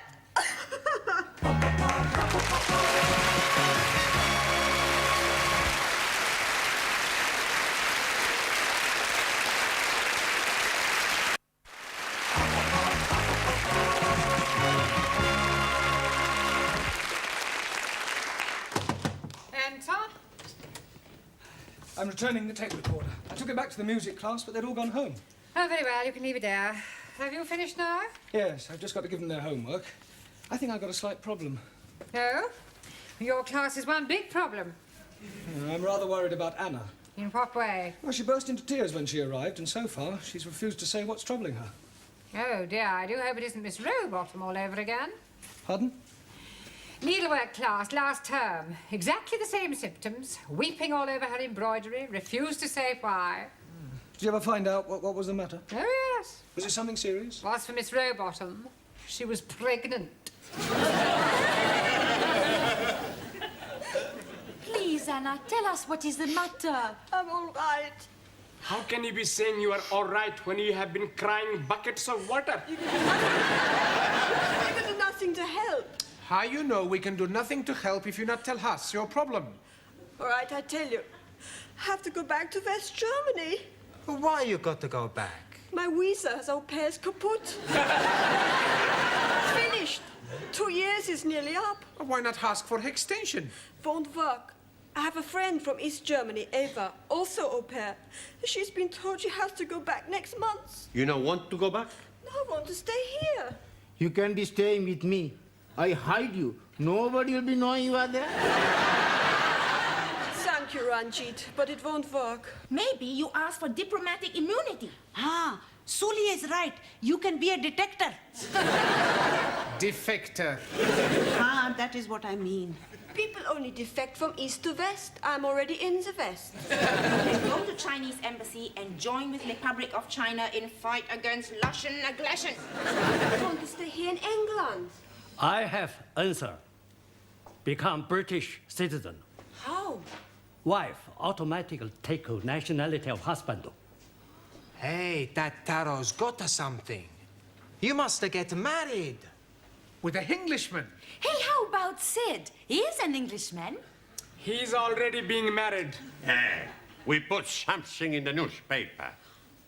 I'm returning the tape recorder. I took it back to the music class, but they'd all gone home. Oh, very well. You can leave it there. Have you finished now? Yes, I've just got to give them their homework. I think I've got a slight problem. No? Your class is one big problem. I'm rather worried about Anna. In what way? Well, she burst into tears when she arrived, and so far, she's refused to say what's troubling her. Oh, dear, I do hope it isn't Miss Rowbottom all over again. Pardon? Needlework class last term. Exactly the same symptoms. Weeping all over her embroidery. Refused to say why. Did you ever find out what was the matter? Oh, yes. Was it something serious? Was for Miss Rowbottom. She was pregnant. Please, Anna, tell us what is the matter. I'm all right. How can you be saying you are all right when you have been crying buckets of water? You can do nothing to help. How you know we can do nothing to help if you not tell us your problem? All right, I tell you. I have to go back to West Germany. Why you got to go back? My visa as au pair's kaput. Finished. 2 years is nearly up. Why not ask for extension? Won't work. I have a friend from East Germany, Eva, also au pair. She's been told she has to go back next month. You don't want to go back? No, I want to stay here. You can be staying with me. I hide you. Nobody will be knowing you are there. Thank you, Ranjit, but it won't work. Maybe you ask for diplomatic immunity. Ah, Suli is right. You can be a detector. Defector. Ah, that is what I mean. People only defect from east to west. I'm already in the west. Go to Chinese embassy and join with Republic of China in fight against Russian aggression. I want to stay here in England. I have answer. Become British citizen. How? Wife automatically take nationality of husband. Hey, that Taro's got something. You must get married. With an Englishman. Hey, how about Sid? He is an Englishman. He's already being married. We put something in the newspaper.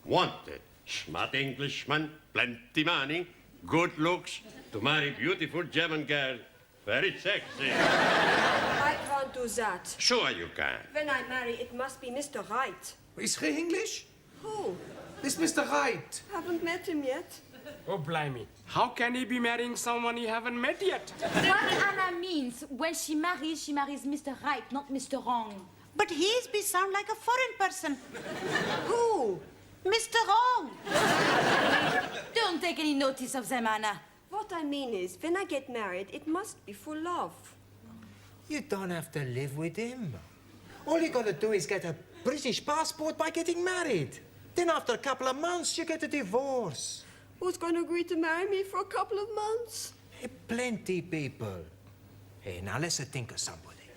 Wanted. Smart Englishman, plenty money, good looks, to marry beautiful German girl. Very sexy. I can't do that. Sure you can. When I marry, it must be Mr. Wright. Is he English? Who? This Mr. Wright. Haven't met him yet. Oh, blimey. How can he be marrying someone he haven't met yet? What Anna means, when she marries Mr. Right, not Mr. Wrong. But his be sound like a foreign person. Who? Mr. Wrong. Don't take any notice of them, Anna. What I mean is, when I get married, it must be for love. You don't have to live with him. All you gotta do is get a British passport by getting married. Then after a couple of months, you get a divorce. Who's going to agree to marry me for a couple of months? Hey, plenty people. Hey, now let's think of somebody.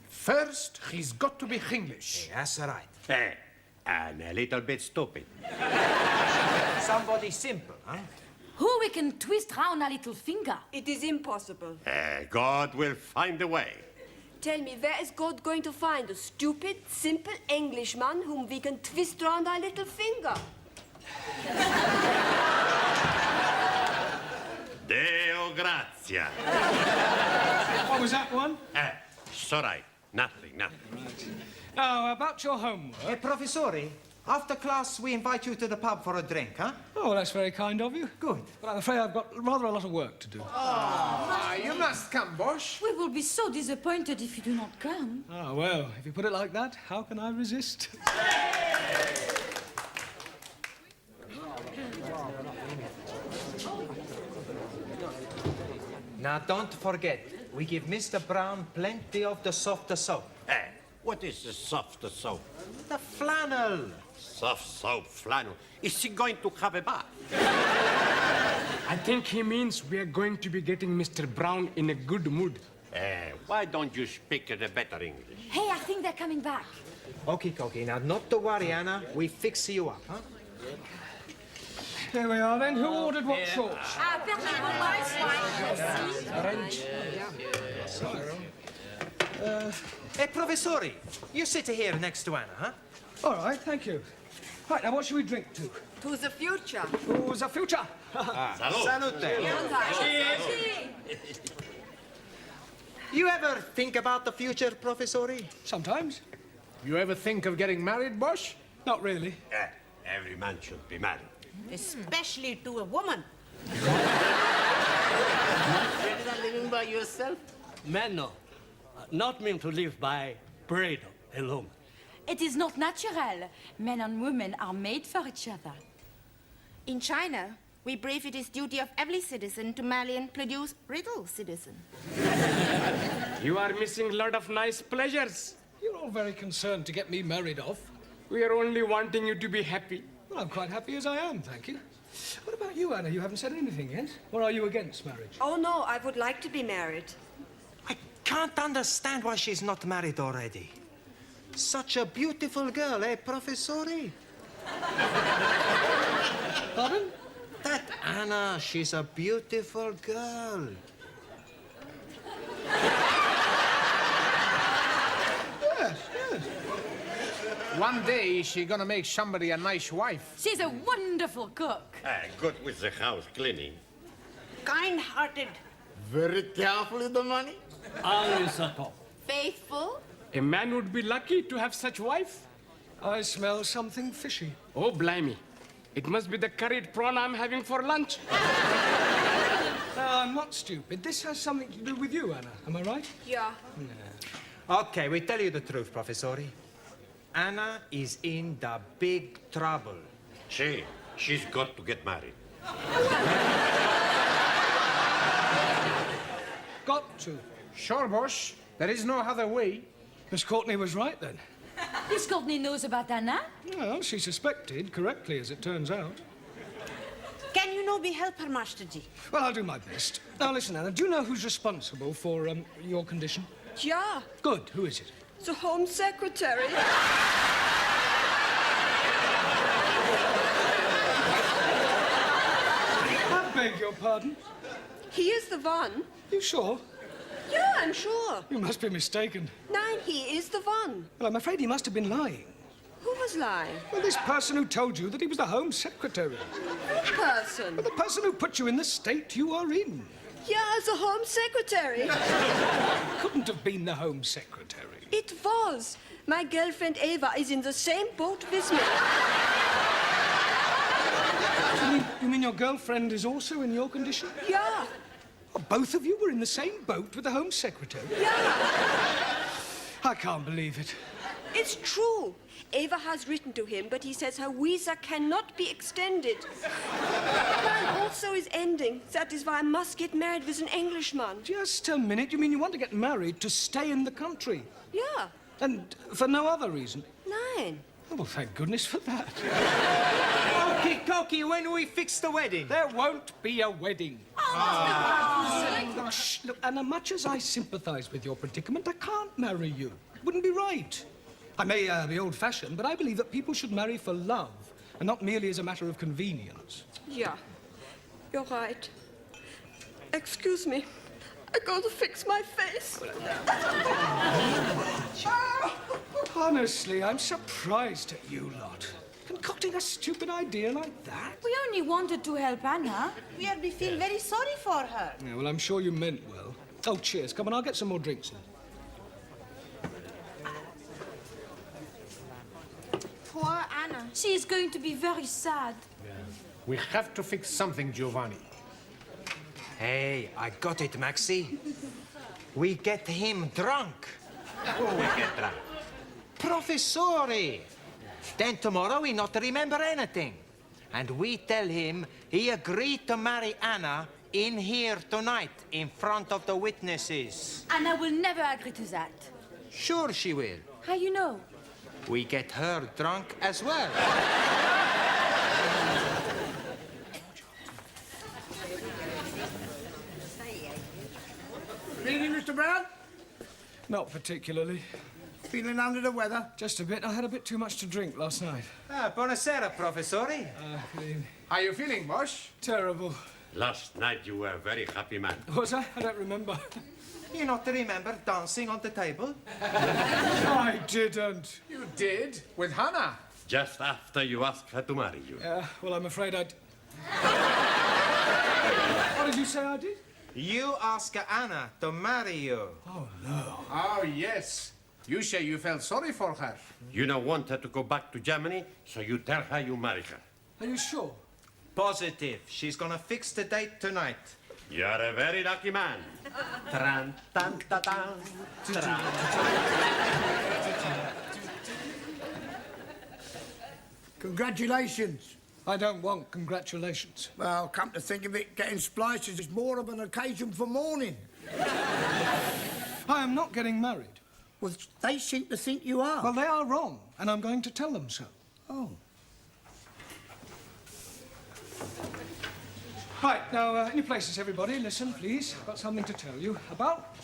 First, he's got to be English. Hey, that's right. And a little bit stupid. Somebody simple, huh? Who we can twist round a little finger. It is impossible. God will find a way. Tell me, where is God going to find a stupid, simple Englishman whom we can twist round our little finger? Deo grazia. What was that one? It's all right. Nothing. Now, about your homework. Hey, Professori, after class, we invite you to the pub for a drink, huh? Oh, well, that's very kind of you. Good. But I'm afraid I've got rather a lot of work to do. You must come, Bosch. We will be so disappointed if you do not come. Ah, well, if you put it like that, how can I resist? Now, don't forget, we give Mr. Brown plenty of the softer soap. What is the soft soap? The flannel. Soft soap flannel. Is he going to have a bath? I think he means we are going to be getting Mr. Brown in a good mood. Why don't you speak the better English? Hey, I think they're coming back. Okay. Now, not to worry, Anna. We fix you up, huh? Here we are, then. Who ordered what sauce? Hey, Professori, you sit here next to Anna, huh? All right, thank you. Right, now what should we drink to? To the future. To the future. Salute. You ever think about the future, Professori? Sometimes. You ever think of getting married, Bosch? Not really. Every man should be married. Especially to a woman. Better than living by yourself. Men, no. Not meant to live by bread alone. It is not natural. Men and women are made for each other. In China, We brief it is duty of every citizen to marry and produce little citizen. You are missing a lot of nice pleasures. You're all very concerned to get me married off. We are only wanting you to be happy. Well, I'm quite happy as I am, thank you. What about you, Anna? You haven't said anything yet. Or are you against marriage? Oh, no, I would like to be married. I can't understand why she's not married already. Such a beautiful girl, eh, Professori? Pardon? That Anna, she's a beautiful girl. Yes, yes. One day, she's gonna make somebody a nice wife. She's a wonderful cook. Good with the house cleaning. Kind-hearted. Very careful with the money. Always a top. Faithful. A man would be lucky to have such wife. I smell something fishy. Oh, blimey. It must be the curried prawn I'm having for lunch. I'm not stupid. This has something to do with you, Anna. Am I right? Yeah. Okay, we tell you the truth, Professori. Anna is in the big trouble. She's got to get married. Got to. Sure, boss. There is no other way. Miss Courtney was right, then. Miss Courtney knows about Anna? Well, she suspected, correctly, as it turns out. Can you no be help her, Master G? Well, I'll do my best. Now, listen, Anna, do you know who's responsible for, your condition? Yeah. Good. Who is it? The Home Secretary. I beg your pardon? He is the one. You sure? Yeah, I'm sure. You must be mistaken. Nein, he is the one. Well, I'm afraid he must have been lying. Who was lying? Well, this person who told you that he was the Home Secretary. What person? Well, the person who put you in the state you are in. Yeah, the Home Secretary. Couldn't have been the Home Secretary. It was. My girlfriend Eva is in the same boat with me. You mean your girlfriend is also in your condition? Yeah. Oh, both of you were in the same boat with the Home Secretary? Yeah. I can't believe it. It's true. Eva has written to him, but he says her visa cannot be extended. Mine also is ending. That is why I must get married with an Englishman. Just a minute. You mean you want to get married to stay in the country? Yeah. And for no other reason? Nein. Oh, well, thank goodness for that. Okie dokie, when we fix the wedding? There won't be a wedding. Look, shh, look, Anna, much as I sympathise with your predicament, I can't marry you. It wouldn't be right. I may be old-fashioned, but I believe that people should marry for love and not merely as a matter of convenience. Yeah, you're right. Excuse me. I got to fix my face. Honestly, I'm surprised at you lot. Concocting a stupid idea like that? We only wanted to help Anna. We feel very sorry for her. Yeah, well, I'm sure you meant well. Oh, cheers. Come on, I'll get some more drinks in. Poor Anna. She is going to be very sad. Yeah. We have to fix something, Giovanni. Hey, I got it, Maxi. We get him drunk. Who we get drunk? Professori. Then tomorrow we not remember anything. And we tell him he agreed to marry Anna in here tonight, in front of the witnesses. Anna will never agree to that. Sure she will. How you know? We get her drunk as well. Feeling, Mr. Brown? Not particularly. Feeling under the weather? Just a bit. I had a bit too much to drink last night. Buonasera, Professori. How you feeling, boss? Terrible. Last night you were a very happy man. Was I? I don't remember. You not remember dancing on the table? I didn't. You did? With Hannah? Just after you asked her to marry you. Well, I'm afraid I'd... What did you say I did? You ask Anna to marry you. Oh, no. Oh, yes. You say you felt sorry for her. You don't want her to go back to Germany, so you tell her you marry her. Are you sure? Positive. She's gonna fix the date tonight. You're a very lucky man. Tran, tan, ta, tan. Congratulations. I don't want congratulations. Well, come to think of it, getting splices is more of an occasion for mourning. I am not getting married. Well, they seem to think you are. Well, they are wrong, and I'm going to tell them so. Oh. Right, now, in your places, everybody, listen, please. I've got something to tell you about.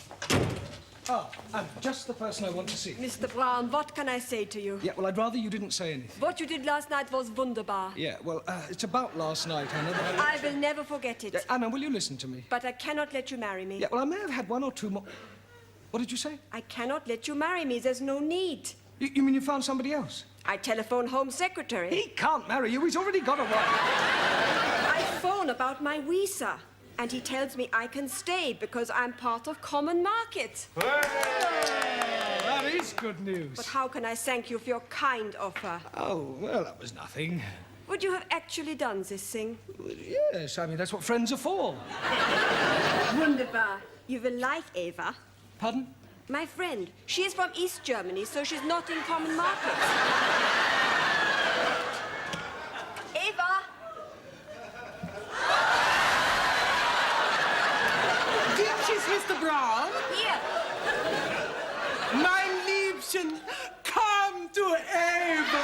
Ah, and just the person I want to see. Mr. Brown, what can I say to you? Yeah, well, I'd rather you didn't say anything. What you did last night was wunderbar. Yeah, well, it's about last night, Anna. I will never forget it. Yeah, Anna, will you listen to me? But I cannot let you marry me. Yeah, well, I may have had one or two more... What did you say? I cannot let you marry me. There's no need. You mean you found somebody else? I telephone Home Secretary. He can't marry you. He's already got a wife. I phone about my visa, and he tells me I can stay because I'm part of common market. That is good news. But how can I thank you for your kind offer? Oh, well, that was nothing. Would you have actually done this thing? Yes, I mean, that's what friends are for. Wunderbar. You will like Eva. Pardon? My friend. She is from East Germany, so she's not in common market. Eva! Ditches, Mr. Brown. Here. Mein Liebchen, come to Eva.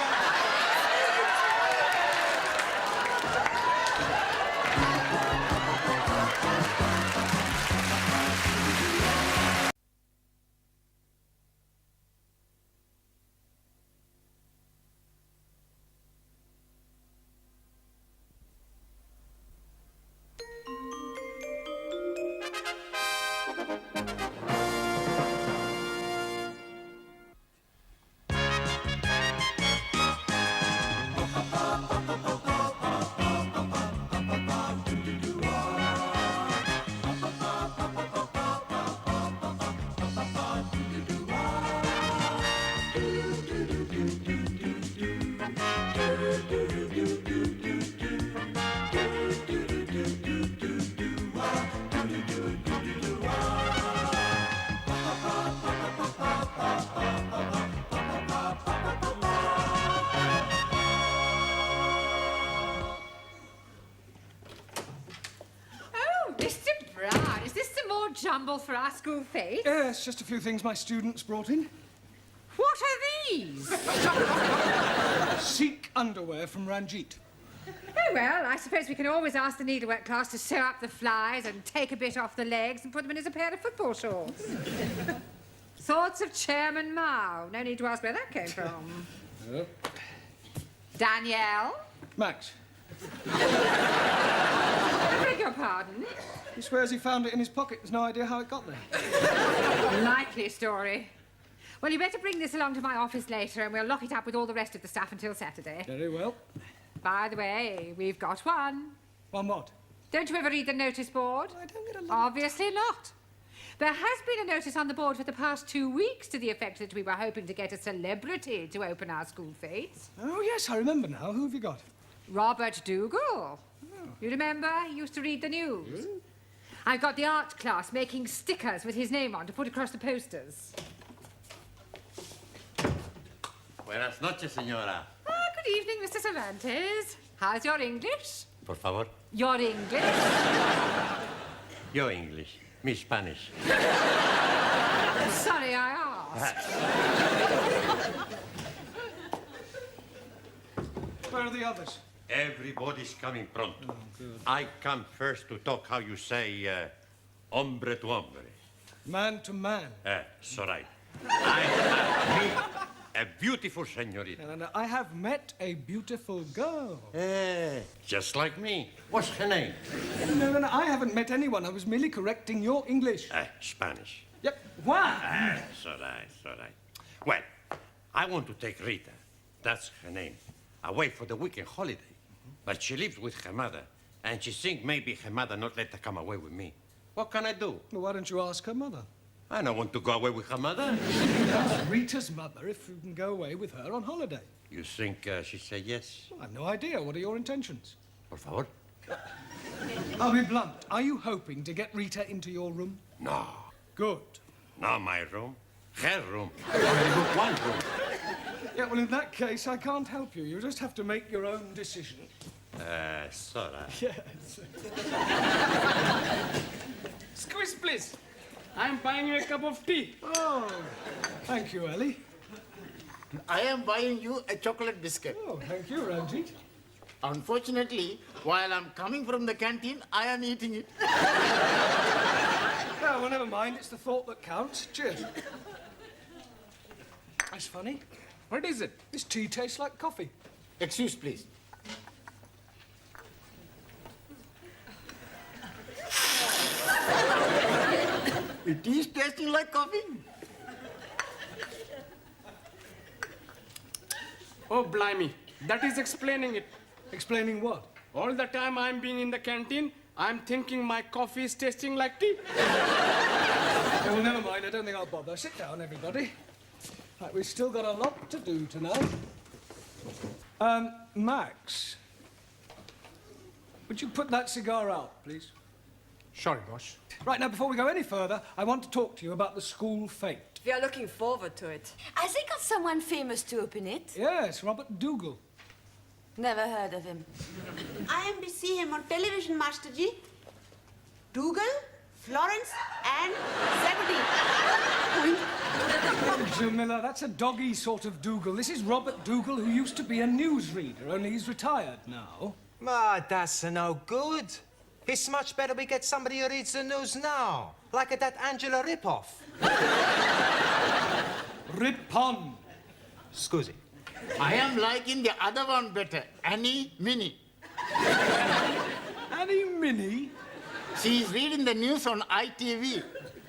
Jumble for our school fete? Yes, just a few things my students brought in. What are these? Sikh underwear from Ranjit. Oh, well, I suppose we can always ask the needlework class to sew up the flies and take a bit off the legs and put them in as a pair of football shorts. Thoughts of Chairman Mao. No need to ask where that came from. Oh. Danielle? Max. I beg your pardon? He swears he found it in his pocket. There's no idea how it got there. Likely story. Well, you better bring this along to my office later and we'll lock it up with all the rest of the stuff until Saturday. Very well. By the way, we've got one. One what? Don't you ever read the notice board? I don't get a lot. Obviously not. There has been a notice on the board for the past 2 weeks to the effect that we were hoping to get a celebrity to open our school fete. Oh, yes, I remember now. Who have you got? Robert Dougal. Oh. You remember? He used to read the news. I've got the art class making stickers with his name on to put across the posters. Buenas noches, señora. Ah, good evening, Mr. Cervantes. How's your English? Por favor. Your English? Your English. Me Spanish. Sorry, I asked. Where are the others? Everybody's coming pronto. Oh, good. I come first to talk how you say hombre to hombre. Man to man. It's all right. I have met a beautiful señorita. And I have met a beautiful girl. Just like me. What's her name? No, I haven't met anyone. I was merely correcting your English. Spanish. Yep. Why? It's all right, it's all right. Well, I want to take Rita, that's her name, away for the weekend holiday. But she lives with her mother, and she thinks maybe her mother not let her come away with me. What can I do? Well, why don't you ask her mother? I don't want to go away with her mother. Ask Rita's mother if you can go away with her on holiday. You think she'd say yes? Well, I've no idea. What are your intentions? Por favor. I'll be blunt. Are you hoping to get Rita into your room? No. Good. Not my room. Her room. I already booked one room. Yeah, well, in that case, I can't help you. You just have to make your own decision. Sorry. Yes. Squeeze, please. I'm buying you a cup of tea. Oh, thank you, Ellie. I am buying you a chocolate biscuit. Oh, thank you, Ranjit. Unfortunately, while I'm coming from the canteen, I am eating it. Well, never mind. It's the thought that counts. Cheers. That's funny. What is it? This tea tastes like coffee. Excuse, please. It is tasting like coffee. Oh, blimey. That is explaining it. Explaining what? All the time I'm being in the canteen, I'm thinking my coffee is tasting like tea. Oh, well, never mind. I don't think I'll bother. Sit down, everybody. Right, we've still got a lot to do tonight. Max, would you put that cigar out, please? Sorry, boss. Right, now, before we go any further, I want to talk to you about the School Fete. We are looking forward to it. Has he got someone famous to open it? Yes, Robert Dougal. Never heard of him. I am to see him on television, Master G. Dougal, Florence, and Zebedee. Jamila, that's a doggy sort of Dougal. This is Robert Dougal, who used to be a newsreader, only he's retired now. Ah, that's no good. It's much better we get somebody who reads the news now, like that Angela ripoff. Rip-on. Scusi. I am liking the other one better, Annie Minnie. Annie Minnie? She is reading the news on ITV.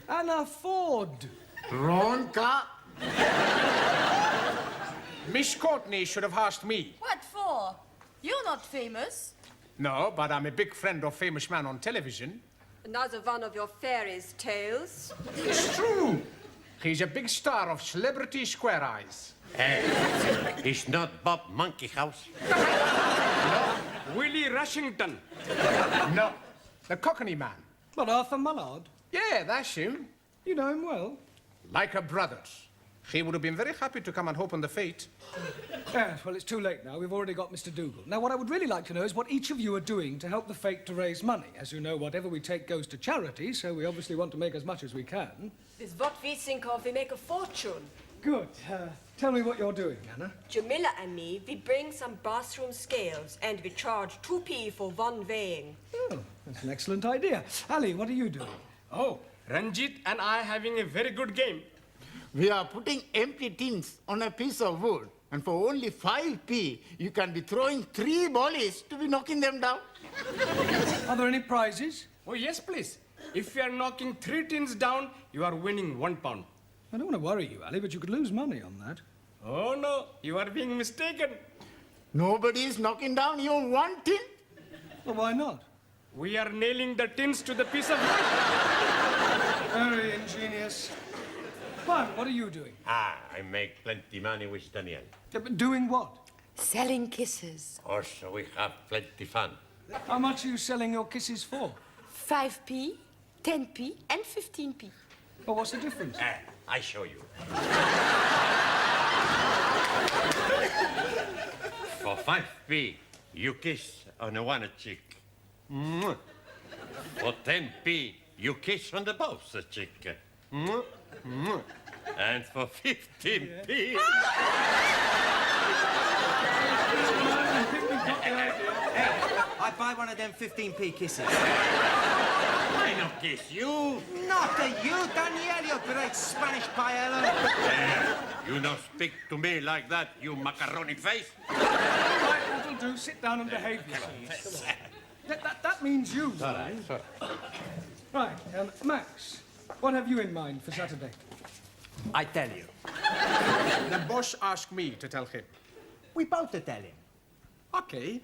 Anna Ford. Wrong car. Miss Courtney should have asked me. What for? You're not famous. No, but I'm a big friend of famous man on television. Another one of your fairies' tales. It's true. He's a big star of Celebrity Square Eyes. It's not Bob Monkey House. Willie Rushington. No, the Cockney man. What, Arthur Mullard? Yeah, that's him. You know him well. Like a brothers. He would have been very happy to come and open the Fete. Yes, well, it's too late now. We've already got Mr. Dougal. Now, what I would really like to know is what each of you are doing to help the Fete to raise money. As you know, whatever we take goes to charity, so we obviously want to make as much as we can. With what we think of, we make a fortune. Good. Tell me what you're doing, Anna. Jamila and me, we bring some bathroom scales and we charge 2p for one weighing. Oh, that's an excellent idea. Ali, what are you doing? Oh, Ranjit and I having a very good game. We are putting empty tins on a piece of wood, and for only 5p, you can be throwing 3 volleys to be knocking them down. Are there any prizes? Oh, yes, please. If you are knocking 3 tins down, you are winning £1. I don't want to worry you, Ali, but you could lose money on that. Oh, no, you are being mistaken. Nobody is knocking down even 1 tin. Well, why not? We are nailing the tins to the piece of wood. Very ingenious. Juan, what are you doing? I make plenty money with Daniel. But doing what? Selling kisses. Also, we have plenty fun. How much are you selling your kisses for? 5p, 10p, and 15p. Well, what's the difference? I show you. For 5p, you kiss on the one cheek. Mwah. For 10p, you kiss on the both cheek. Mwah. Mwah. And for 15p... I buy one of them 15p kisses. I don't kiss you. Not to you, Daniel, you great Spanish paella. You don't speak to me like that, you macaroni face. Right, that'll do. Sit down and behave yourselves. That means you. Sorry. Right, Max, what have you in mind for Saturday? I tell you. The boss asked me to tell him. We both to tell him. Okay.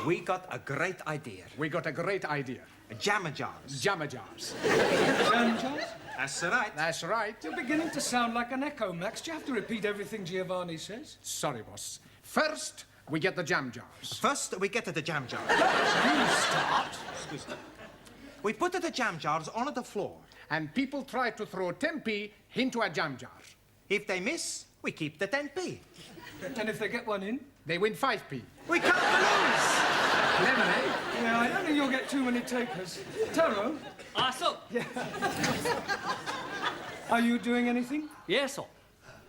We got a great idea. We got a great idea. Jammer jars. Jammer jars. Jam jars? That's right. That's right. You're beginning to sound like an echo, Max. Do you have to repeat everything Giovanni says? Sorry, boss. First, we get the jam jars. First, we get to the jam jars. You start. Excuse me. We put the jam jars on the floor. And people try to throw 10p into a jam jar. If they miss, we keep the 10p. And if they get one in? They win 5p. We can't lose. Clever, eh? Yeah, I don't think you'll get too many takers. Taro? Also, Yeah. Are you doing anything? yes, sir.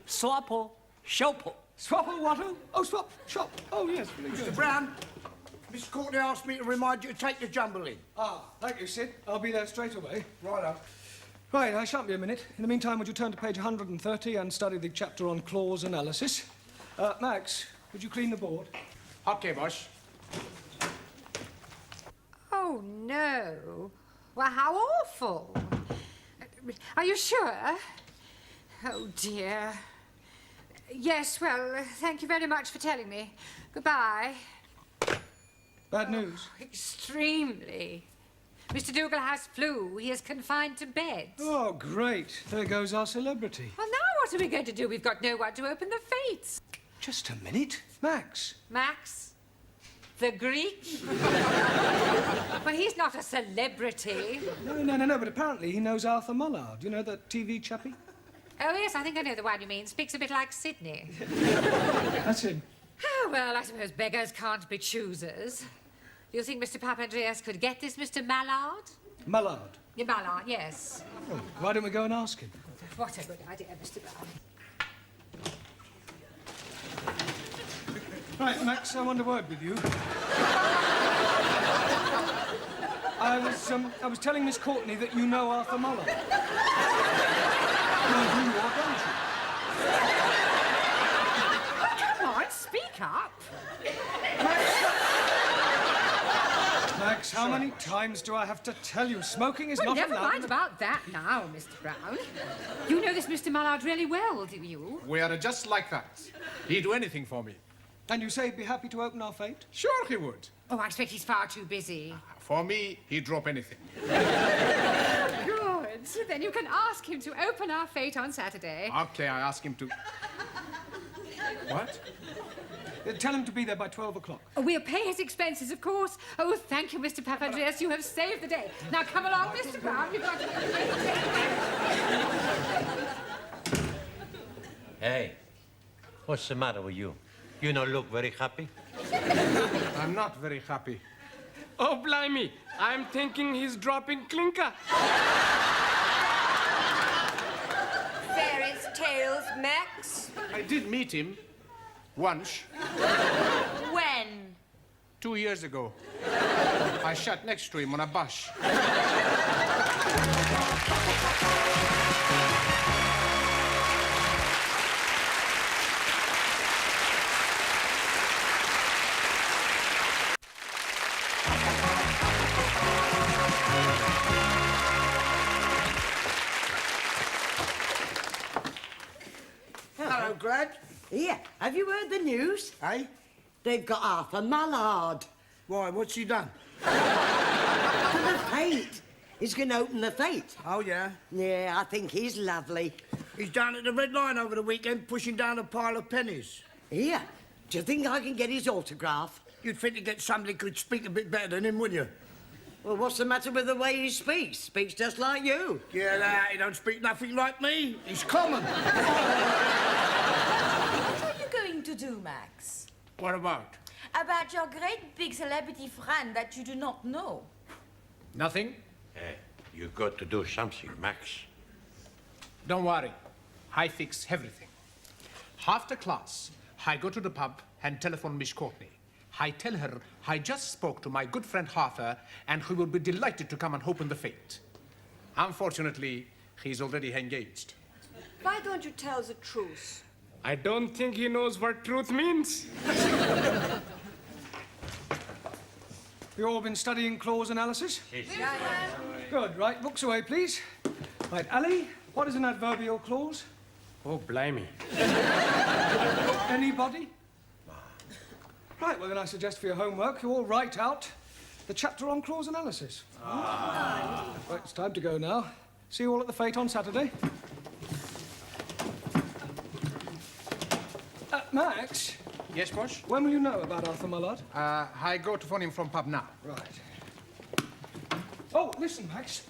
Swappo, shopo. Swappo watto? Oh, swap, shop. Oh, yes, very good. Mr. Brown, Miss Courtney asked me to remind you to take the jumble in. Ah, thank you, Sid. I'll be there straight away. Righto. Right, I shan't be a minute. In the meantime, would you turn to page 130 and study the chapter on clause analysis? Max, would you clean the board? Okay, boss. Oh, no. Well, how awful. Are you sure? Oh, dear. Yes, well, thank you very much for telling me. Goodbye. Bad news? Extremely. Mr. Dougal has flu. He is confined to bed. Oh, great. There goes our celebrity. Well, now what are we going to do? We've got no one to open the fates. Just a minute. Max. Max? The Greek? Well, he's not a celebrity. No, but apparently he knows Arthur Mullard. You know, that TV chappie? Oh, yes, I think I know the one you mean. Speaks a bit like Sydney. That's him. Oh, well, I suppose beggars can't be choosers. Do you think Mr. Papandreas could get this Mr. Mallard? Mullard. Yeah, Mallard, yes. Oh, why don't we go and ask him? What a good idea, Mr. Brown. Right, Max, I want a word with you. I was telling Miss Courtney that you know Arthur Mullard. You are, don't you? Come on, speak up. Max, how many times do I have to tell you? Smoking is Well, not never allowed. mind about that now, Mr. Brown. You know this Mr. Mallard really well, do you? We are just like that. He'd do anything for me. And you say he'd be happy to open our fate? Sure he would. Oh, I expect he's far too busy. For me, he'd drop anything. Good. Then you can ask him to open our fate on Saturday. Okay, I ask him to... What? Tell him to be there by 12 o'clock. Oh, we'll pay his expenses, of course. Oh, thank you, Mr. Papandreas. You have saved the day. Now, come along, Mr. Brown. You've got to... Hey, what's the matter with you? You don't look very happy. I'm not very happy. Oh, blimey. I'm thinking he's dropping clinker. Fairies' tales, Max. I did meet him once, When? 2 years ago. I sat next to him on a bus. Hello, Grad. Here, have you heard the news? Eh? They've got Arthur Mullard. Why, what's he done? For the fate. He's going to open the fate. Oh, yeah? Yeah, I think he's lovely. He's down at the Red Line over the weekend pushing down a pile of pennies. Here, do you think I can get his autograph? You'd think to get somebody who could speak a bit better than him, wouldn't you? Well, what's the matter with the way he speaks? Speaks just like you. Yeah, that, he don't speak nothing like me. He's common. What are you going to do, Max? What about? About your great big celebrity friend that you do not know. Nothing? Hey, you got to do something, Max. Don't worry. I fix everything. After class, I go to the pub and telephone Miss Courtney. I tell her I just spoke to my good friend Arthur and he will be delighted to come and open the fate. Unfortunately, he's already engaged. Why don't you tell the truth? I don't think he knows what truth means. You all been studying clause analysis? Yes. Good. Right, books away, please. Right, Ali, what is an adverbial clause? Oh, blimey. Anybody? Right, well, then I suggest for your homework you all write out the chapter on clause analysis. Right, it's time to go now. See you all at the fete on Saturday. Max? Yes, boss? When will you know about Arthur Mullard? I go to phone him from pub now. Right. Oh, listen, Max.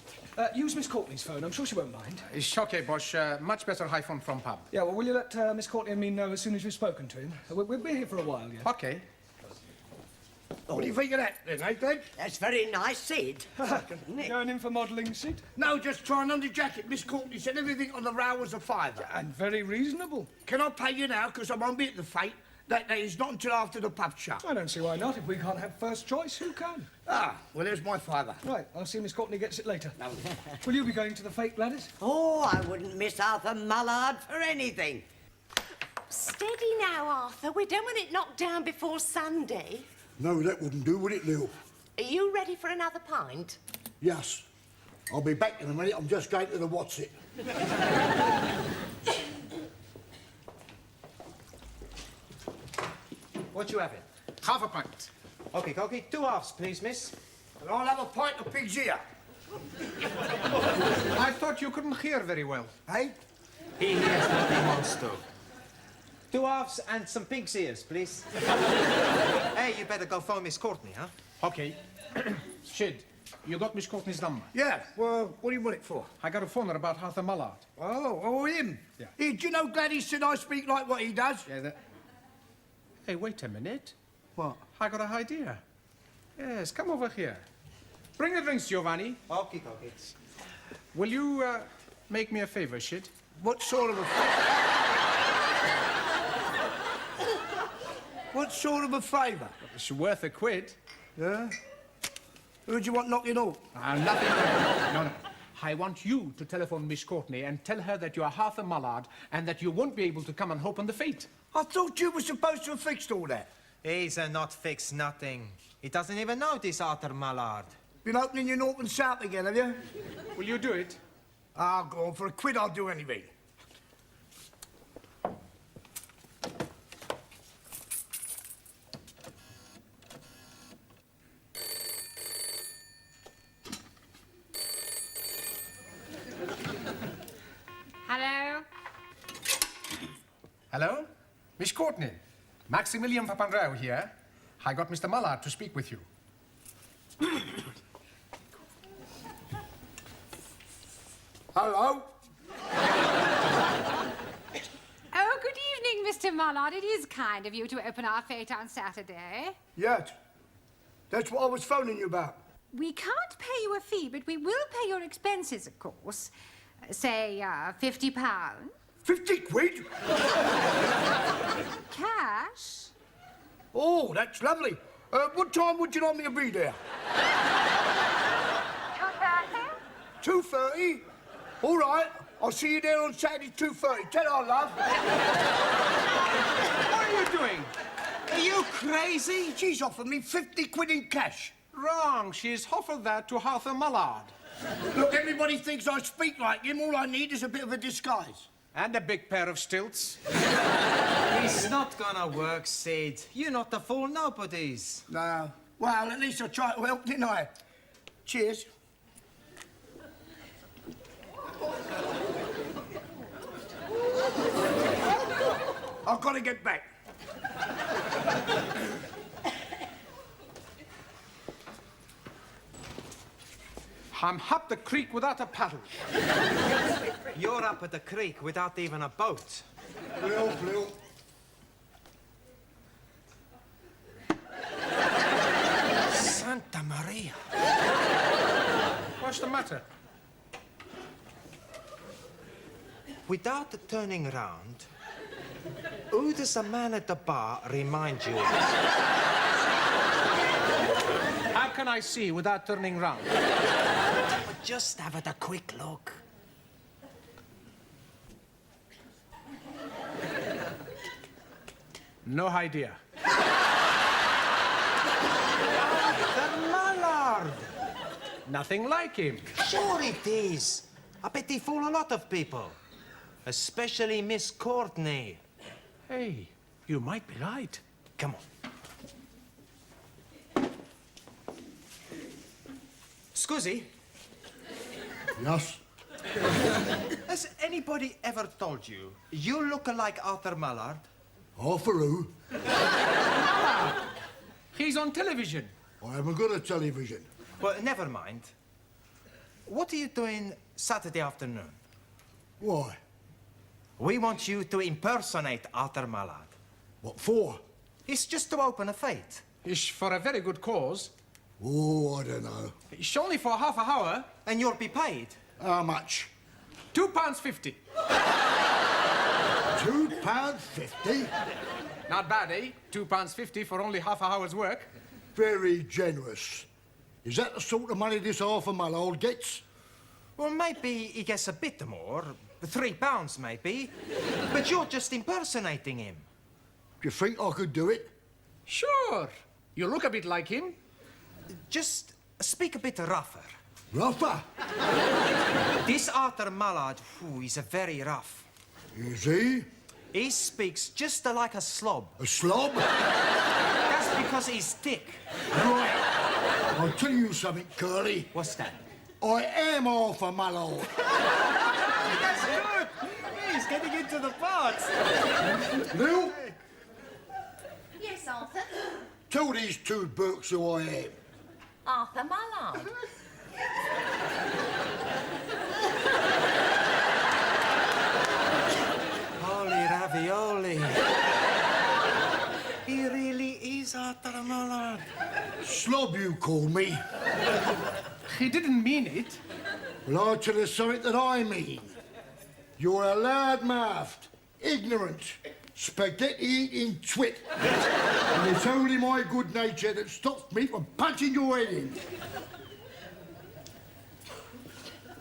Use Miss Courtney's phone. I'm sure she won't mind. It's okay, Bosch. Much better high phone from pub. Yeah, well, will you let Miss Courtney and me know as soon as you've spoken to him? We'll be here for a while, yeah. Okay. What do you think of that, then, eh, Glenn? That's very nice, Sid. Going in for modelling, Sid? No, just trying on the jacket. Miss Courtney said everything on the row was a fiver. And very reasonable. Can I pay you now, because I won't be at the fete? That is not until after the pub shut. I don't see why not. If we can't have first choice, who can? Ah, well, there's my fiver. Right, I'll see Miss Courtney gets it later. Will you be going to the fete, Gladys? Oh, I wouldn't miss Arthur Mullard for anything. Steady now, Arthur. We don't want it knocked down before Sunday. No, that wouldn't do, would it, Lil? Are you ready for another pint? Yes. I'll be back in a minute. I'm just going to the what's it. What you having? Half a pint. Okay, Cocky. 2 halves, please, miss. And I'll have a pint of pig's ear. I thought you couldn't hear very well. Hey? He hears what he wants to. 2 halves and some pig's ears, please. Hey, you better go phone Miss Courtney, huh? Okay. Sid, you got Miss Courtney's number? Yeah. Well, what do you want it for? I got a phone her about Arthur Mullard. Oh, him? Yeah. Hey, do you know Gladys said I speak like what he does? Yeah, that... Hey, wait a minute. What? I got an idea. Yes, come over here. Bring the drinks, Giovanni. Okay. Will you make me a favor, Sid? What sort of a... What sort of a favour? It's worth a quid. Yeah? Who do you want knocking off? Nothing. No. I want you to telephone Miss Courtney and tell her that you are Arthur Mullard and that you won't be able to come and help on the fete. I thought you were supposed to have fixed all that. He's not fixed nothing. He doesn't even know this Arthur Mullard. Been opening your north and south again, have you? Will you do it? Ah, go on. For a quid, I'll do anything. Hello? Hello? Miss Courtney. Maximilian Papandreou here. I got Mr. Mullard to speak with you. Hello? Oh, good evening, Mr. Mullard. It is kind of you to open our fete on Saturday. Yes. That's what I was phoning you about. We can't pay you a fee, but we will pay your expenses, of course. Say, £50. 50 quid? Cash? Oh, that's lovely. What time would you like me to be there? 2:30? 2:30? All right. I'll see you there on Saturday, 2:30. Tell her, love. What are you doing? Are you crazy? She's offered me 50 quid in cash. Wrong. She's offered that to Arthur Mullard. Look, everybody thinks I speak like him. All I need is a bit of a disguise. And a big pair of stilts. It's not gonna work, Sid. You're not the fool nobodies. No. Well, at least I tried to help, didn't I? Cheers. I've got to get back. I'm up the creek without a paddle. You're up at the creek without even a boat. Blue. Santa Maria. What's the matter? Without turning around, who does the man at the bar remind you of? How can I see without turning round? Just have a quick look. No idea. The Mullard. Nothing like him. Sure it is. I bet he fool a lot of people. Especially Miss Courtney. Hey, you might be right. Come on. Scusi? Yes? Has anybody ever told you you look like Arthur Mullard? Arthur who? He's on television. I haven't got a television. Well, never mind. what are you doing Saturday afternoon? Why? We want you to impersonate Arthur Mallard. What for? It's just to open a fete. It's for a very good cause. Oh, I don't know. It's only for half an hour. And you'll be paid. How much? £2.50. £2.50? Not bad, eh? £2.50 for only half an hour's work. Very generous. Is that the sort of money this Arthur Mallard gets? Well, maybe he gets a bit more. £3, maybe. But you're just impersonating him. Do you think I could do it? Sure. You look a bit like him. Just speak a bit rougher. Rougher? This Arthur Mallard, he's a very rough. Is he? He speaks just like a slob. A slob? That's because he's thick. Right. I'll tell you something, Curly. What's that? I am Arthur Mallard. That's good. He's getting into the part. Lil, Yes, Arthur. tell these two Burks who I am. Arthur Mallard. Holy ravioli. He really is Arthur Mallard. Slob, you call me. He didn't mean it. Well, I'll tell you something that I mean. You're a loud-mouthed, ignorant, spaghetti-eating twit. And it's only my good nature that stops me from punching your head in.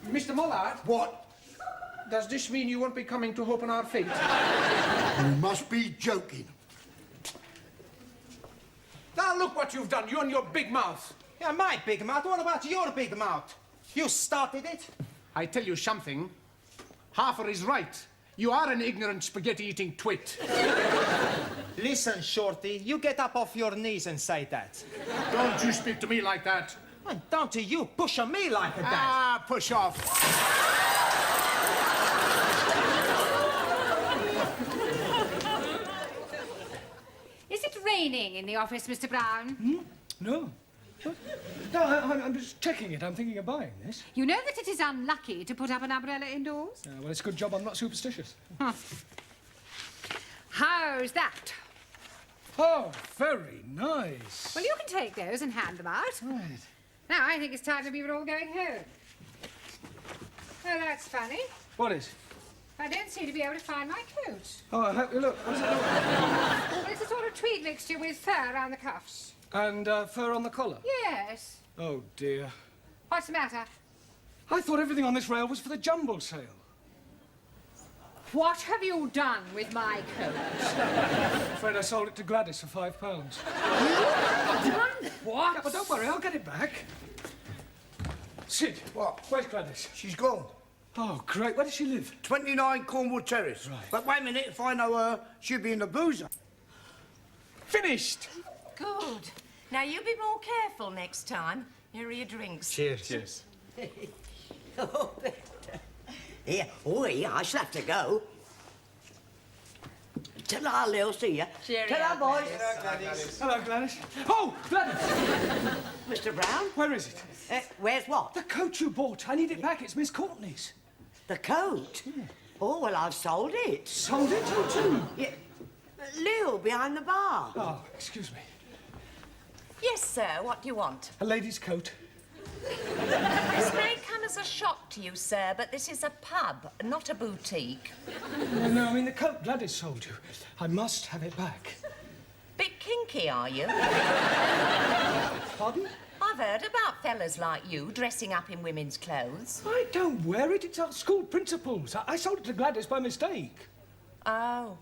Mr. Mallard? What? Does this mean you won't be coming to open our fete? You must be joking. Now look what you've done, you and your big mouth. Yeah, my big mouth. What about your big mouth? You started it. I tell you something. Harper is right. You are an ignorant spaghetti-eating twit. Listen, Shorty, you get up off your knees and say that. Don't you speak to me like that. And don't you push on me like that. Ah, push off. Is it raining in the office, Mr. Brown? No. What? No, I'm just checking it. I'm thinking of buying this. You know that it is unlucky to put up an umbrella indoors? Well, it's a good job I'm not superstitious. How's that? Oh, very nice. Well, you can take those and hand them out. Right. Now, I think it's time that we were all going home. Oh, that's funny. What is? I don't seem to be able to find my coat. Oh, I hope you look. What does it look like? Well, it's a sort of tweed mixture with fur around the cuffs. And fur on the collar? Yes. Oh, dear. What's the matter? I thought everything on this rail was for the jumble sale. What have you done with my coat? I'm afraid I sold it to Gladys for £5. Done? What? Yeah, but don't worry, I'll get it back. Sid. What? Where's Gladys? She's gone. Oh, great. Where does she live? 29 Cornwall Terrace. Right. But wait a minute, if I know her, she'll be in the boozer. Finished. Good. Now, you be more careful next time. Here are your drinks. Cheers. Cheers. Here, I shall have to go. Ta-ra, Lil, see ya. Ta-ra, boys. Hello, Gladys. Oh, Gladys! Mr. Brown? Where is it? Where's what? The coat you bought. I need it back. It's Miss Courtney's. The coat? Oh, well, I've sold it. Sold it? Who to? Yeah. Lil, behind the bar. Oh, excuse me. Yes, sir. What do you want? A lady's coat. This may come as a shock to you, sir, but this is a pub, not a boutique. No, I mean the coat Gladys sold you. I must have it back. Bit kinky, are you? Pardon? I've heard about fellas like you dressing up in women's clothes. I don't wear it. It's our school principal's. I sold it to Gladys by mistake. Oh.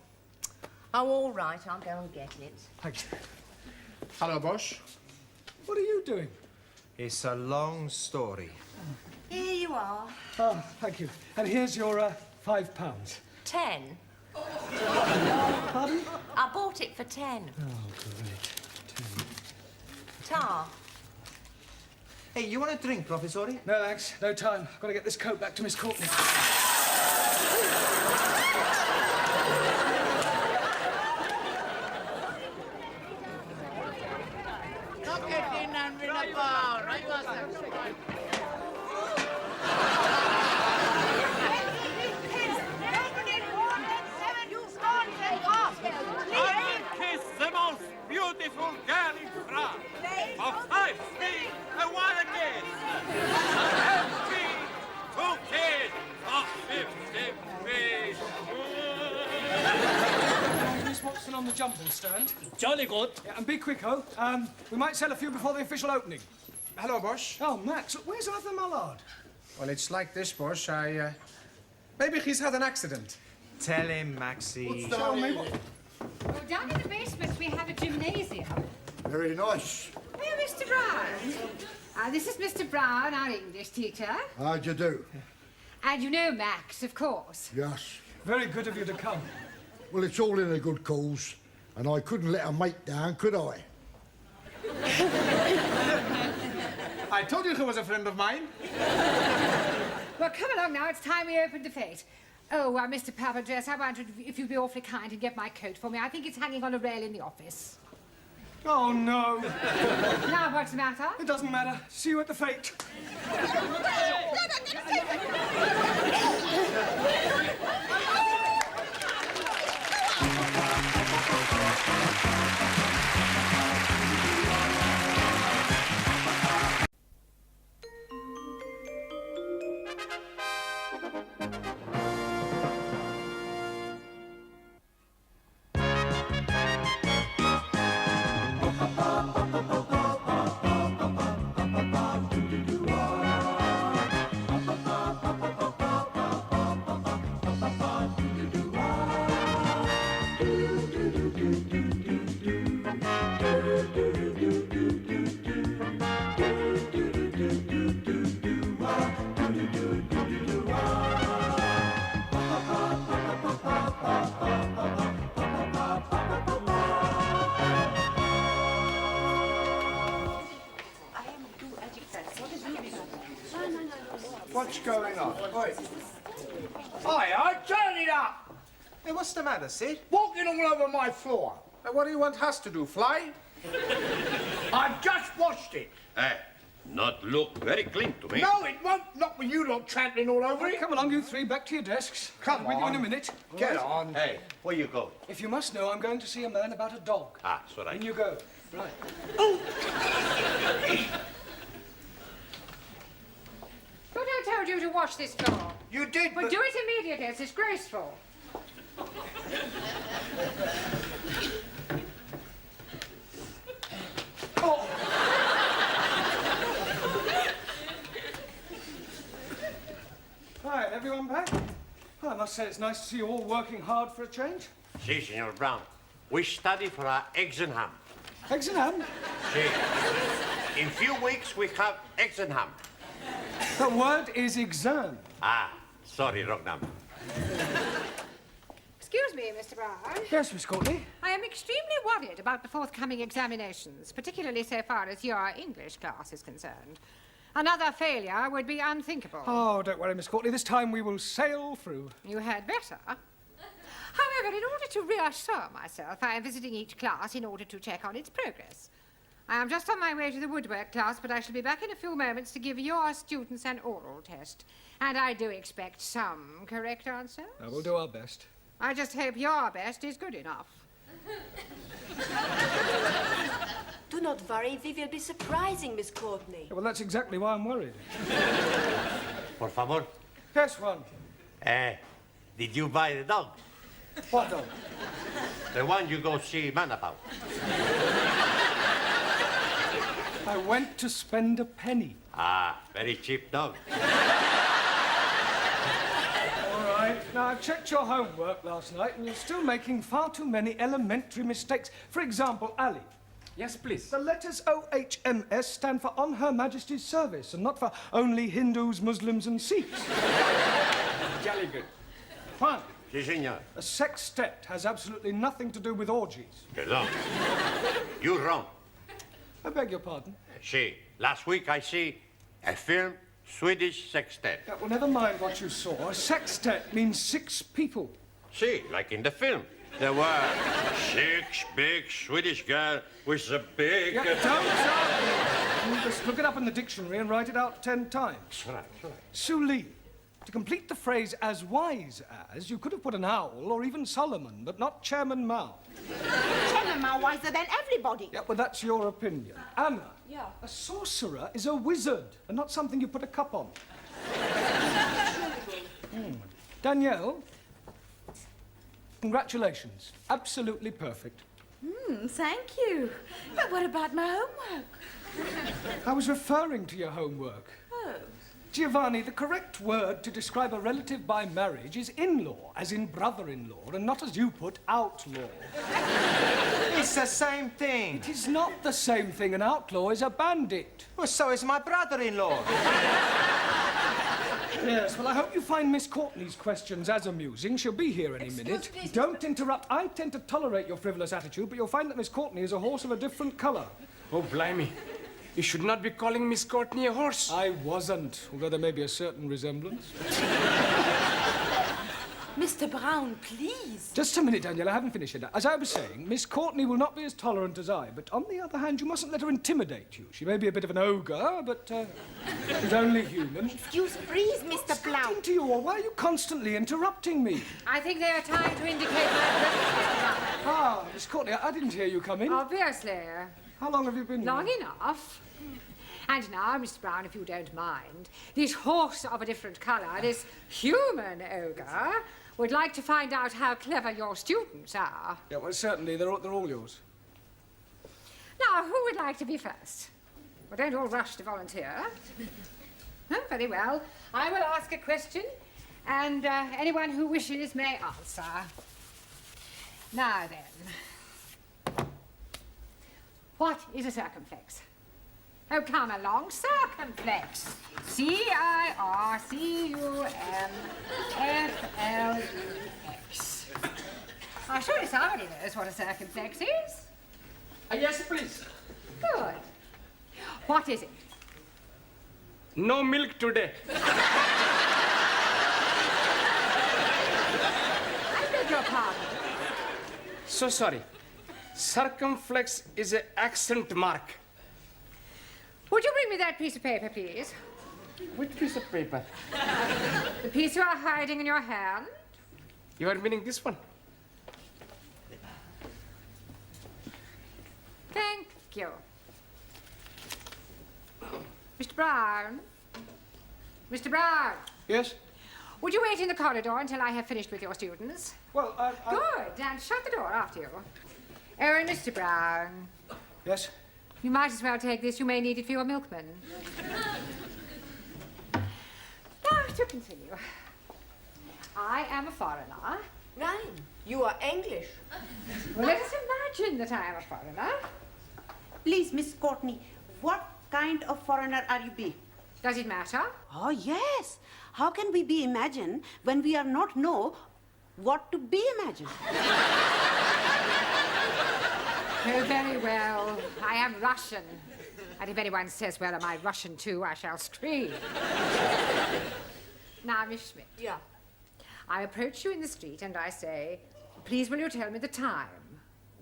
Oh, all right. I'll go and get it. Thanks. Hello, Bosch. What are you doing? It's a long story. Here you are. Oh, thank you. And here's your £5. 10. Pardon? I bought it for 10. Oh, great. 10. Tar. Hey, you want a drink, Professori? No, thanks. No time. I've got to get this coat back to Miss Courtney. the jumble stand. Jolly good. Yeah, and be quick, oh. We might sell a few before the official opening. Hello, Bosch. Oh, Max, look, where's Arthur Mallard? Well, it's like this, Bosch. Maybe he's had an accident. Tell him, Maxie. Tell me what... Well, down in the basement we have a gymnasium. Very nice. Oh, Mr. Brown. This is Mr. Brown, our English teacher. How'd you do? And you know Max, of course. Yes. Very good of you to come. Well, it's all in a good cause, and I couldn't let a mate down, could I? I told you he was a friend of mine. Well, come along now. It's time we opened the fete. Oh, Mr. Pappadress, I wondered if you'd be awfully kind and get my coat for me. I think it's hanging on a rail in the office. Oh, no. Now, what's the matter? It doesn't matter. See you at the fete. What's going on? Hi, turn it up! Hey, what's the matter, Sid? Walking all over my floor. What do you want us to do, fly? I've just washed it. Hey, not look very clean to me. No, it won't. Not with you lot trampling all over it. Come along, you three, back to your desks. Come With you on. in a minute. Get on. Hey, where you go? If you must know, I'm going to see a man about a dog. Ah, that's all right. In you go. Right. But I told you to wash this floor. You did, But do it immediately. It's disgraceful. Oh. Right, everyone back? Well, I must say it's nice to see you all working hard for a change. Si, Senor Brown. We study for our exam. Eggs and ham? Si. In few weeks, we have exam. The word is exam. Ah, sorry, wrong number. Excuse me, Mr. Brown. Yes, Miss Courtney? I am extremely worried about the forthcoming examinations, particularly so far as your English class is concerned. Another failure would be unthinkable. Oh, don't worry, Miss Courtney. This time we will sail through. You had better. However, in order to reassure myself, I am visiting each class in order to check on its progress. I am just on my way to the woodwork class, but I shall be back in a few moments to give your students an oral test. And I do expect some correct answers. We'll do our best. I just hope your best is good enough. Do not worry, we will be surprising Miss Courtney. Well, that's exactly why I'm worried. Por favor. Yes, one. Did you buy the dog? What dog? The one you go see man about. I went to spend a penny. Ah, very cheap dog. All right. Now, I've checked your homework last night, and you're still making far too many elementary mistakes. For example, Ali. Yes, please. The letters OHMS stand for On Her Majesty's Service, and not for only Hindus, Muslims, and Sikhs. Jolly good. Fine. Si, senor. A sextet has absolutely nothing to do with orgies. Perdón. You're wrong. I beg your pardon. See, last week I see a film, Swedish sextet. Yeah, well, never mind what you saw. A sextet means 6 people. See, like in the film. There were 6 big Swedish girls with a big... Yeah, don't you just look it up in the dictionary and write it out 10 times. That's right, that's right. Sue Lee. To complete the phrase as wise as, you could have put an owl or even Solomon, but not Chairman Mao. Chairman Mao wiser than everybody. Yeah, well, that's your opinion. Anna. Yeah. A sorcerer is a wizard and not something you put a cup on. Danielle. Congratulations. Absolutely perfect. Thank you. But what about my homework? I was referring to your homework. Oh. Giovanni, the correct word to describe a relative by marriage is in-law, as in brother-in-law, and not as you put, outlaw. It's the same thing. It is not the same thing. An outlaw is a bandit. Well, so is my brother-in-law. Yes, well, I hope you find Miss Courtney's questions as amusing. She'll be here any minute. me. Don't interrupt. I tend to tolerate your frivolous attitude, but you'll find that Miss Courtney is a horse of a different colour. Oh, blimey. You should not be calling Miss Courtney a horse. I wasn't, although there may be a certain resemblance. Mr. Brown, please. Just a minute, Daniel, I haven't finished yet. As I was saying, Miss Courtney will not be as tolerant as I, but on the other hand, you mustn't let her intimidate you. She may be a bit of an ogre, but she's only human. Excuse, please, Mr. Brown. Into you, or why are you constantly interrupting me? I think they are trying to indicate my presence. Ah, Miss Courtney, I didn't hear you come in. Obviously. How long have you been Long here? enough. And now, Mr. Brown, if you don't mind, this horse of a different colour, this human ogre, would like to find out how clever your students are. Yeah, well, certainly, they're all yours. Now, who would like to be first? Well, don't all rush to volunteer. Oh, very well. I will ask a question, and anyone who wishes may answer. Now then. What is a circumflex? Oh, come along, circumflex. C-I-R-C-U-M-F-L-E-X. I'm sure somebody knows what a circumflex is. Yes, please. Good. What is it? No milk today. I beg your pardon. So sorry. Circumflex is an accent mark. Would you bring me that piece of paper, please? Which piece of paper? The piece you are hiding in your hand? You are meaning this one? Thank you. Mr. Brown? Mr. Brown? Yes? Would you wait in the corridor until I have finished with your students? Well, Good, and shut the door after you. Oh, and Mr. Brown. Yes? You might as well take this. You may need it for your milkman. Now, to continue. I am a foreigner. Nein, you are English. Well, let us imagine that I am a foreigner. Please, Miss Courtney, what kind of foreigner are you be? Does it matter? Oh, yes. How can we be imagine when we are not know what to be imagined? Oh, very well. I am Russian. And if anyone says, well, am I Russian too, I shall scream. Now, Miss Schmidt. Yeah. I approach you in the street and I say, please will you tell me the time?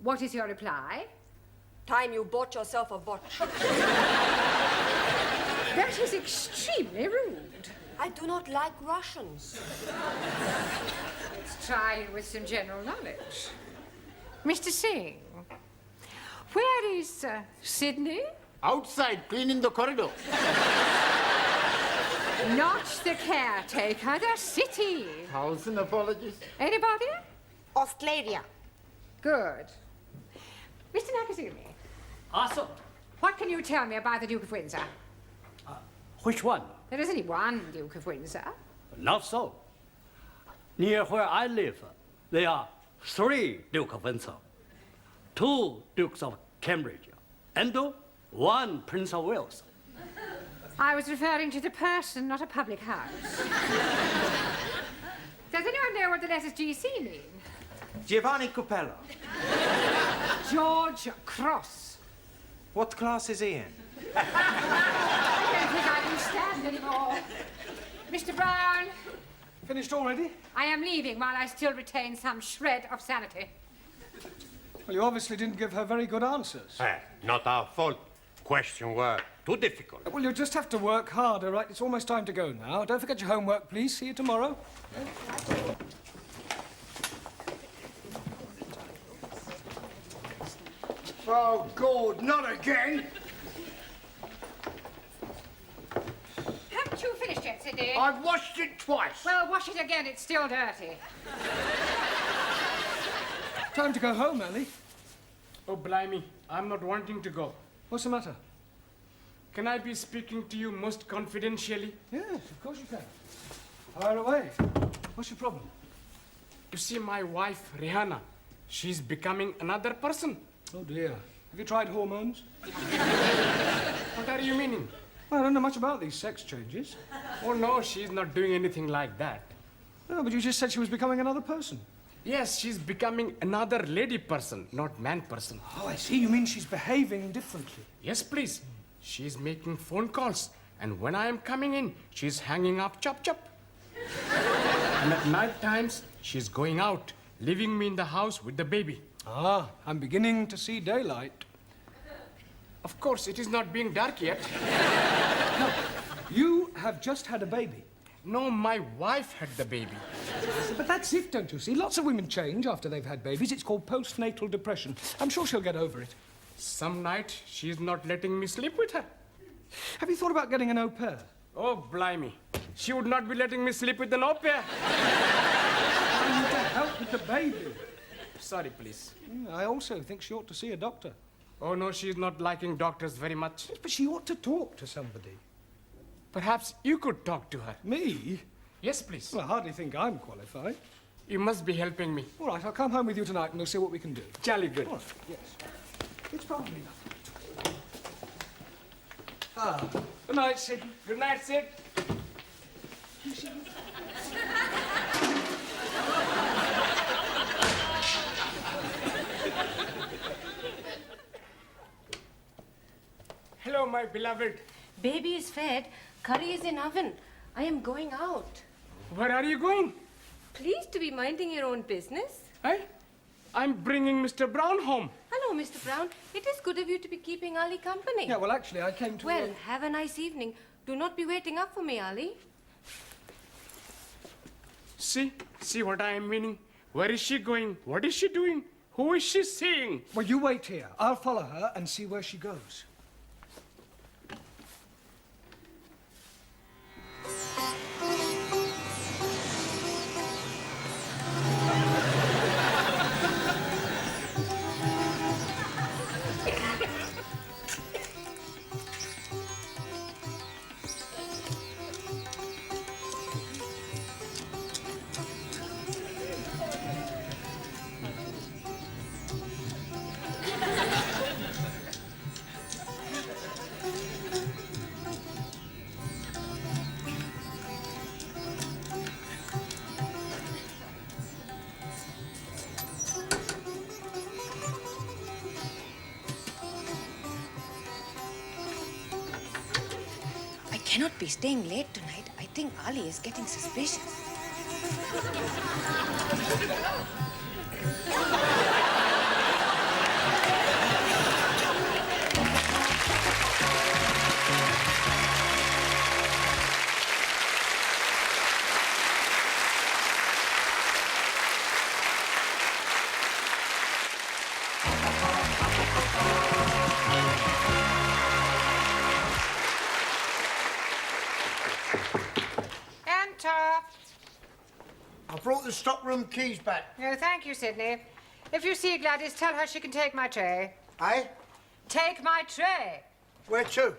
What is your reply? Time you bought yourself a watch. That is extremely rude. I do not like Russians. Let's try with some general knowledge. Mr. Singh, where is Sydney? Outside, cleaning the corridor. Not the caretaker, the city. 1,000 apologies. Anybody? Australia. Good. Mr. Nakazumi. Also, What can you tell me about the Duke of Windsor? which one? There is only one Duke of Windsor. Not so. Near where I live, there are 3 Duke of Windsor, 2 Dukes of Cambridge, and 1 Prince of Wales. I was referring to the person, not a public house. Does anyone know what the letters GC mean? Giovanni Cupello. George Cross. What class is he in? I don't think I can stand anymore. Mr. Brown. Finished already? I am leaving while I still retain some shred of sanity. Well, you obviously didn't give her very good answers. Not our fault. Questions were too difficult. Well, you'll just have to work harder, right? It's almost time to go now. Don't forget your homework, please. See you tomorrow. Oh, God, not again. Haven't you finished yet, Sydney. I've washed it twice. Well, wash it again. It's still dirty. Time to go home, Annie. Oh, blimey, I'm not wanting to go. What's the matter? Can I be speaking to you most confidentially? Yes, of course you can. Fire away. What's your problem? You see, my wife, Rihanna, she's becoming another person. Oh, dear. Have you tried hormones? What are you meaning? Well, I don't know much about these sex changes. Oh, no, she's not doing anything like that. No, but you just said she was becoming another person. Yes, she's becoming another lady person, not man person. Oh, I see. You mean she's behaving differently? Yes, please. She's making phone calls, and when I am coming in, she's hanging up chop chop. And at night times, she's going out, leaving me in the house with the baby. Ah, I'm beginning to see daylight. Of course, it is not being dark yet. No, you have just had a baby. No, my wife had the baby. But that's it, don't you see? Lots of women change after they've had babies. It's called postnatal depression. I'm sure she'll get over it. Some night, she's not letting me sleep with her. Have you thought about getting an au pair? Oh, blimey. She would not be letting me sleep with an au pair. I need to help with the baby. Sorry, please. I also think she ought to see a doctor. Oh, no, she's not liking doctors very much. Yes, but she ought to talk to somebody. Perhaps you could talk to her. Me? Yes, please. Well, I hardly think I'm qualified. You must be helping me. All right, I'll come home with you tonight and we'll see what we can do. Jolly good. All right, yes. It's probably nothing. Ah, good night, Sid. Good night, Sid. Hello, my beloved. Baby is fed. Curry is in oven. I am going out. Where are you going? Please to be minding your own business. I'm bringing Mr. Brown home. Hello, Mr. Brown. It is good of you to be keeping Ali company. Yeah, well, actually, I came to... Well, have a nice evening. Do not be waiting up for me, Ali. See what I am meaning? Where is she going? What is she doing? Who is she seeing? Well, you wait here. I'll follow her and see where she goes. I cannot be staying late tonight. I think Ali is getting suspicious. I brought the stockroom keys back. No, thank you, Sydney. If you see Gladys, tell her she can take my tray. Eh? Take my tray. Where to?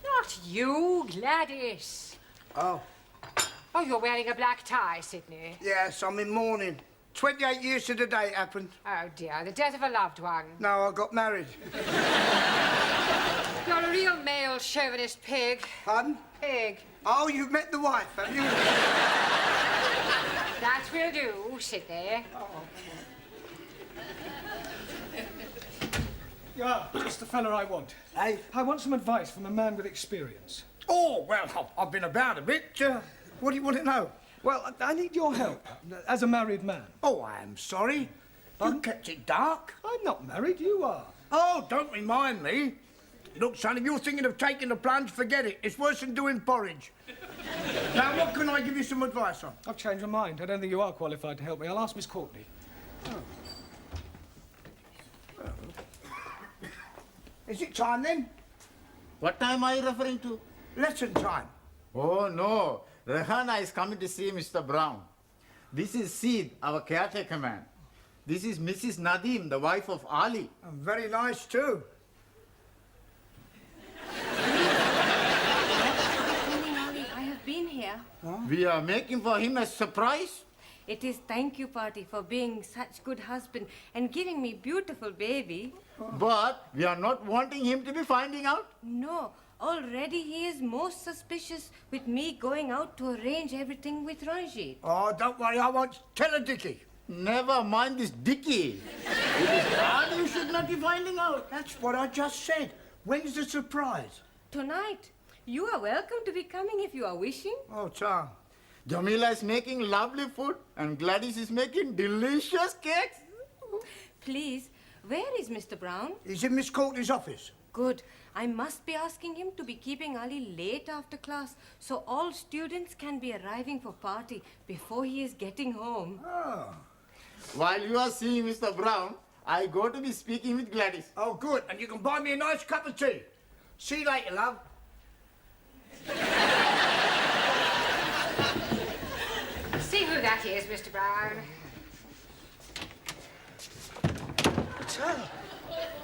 Not you, Gladys. Oh. Oh, you're wearing a black tie, Sydney. Yes, I'm in mourning. 28 years to the day it happened. Oh, dear, the death of a loved one. No, I got married. You're a real male chauvinist pig. Pardon? Pig. Oh, you've met the wife, have you? That will do, Sydney. Yeah, just the fella I want. Hey? I want some advice from a man with experience. Oh, well, I've been about a bit. What do you want to know? Well, I need your help as a married man. Oh, I am sorry. You kept it dark. I'm not married, you are. Oh, don't remind me. Look, son, if you're thinking of taking the plunge, forget it. It's worse than doing porridge. Now, what can I give you some advice on? I've changed my mind. I don't think you are qualified to help me. I'll ask Miss Courtney. Is it time, then? What time are you referring to? Lesson time. Oh, no. Rehana is coming to see Mr. Brown. This is Sid, our caretaker man. This is Mrs. Nadim, the wife of Ali. Very nice, too. Ali, I have been here. We are making for him a surprise. It is thank you party for being such good husband and giving me beautiful baby. But we are not wanting him to be finding out. No, already he is most suspicious with me going out to arrange everything with Ranjit. Oh, don't worry, I won't tell a Dickie. Never mind this Dickie. It is Ali you should not be finding out. That's what I just said. When's the surprise? Tonight. You are welcome to be coming if you are wishing. Oh, Tom. Jamila is making lovely food and Gladys is making delicious cakes. Please, where is Mr. Brown? He's in Miss Courtney's office. Good. I must be asking him to be keeping Ali late after class so all students can be arriving for party before he is getting home. Oh. While you are seeing Mr. Brown, I go to be speaking with Gladys. Oh, good. And you can buy me a nice cup of tea. See you later, love. See who that is, Mr. Brown. It's her.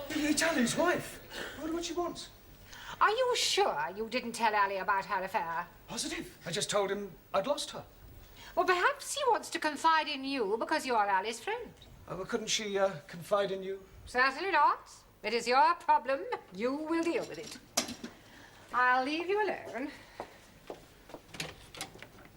It's Ali's wife. I wonder what she wants. Are you sure you didn't tell Ali about her affair? Positive. I just told him I'd lost her. Well, perhaps he wants to confide in you because you're Ali's friend. Well, couldn't she confide in you? Certainly not. It is your problem. You will deal with it. I'll leave you alone.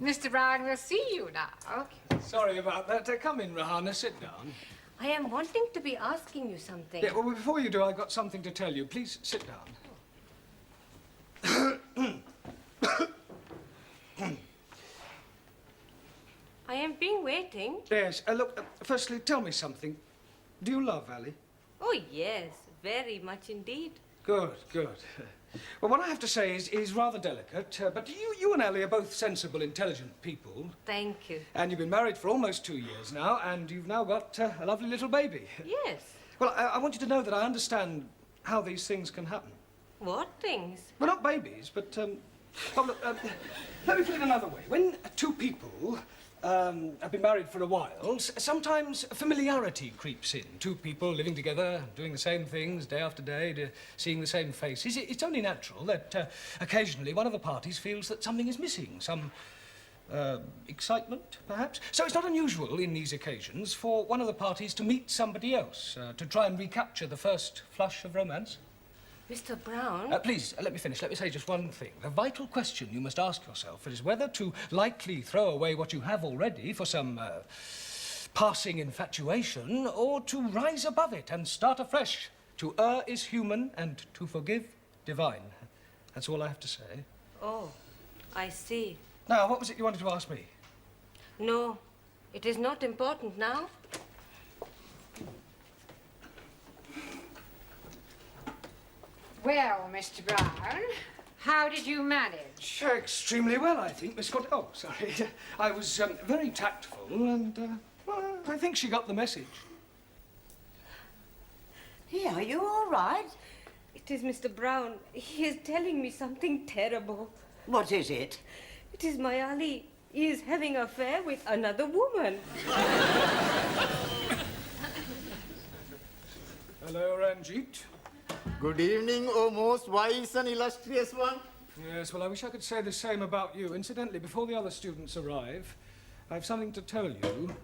Mr. Brown will see you now. Sorry about that. Come in, Rahana. Sit down. I am wanting to be asking you something. Yeah, well, before you do, I've got something to tell you. Please sit down. I have been waiting. Yes. Look, firstly, tell me something. Do you love Ali? Oh, yes, very much indeed. Good, good. Well, what I have to say is rather delicate, but you and Ali are both sensible, intelligent people. Thank you. And you've been married for almost 2 years now, and you've now got a lovely little baby. Yes. Well, I want you to know that I understand how these things can happen. What things? Well, not babies, but, oh, look, let me put it another way. When two people have been married for a while, sometimes familiarity creeps in. Two people living together, doing the same things day after day, seeing the same faces. It's only natural that occasionally one of the parties feels that something is missing, some excitement, perhaps. So it's not unusual in these occasions for one of the parties to meet somebody else, to try and recapture the first flush of romance. Mr. Brown? Please, let me finish. Let me say just one thing. The vital question you must ask yourself is whether to lightly throw away what you have already for some passing infatuation, or to rise above it and start afresh. To err is human, and to forgive, divine. That's all I have to say. Oh, I see. Now, what was it you wanted to ask me? No, it is not important now. Well, Mr. Brown, how did you manage? Extremely well, I think, Miss Scott. Oh, sorry. I was very tactful, and well, I think she got the message. Yeah, are you all right? It is Mr. Brown. He is telling me something terrible. What is it? It is my Ali. He is having an affair with another woman. Hello, Ranjit. Good evening, O most wise and illustrious one. Yes, well, I wish I could say the same about you. Incidentally, before the other students arrive, I have something to tell you.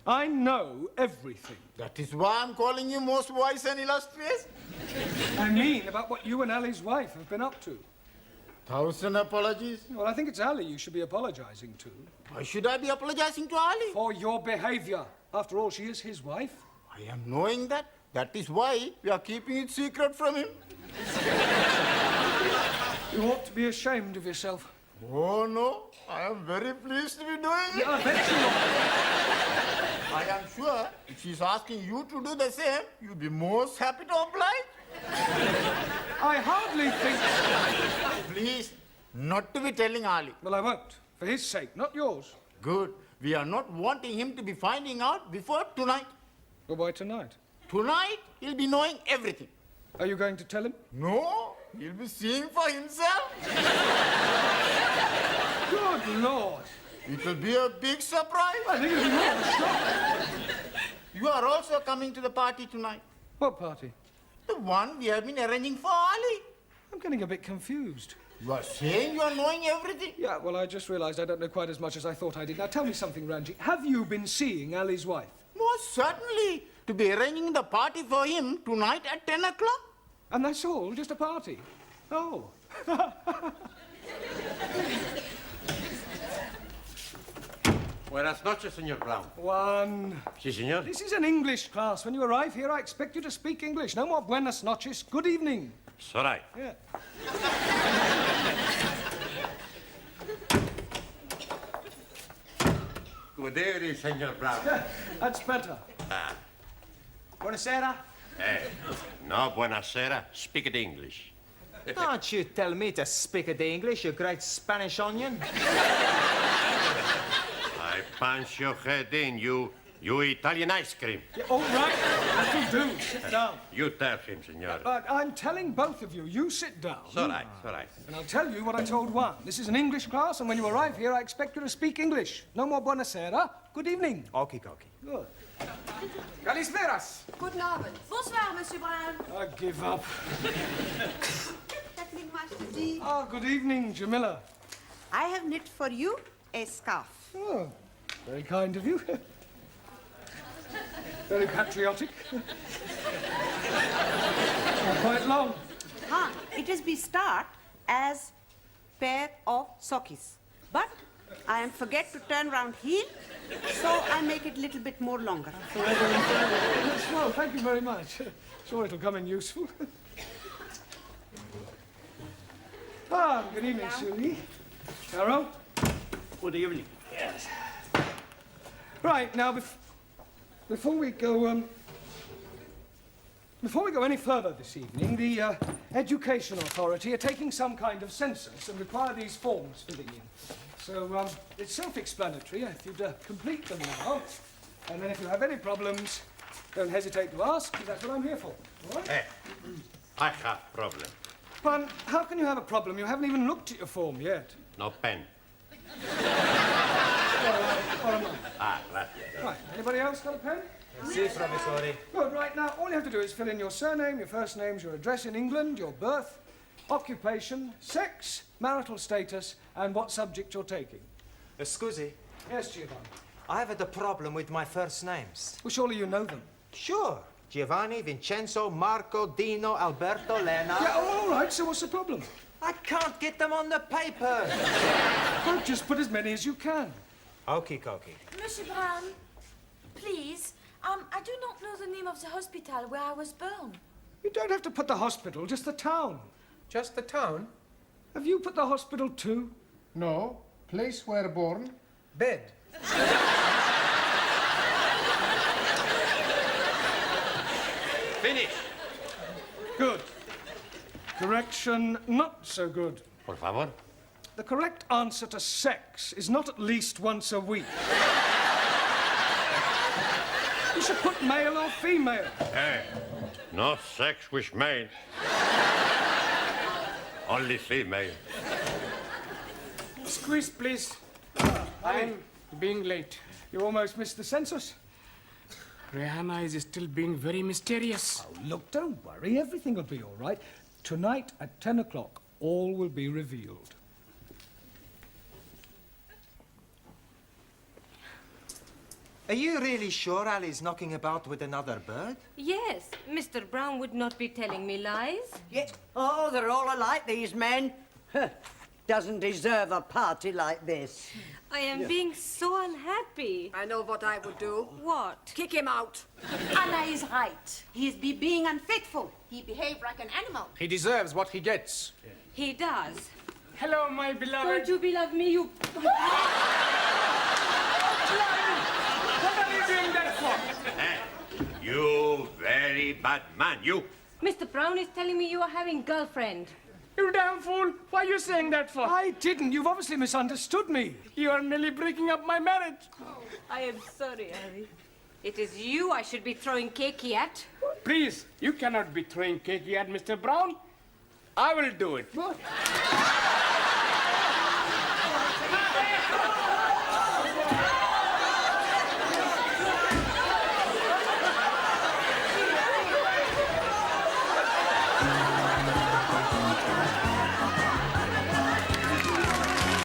I know everything. That is why I'm calling you most wise and illustrious. I mean about what you and Ali's wife have been up to. 1,000 apologies. Well, I think it's Ali you should be apologizing to. Why should I be apologizing to Ali? For your behavior. After all, she is his wife. I am knowing that. That is why we are keeping it secret from him. You ought to be ashamed of yourself. Oh, no. I am very pleased to be doing it. Yeah, I bet you are. I am sure if she's asking you to do the same, you'll be most happy to oblige. I hardly think... Please, not to be telling Ali. Well, I won't. For his sake, not yours. Good. We are not wanting him to be finding out before tonight. Well, why tonight? Tonight, he'll be knowing everything. Are you going to tell him? No, he'll be seeing for himself. Good Lord. It'll be a big surprise. I think it'll be more of a shock. You are also coming to the party tonight. What party? The one we have been arranging for Ali. I'm getting a bit confused. You are saying you are knowing everything? Yeah, well, I just realised I don't know quite as much as I thought I did. Now, tell me something, Ranji. Have you been seeing Ali's wife? Most certainly. To be arranging the party for him tonight at 10 o'clock. And that's all? Just a party? Oh. Buenas noches, Señor Brown. One. Sí, señor. This is an English class. When you arrive here, I expect you to speak English. No more buenas noches. Good evening. It's all right. Yeah. Good evening, Señor Brown. That's better. Buonasera. No, buenasera. Speak it English. Don't you tell me to speak the English, you great Spanish onion. I punch your head in, you Italian ice cream. Yeah, all right. That'll do. Sit down. You tell him, senor. But I'm telling both of you, you sit down. It's all right, it's all right. And I'll tell you what I told one. This is an English class, and when you arrive here, I expect you to speak English. No more buonasera. Good evening. Okie dokie. Good. Kalisperas. Guten Abend. Bonsoir, Monsieur Brown. I give up. Evening, Master G. Ah, good evening, Jamila. I have knit for you a scarf. Oh, very kind of you. Very patriotic. Quite long. It is be start as pair of sockies. But I am forget to turn round heel, so I make it a little bit more longer. Yes, well, thank you very much. Sure it'll come in useful. Good evening, Suli. Carol? Good evening. Yes. Right, now, before we go any further this evening, the Education Authority are taking some kind of census and require these forms filling in. So, it's self-explanatory. If you'd complete them now, and then if you have any problems, don't hesitate to ask, because that's what I'm here for. All right? Hey, I have problem. But how can you have a problem? You haven't even looked at your form yet. No pen. Gracias. Right, anybody else got a pen? Si, professore. Good, right, now, all you have to do is fill in your surname, your first names, your address in England, your birth, occupation, sex, marital status, and what subject you're taking. Scusi, Yes, Giovanni. I have a problem with my first names. Well, surely you know them. Sure. Giovanni, Vincenzo, Marco, Dino, Alberto, Lena. Yeah, all right, so what's the problem? I can't get them on the paper. Well, just put as many as you can. Okie dokie. Monsieur Brown, please, I do not know the name of the hospital where I was born. You don't have to put the hospital, just the town. Just the town? Have you put the hospital too? No, place where born. Bed. Finish. Good. Correction, not so good. Por favor. The correct answer to sex is not at least once a week. You should put male or female. Hey, no sex with male. Only female. Squeeze, please. I'm being late. You almost missed the census. Rihanna is still being very mysterious. Oh, look, don't worry. Everything will be all right. Tonight at 10 o'clock, all will be revealed. Are you really sure Ali's knocking about with another bird? Yes, Mr. Brown would not be telling me lies. Yeah. Oh, they're all alike, these men. Doesn't deserve a party like this. I am being so unhappy. I know what I would do. What? Kick him out. Anna is right. He is being unfaithful. He behaved like an animal. He deserves what he gets. He does. Hello, my beloved. Don't you beloved me, you... What are you doing that for? Hey, you very bad man, you. Mr. Brown is telling me you are having girlfriend. You damn fool. Why are you saying that for? I didn't. You've obviously misunderstood me. You are nearly breaking up my marriage. I am sorry, Harry. It is you I should be throwing cakey at. Please, you cannot be throwing cake at Mr. Brown. I will do it.